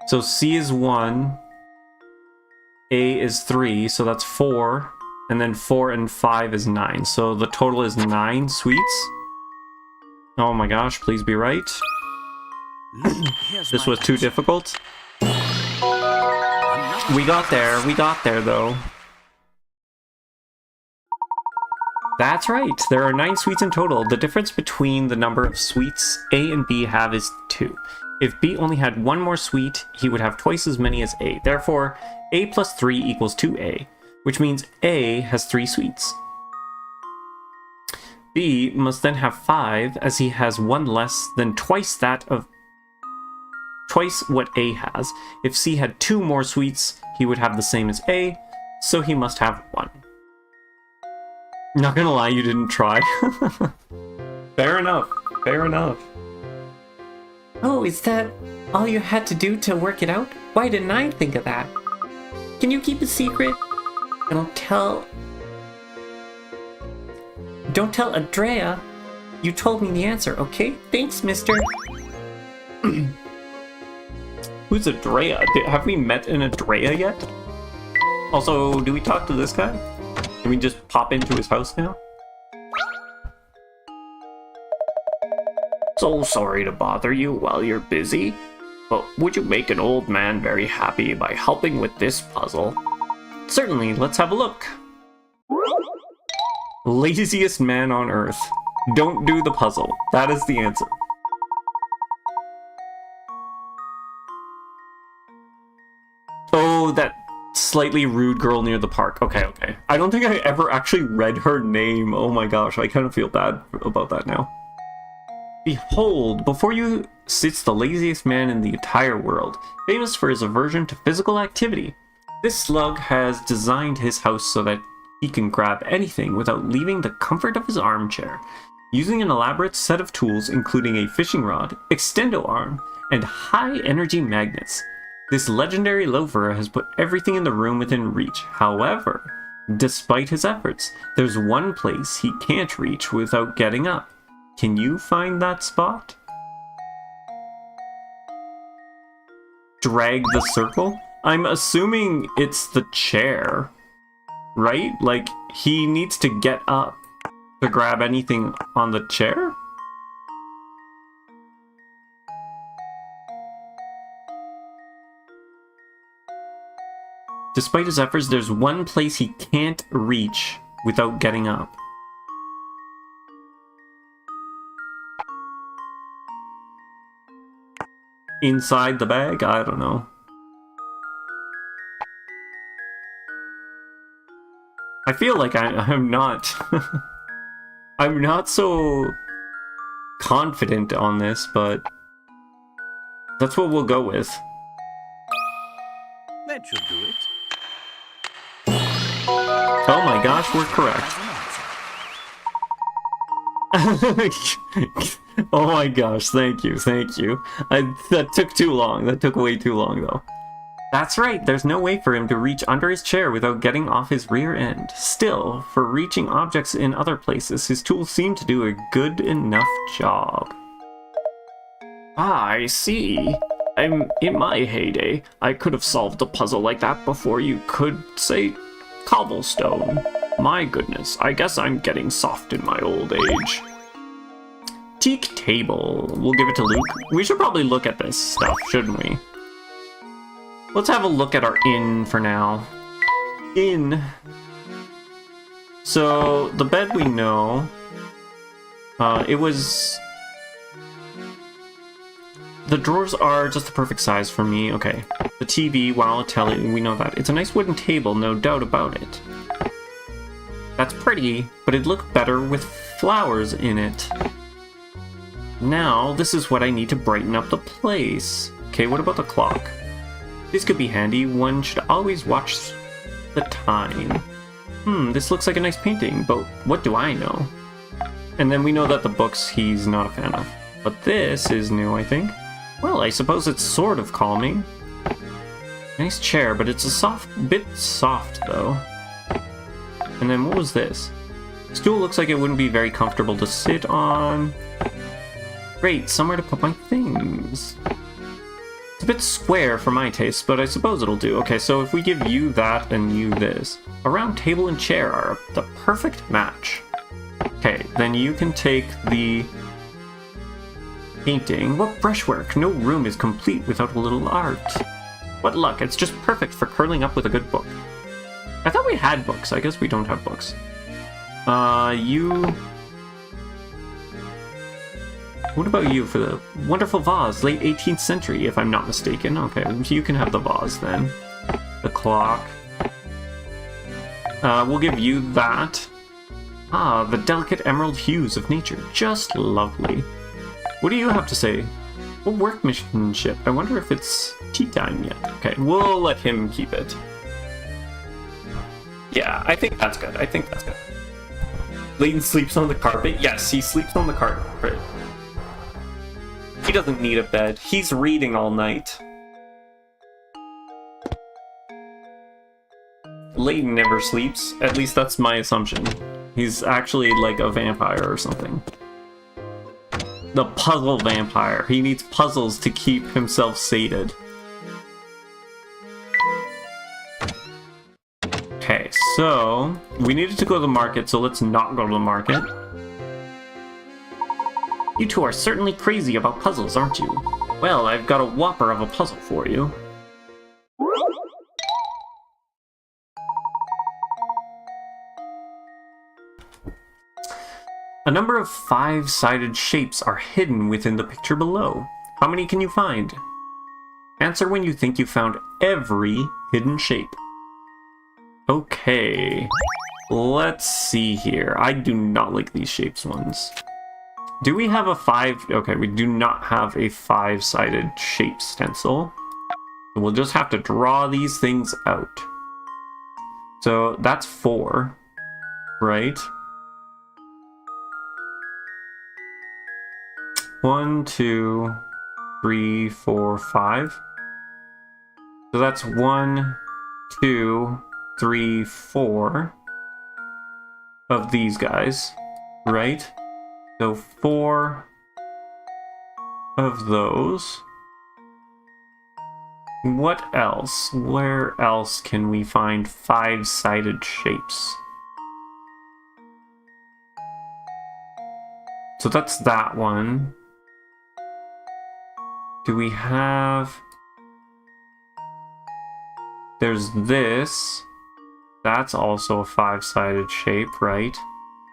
So C is 1. A is 3, so that's 4. And then 4 and 5 is 9. So the total is 9 sweets. Oh my gosh, please be right. This was too difficult. We got there though. That's right, there are 9 sweets in total. The difference between the number of sweets A and B have is 2. If B only had 1 more sweet, he would have twice as many as A. Therefore, A plus 3 equals 2A, which means A has 3 sweets. B must then have 5, as he has 1 less than twice what A has. If C had 2 more sweets, he would have the same as A, so he must have 1. Not gonna lie, you didn't try. Fair enough, fair enough. Oh, is that all you had to do to work it out? Why didn't I think of that? Can you keep a secret? Don't tell Andrea. You told me the answer, okay? Thanks, mister. Who's Andrea? Have we met an Andrea yet? Also, do we talk to this guy? Can we just pop into his house now? So sorry to bother you while you're busy, but would you make an old man very happy by helping with this puzzle? Certainly, let's have a look. Laziest man on earth. Don't do the puzzle. That is the answer. Oh, that slightly rude girl near the park. Okay, okay. I don't think I ever actually read her name. Oh my gosh, I kind of feel bad about that now. Behold, before you sits the laziest man in the entire world, famous for his aversion to physical activity. This slug has designed his house so that he can grab anything without leaving the comfort of his armchair, using an elaborate set of tools including a fishing rod, extendo arm, and high-energy magnets. This legendary loafer has put everything in the room within reach. However, despite his efforts, there's one place he can't reach without getting up. Can you find that spot? Drag the circle? I'm assuming it's the chair, right? Like, he needs to get up to grab anything on the chair? Despite his efforts, there's one place he can't reach without getting up. Inside the bag? I don't know. I feel like I'm not... I'm not so confident on this, but that's what we'll go with. That should do it. Oh my gosh, we're correct. Oh my gosh, thank you, thank you. That took too long. That took way too long, though. That's right, there's no way for him to reach under his chair without getting off his rear end. Still, for reaching objects in other places, his tools seem to do a good enough job. Ah, I see. In my heyday, I could have solved a puzzle like that before you could, say, cobblestone. My goodness, I guess I'm getting soft in my old age. Teak table. We'll give it to Luke. We should probably look at this stuff, shouldn't we? Let's have a look at our inn for now. Inn. So, the bed we know. It was... The drawers are just the perfect size for me. Okay. The TV, wow, telly, we know that. It's a nice wooden table, no doubt about it. That's pretty, but it'd look better with flowers in it. Now, this is what I need to brighten up the place. Okay, what about the clock? This could be handy. One should always watch the time. This looks like a nice painting, but what do I know? And then we know that the books he's not a fan of. But this is new, I think. Well, I suppose it's sort of calming. Nice chair, but it's a bit soft, though. And then what was this? Stool looks like it wouldn't be very comfortable to sit on. Great, somewhere to put my things. It's a bit square for my taste, but I suppose it'll do. Okay, so if we give you that and you this, a round table and chair are the perfect match. Okay, then you can take the painting. What brushwork? No room is complete without a little art. What luck, it's just perfect for curling up with a good book. I thought we had books. I guess we don't have books. You... What about you for the wonderful vase, late 18th century, if I'm not mistaken? Okay, you can have the vase then. The clock. We'll give you that. Ah, the delicate emerald hues of nature. Just lovely. What do you have to say? What workmanship? I wonder if it's tea time yet. Okay, we'll let him keep it. Yeah, I think that's good. I think that's good. Layton sleeps on the carpet? Yes, he sleeps on the carpet. He doesn't need a bed. He's reading all night. Layton never sleeps. At least that's my assumption. He's actually like a vampire or something. The puzzle vampire. He needs puzzles to keep himself sated. Okay, so we needed to go to the market, so let's not go to the market. You two are certainly crazy about puzzles, aren't you? Well, I've got a whopper of a puzzle for you. A number of 5-sided shapes are hidden within the picture below. How many can you find? Answer when you think you've found every hidden shape. Okay, let's see here. I do not like these shapes ones. Do we have a 5? Okay, we do not have a 5-sided shape stencil. We'll just have to draw these things out. So that's 4, right? 1, 2, 3, 4, 5. So that's 1, 2, 3, 4 of these guys, right? So 4 of those. What else? Where else can we find 5-sided shapes? So that's that one. Do we have... There's this. That's also a 5-sided shape, right?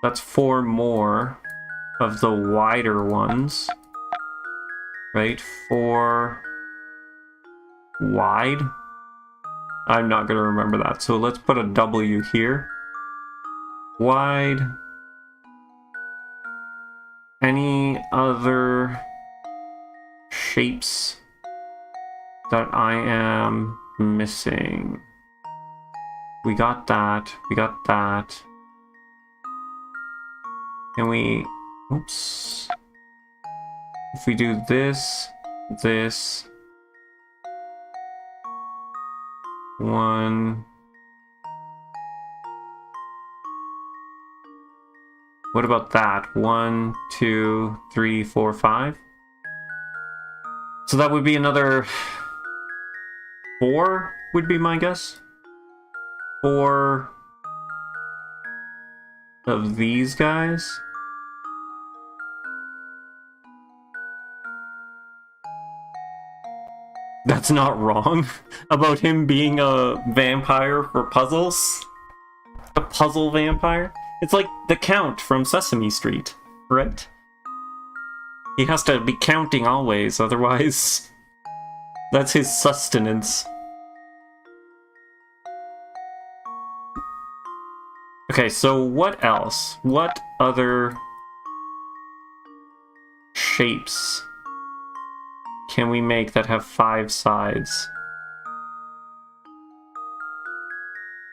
That's 4 more of the wider ones. Right? 4 wide. I'm not going to remember that. So let's put a W here. Wide. Any other shapes that I am missing? We got that. We got that. Can we... Oops. If we do this, this... 1... What about that? 1, 2, 3, 4, 5? So that would be another 4 would be my guess. 4 of these guys. That's not wrong about him being a vampire for puzzles. A puzzle vampire. It's like the Count from Sesame Street, right? He has to be counting always, otherwise that's his sustenance. Okay, so what else? What other shapes can we make that have 5 sides?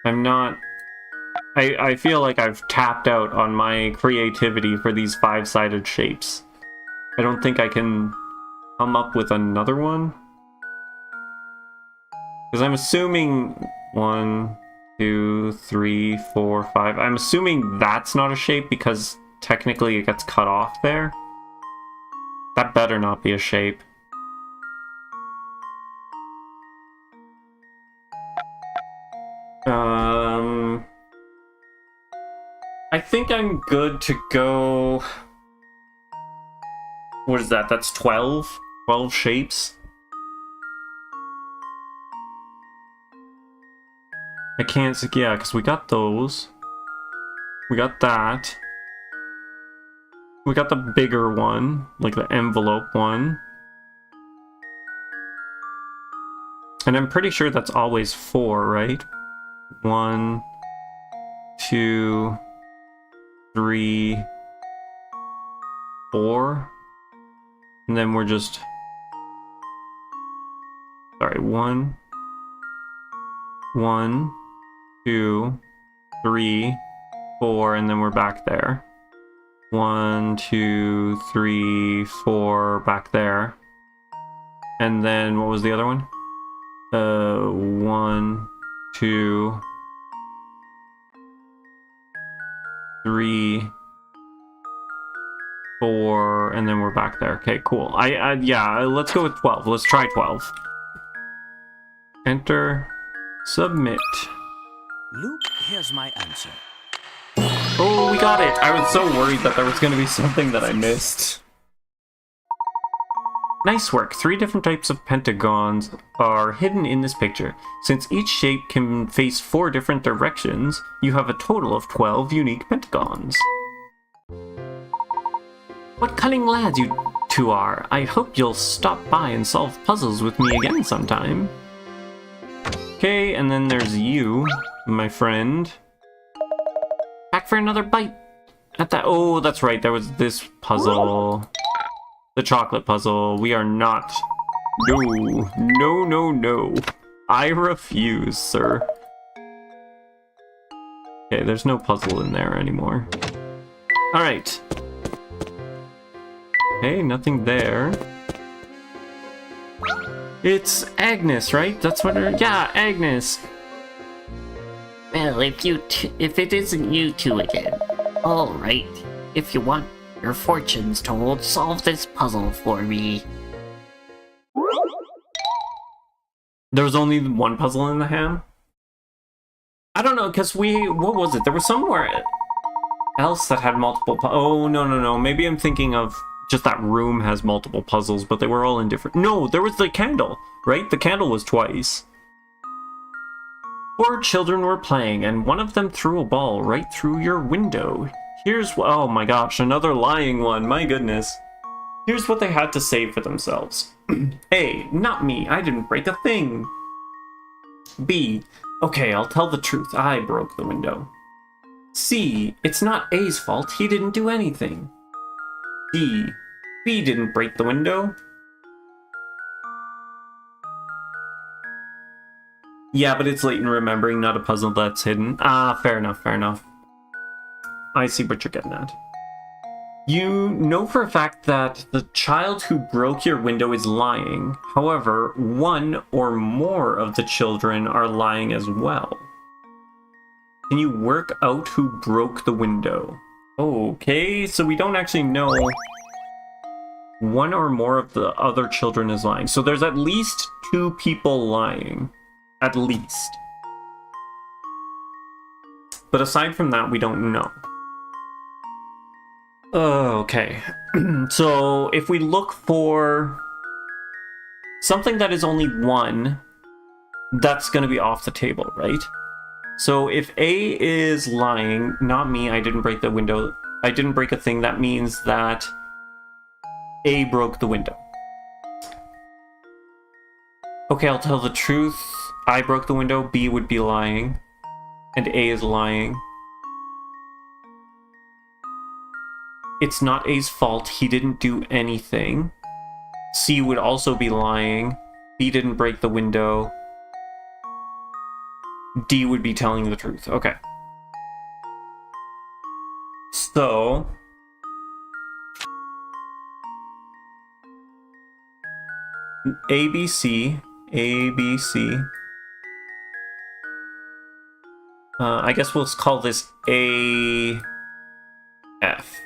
I'm not... I feel like I've tapped out on my creativity for these 5-sided shapes. I don't think I can come up with another one. Because I'm assuming 1, 2, 3, 4, 5. I'm assuming that's not a shape because technically it gets cut off there. That better not be a shape. I think I'm good to go... What is that? That's 12? 12 shapes? I can't... Yeah, because we got those. We got that. We got the bigger one, like the envelope one. And I'm pretty sure that's always 4, right? 1, 2, 3, 4. And then we're just... Sorry, 1, 2, 3, 4, and then we're back there. 1, 2, 3, 4, back there. And then what was the other one? 1, 2, 3, 4, and then we're back there. Okay, cool. Yeah, let's go with 12. Let's try 12. Enter. Submit. Luke, here's my answer. Oh, we got it! I was so worried that there was going to be something that I missed. Nice work. 3 different types of pentagons are hidden in this picture. Since each shape can face 4 different directions, you have a total of 12 unique pentagons. What cunning lads you two are. I hope you'll stop by and solve puzzles with me again sometime. Okay, and then there's you, my friend. Back for another bite. At that. Oh, that's right. There was this puzzle. The chocolate puzzle. We are not. No. No, no, no. I refuse, sir. Okay, there's no puzzle in there anymore. Alright. Okay, nothing there. It's Agnes, right? That's what her... Yeah, Agnes. Well, if it isn't you two again. All right. If you want your fortunes told, solve this puzzle for me. There was only one puzzle in the ham? I don't know, because what was it? There was somewhere else that had multiple oh, no. Maybe I'm thinking of just that room has multiple puzzles, but they were all in different... No, there was the candle, right? The candle was twice. 4 children were playing, and one of them threw a ball right through your window. Oh my gosh, another lying one, my goodness. Here's what they had to say for themselves. A, not me, I didn't break a thing. B, okay, I'll tell the truth, I broke the window. C, it's not A's fault, he didn't do anything. D, B didn't break the window. Yeah, but it's Layton remembering, not a puzzle that's hidden. Ah, fair enough, fair enough. I see what you're getting at. You know for a fact that the child who broke your window is lying. However, one or more of the children are lying as well. Can you work out who broke the window? Okay, so we don't actually know one or more of the other children is lying. So there's at least 2 people lying. At least. But aside from that, we don't know. Okay. So if we look for something that is only 1, that's going to be off the table, right? So if A is lying, not me, I didn't break the window, I didn't break a thing, that means that A broke the window. Okay, I'll tell the truth. I broke the window, B would be lying, and A is lying. It's not A's fault, he didn't do anything. C would also be lying. B didn't break the window. D would be telling the truth. Okay. So... A, B, C. A, B, C. I guess we'll call this A, F.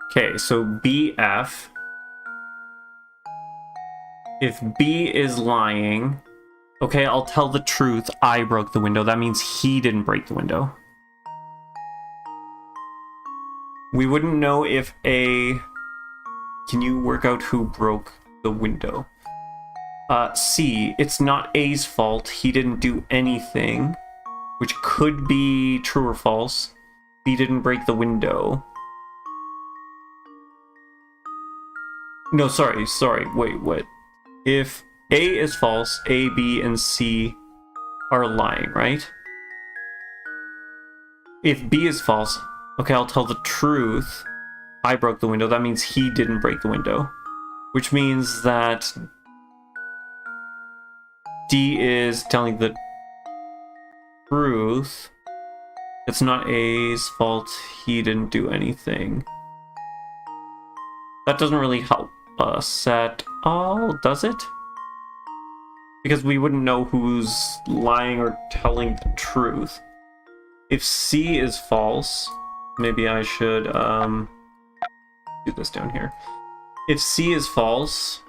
Okay, so BF. If B is lying, okay, I'll tell the truth, I broke the window. That means he didn't break the window. We wouldn't know if A... Can you work out who broke the window? C, it's not A's fault, he didn't do anything. which could be true or false. B didn't break the window. No, sorry, wait, what? If A is false, A, B, and C are lying, right? If B is false, okay, I'll tell the truth. I broke the window, that means he didn't break the window. Which means that D is telling the truth. It's not A's fault, he didn't do anything. That doesn't really help us at all, does it? Because we wouldn't know who's lying or telling the truth. If C is false, maybe I should do this down here. If C is false,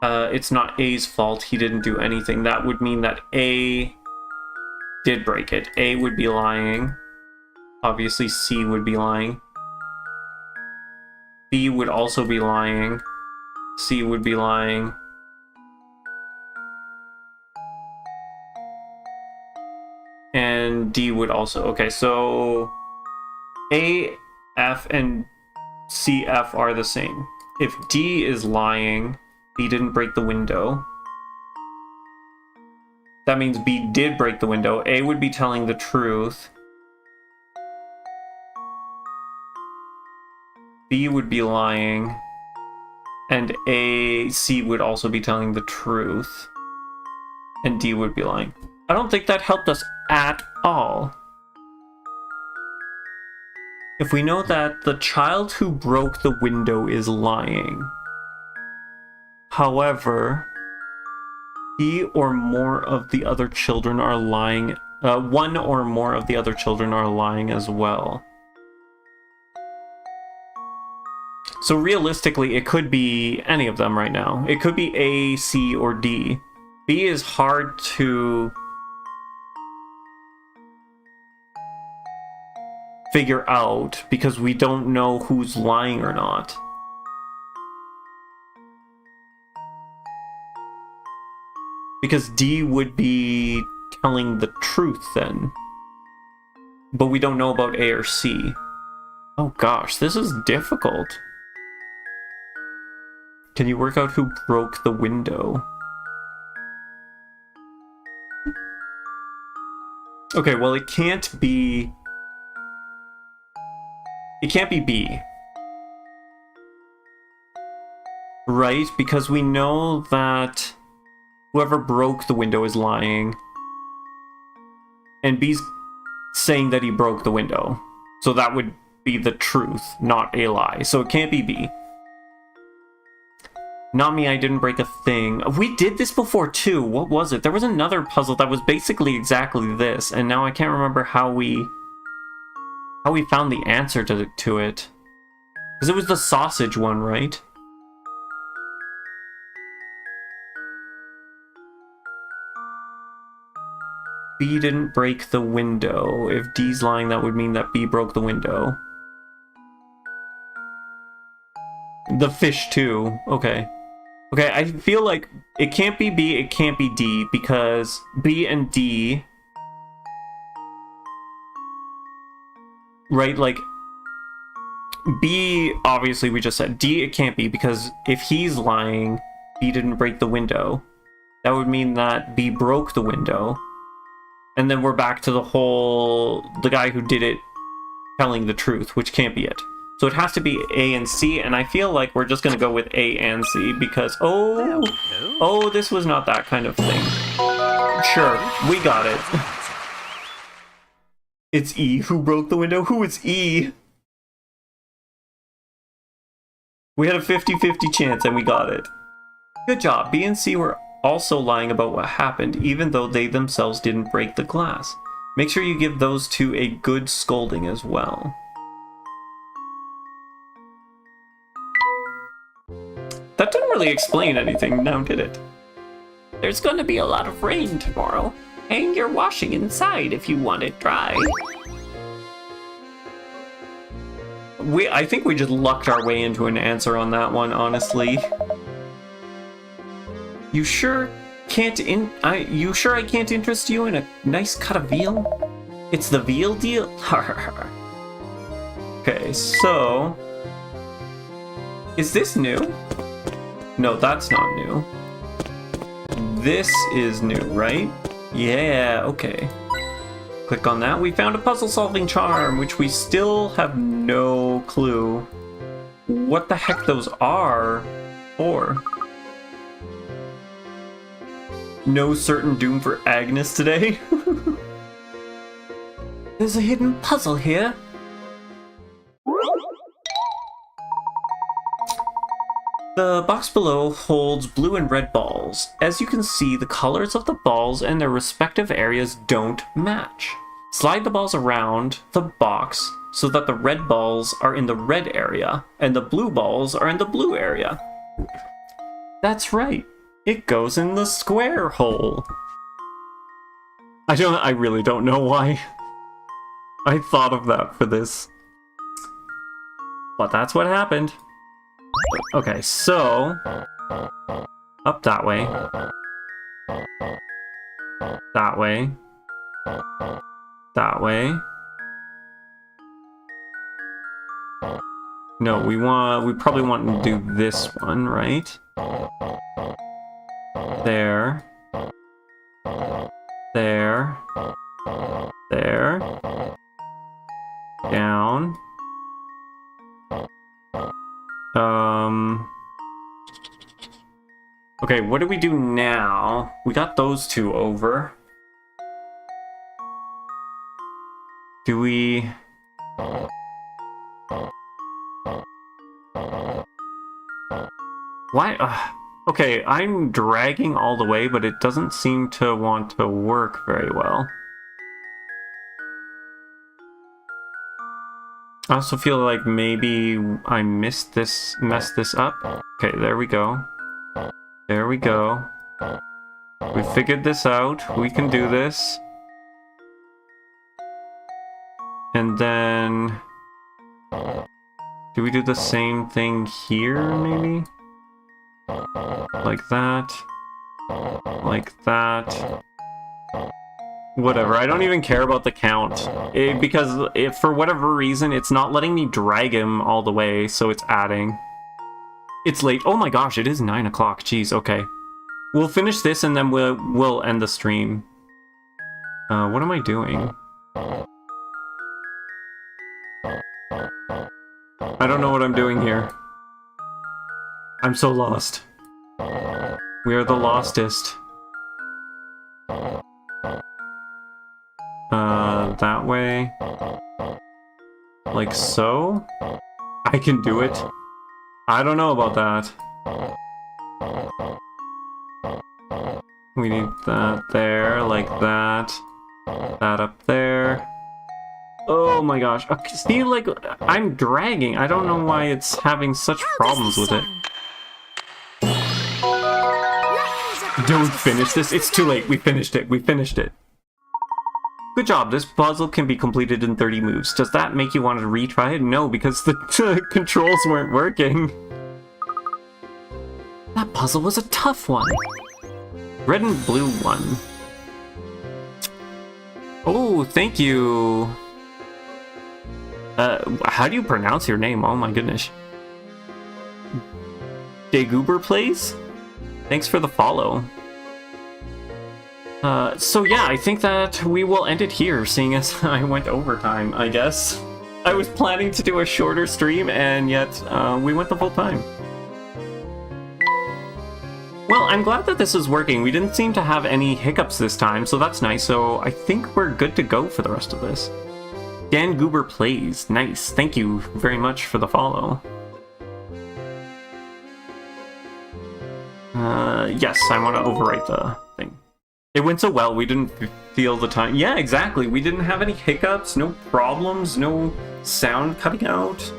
it's not A's fault, he didn't do anything. That would mean that A did break it. A would be lying. Obviously, C would be lying. B would also be lying. C would be lying. And D would also. Okay, so A, F, and C, F are the same. If D is lying, B didn't break the window. That means B did break the window. A would be telling the truth. B would be lying. And C would also be telling the truth. And D would be lying. I don't think that helped us at all. If we know that the child who broke the window is lying, however, he or more of the other children are lying. One or more of the other children are lying as well. So realistically, it could be any of them right now. It could be A, C, or D. B is hard to figure out because we don't know who's lying or not. Because D would be telling the truth then. But we don't know about A or C. Oh gosh, this is difficult. Can you work out who broke the window? Okay, well it can't be... It can't be B. Right? Because we know that whoever broke the window is lying. And B's saying that he broke the window. So that would be the truth, not a lie. So it can't be B. Not me, I didn't break a thing. We did this before too. What was it? There was another puzzle that was basically exactly this, and now I can't remember how we found the answer to it. Because it was the sausage one, right? B didn't break the window. If D's lying, that would mean that B broke the window. The fish too. Okay. Okay, I feel like it can't be B, it can't be D, because B and D... Right, like... B, obviously we just said. D, it can't be, because if he's lying, B didn't break the window. That would mean that B broke the window. And then we're back to the guy who did it telling the truth, which can't be it. So it has to be A and C, and I feel like we're just going to go with A and C because, oh, this was not that kind of thing. Sure, we got it. It's E who broke the window. Who is E? We had a 50-50 chance and we got it. Good job. B and C were also lying about what happened, even though they themselves didn't break the glass. Make sure you give those two a good scolding as well. That didn't really explain anything, now did it? There's gonna be a lot of rain tomorrow. Hang your washing inside if you want it dry. I think we just lucked our way into an answer on that one, honestly. You sure You sure I can't interest you in a nice cut of veal? It's the veal deal? Okay, so... Is this new? No, that's not new. This is new, right? Yeah, okay. Click on that. We found a puzzle-solving charm, which we still have no clue what the heck those are for. No certain doom for Agnes today. There's a hidden puzzle here. The box below holds blue and red balls. As you can see, the colors of the balls and their respective areas don't match. Slide the balls around the box so that the red balls are in the red area and the blue balls are in the blue area. That's right. It goes in the square hole. I really don't know why I thought of that for this. But that's what happened. Okay, so up that way. That way. That way. No, we probably want to do this one, right? There. There. There. Down. Okay, what do we do now? We got those two over. Do we... Why? Okay, I'm dragging all the way, but it doesn't seem to want to work very well. I also feel like maybe I messed this up. Okay, there we go. There we go. We figured this out. We can do this. And then... Do we do the same thing here, maybe? Like that. Like that. Whatever, I don't even care about the count. Because for whatever reason, it's not letting me drag him all the way, so it's adding. It's late. Oh my gosh, it is 9 o'clock. Jeez, okay. We'll finish this and then we'll end the stream. What am I doing? I don't know what I'm doing here. I'm so lost. We are the lostest. That way. Like so? I can do it. I don't know about that. We need that there, like that. That up there. Oh my gosh. Okay, see, like, I'm dragging. I don't know why it's having such problems with it. Don't finish this. It's too late. We finished it. We finished it. Good job. This puzzle can be completed in 30 moves. Does that make you want to retry it? No, because the controls weren't working. That puzzle was a tough one. Red and blue one. Oh, thank you. How do you pronounce your name? Oh my goodness. Degoober plays? Thanks for the follow. So yeah, I think that we will end it here, seeing as I went overtime, I guess. I was planning to do a shorter stream, and yet we went the full time. Well, I'm glad that this is working. We didn't seem to have any hiccups this time, so that's nice. So I think we're good to go for the rest of this. Dan Goober plays. Nice. Thank you very much for the follow. Yes, I want to overwrite the thing. It went so well, we didn't feel the time. Yeah, exactly. We didn't have any hiccups, no problems, no sound cutting out,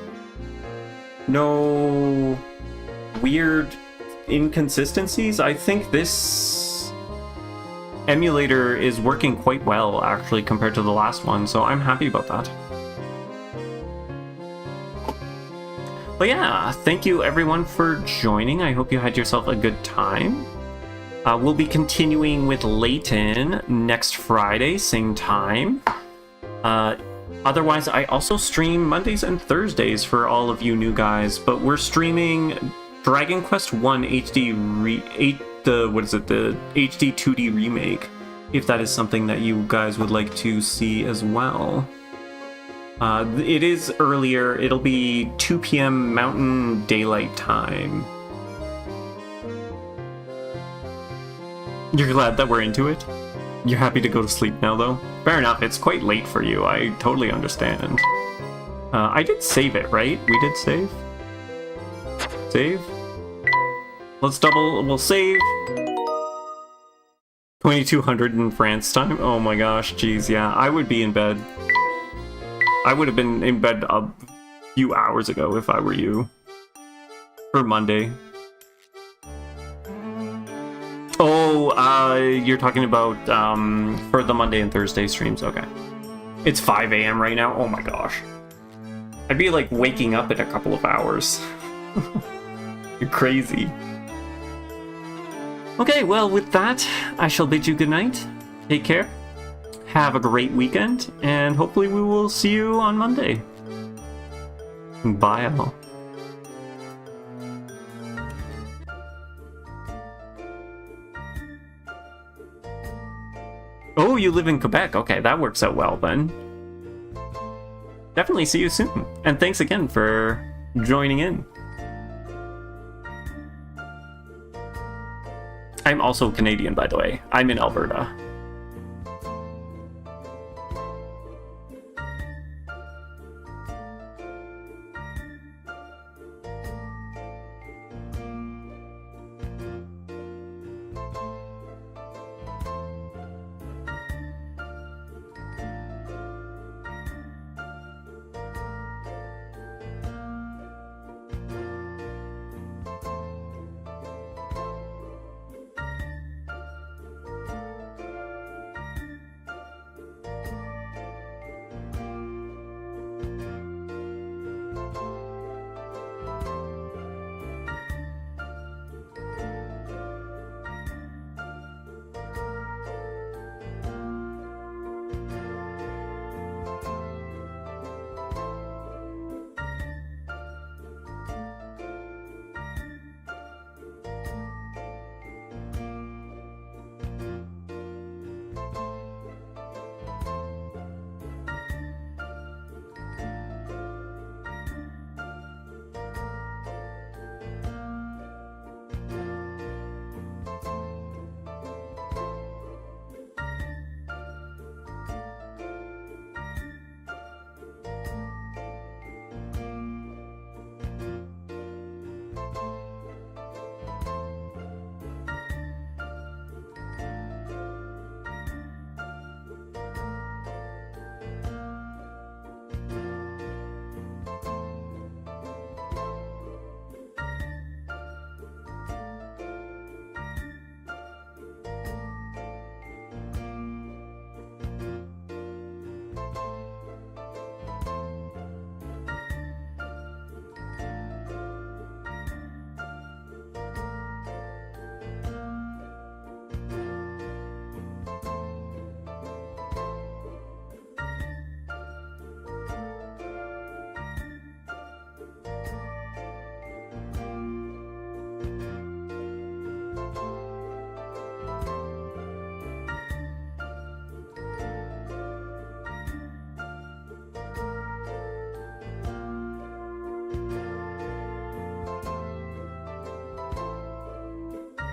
no weird inconsistencies. I think this emulator is working quite well, actually, compared to the last one, so I'm happy about that. But yeah, thank you everyone for joining. I hope you had yourself a good time. We'll be continuing with Layton next Friday, same time. Otherwise, I also stream Mondays and Thursdays for all of you new guys, but we're streaming Dragon Quest 1 HD the HD 2D remake, if that is something that you guys would like to see as well. It is earlier. It'll be 2 p.m. Mountain Daylight Time. You're glad that we're into it? You're happy to go to sleep now, though? Fair enough, it's quite late for you. I totally understand. I did save it, right? We did save? Save? We'll save. 2200 in France time? Oh my gosh, jeez, yeah. I would be in bed. I would have been in bed a few hours ago if I were you. For Monday. Oh, you're talking about for the Monday and Thursday streams. Okay. It's 5 a.m. right now. Oh my gosh. I'd be like waking up in a couple of hours. You're crazy. Okay, well, with that, I shall bid you good night. Take care. Have a great weekend, and hopefully we will see you on Monday. Bye all. Oh, you live in Quebec. Okay, that works out well then. Definitely see you soon. And thanks again for joining in. I'm also Canadian, by the way. I'm in Alberta.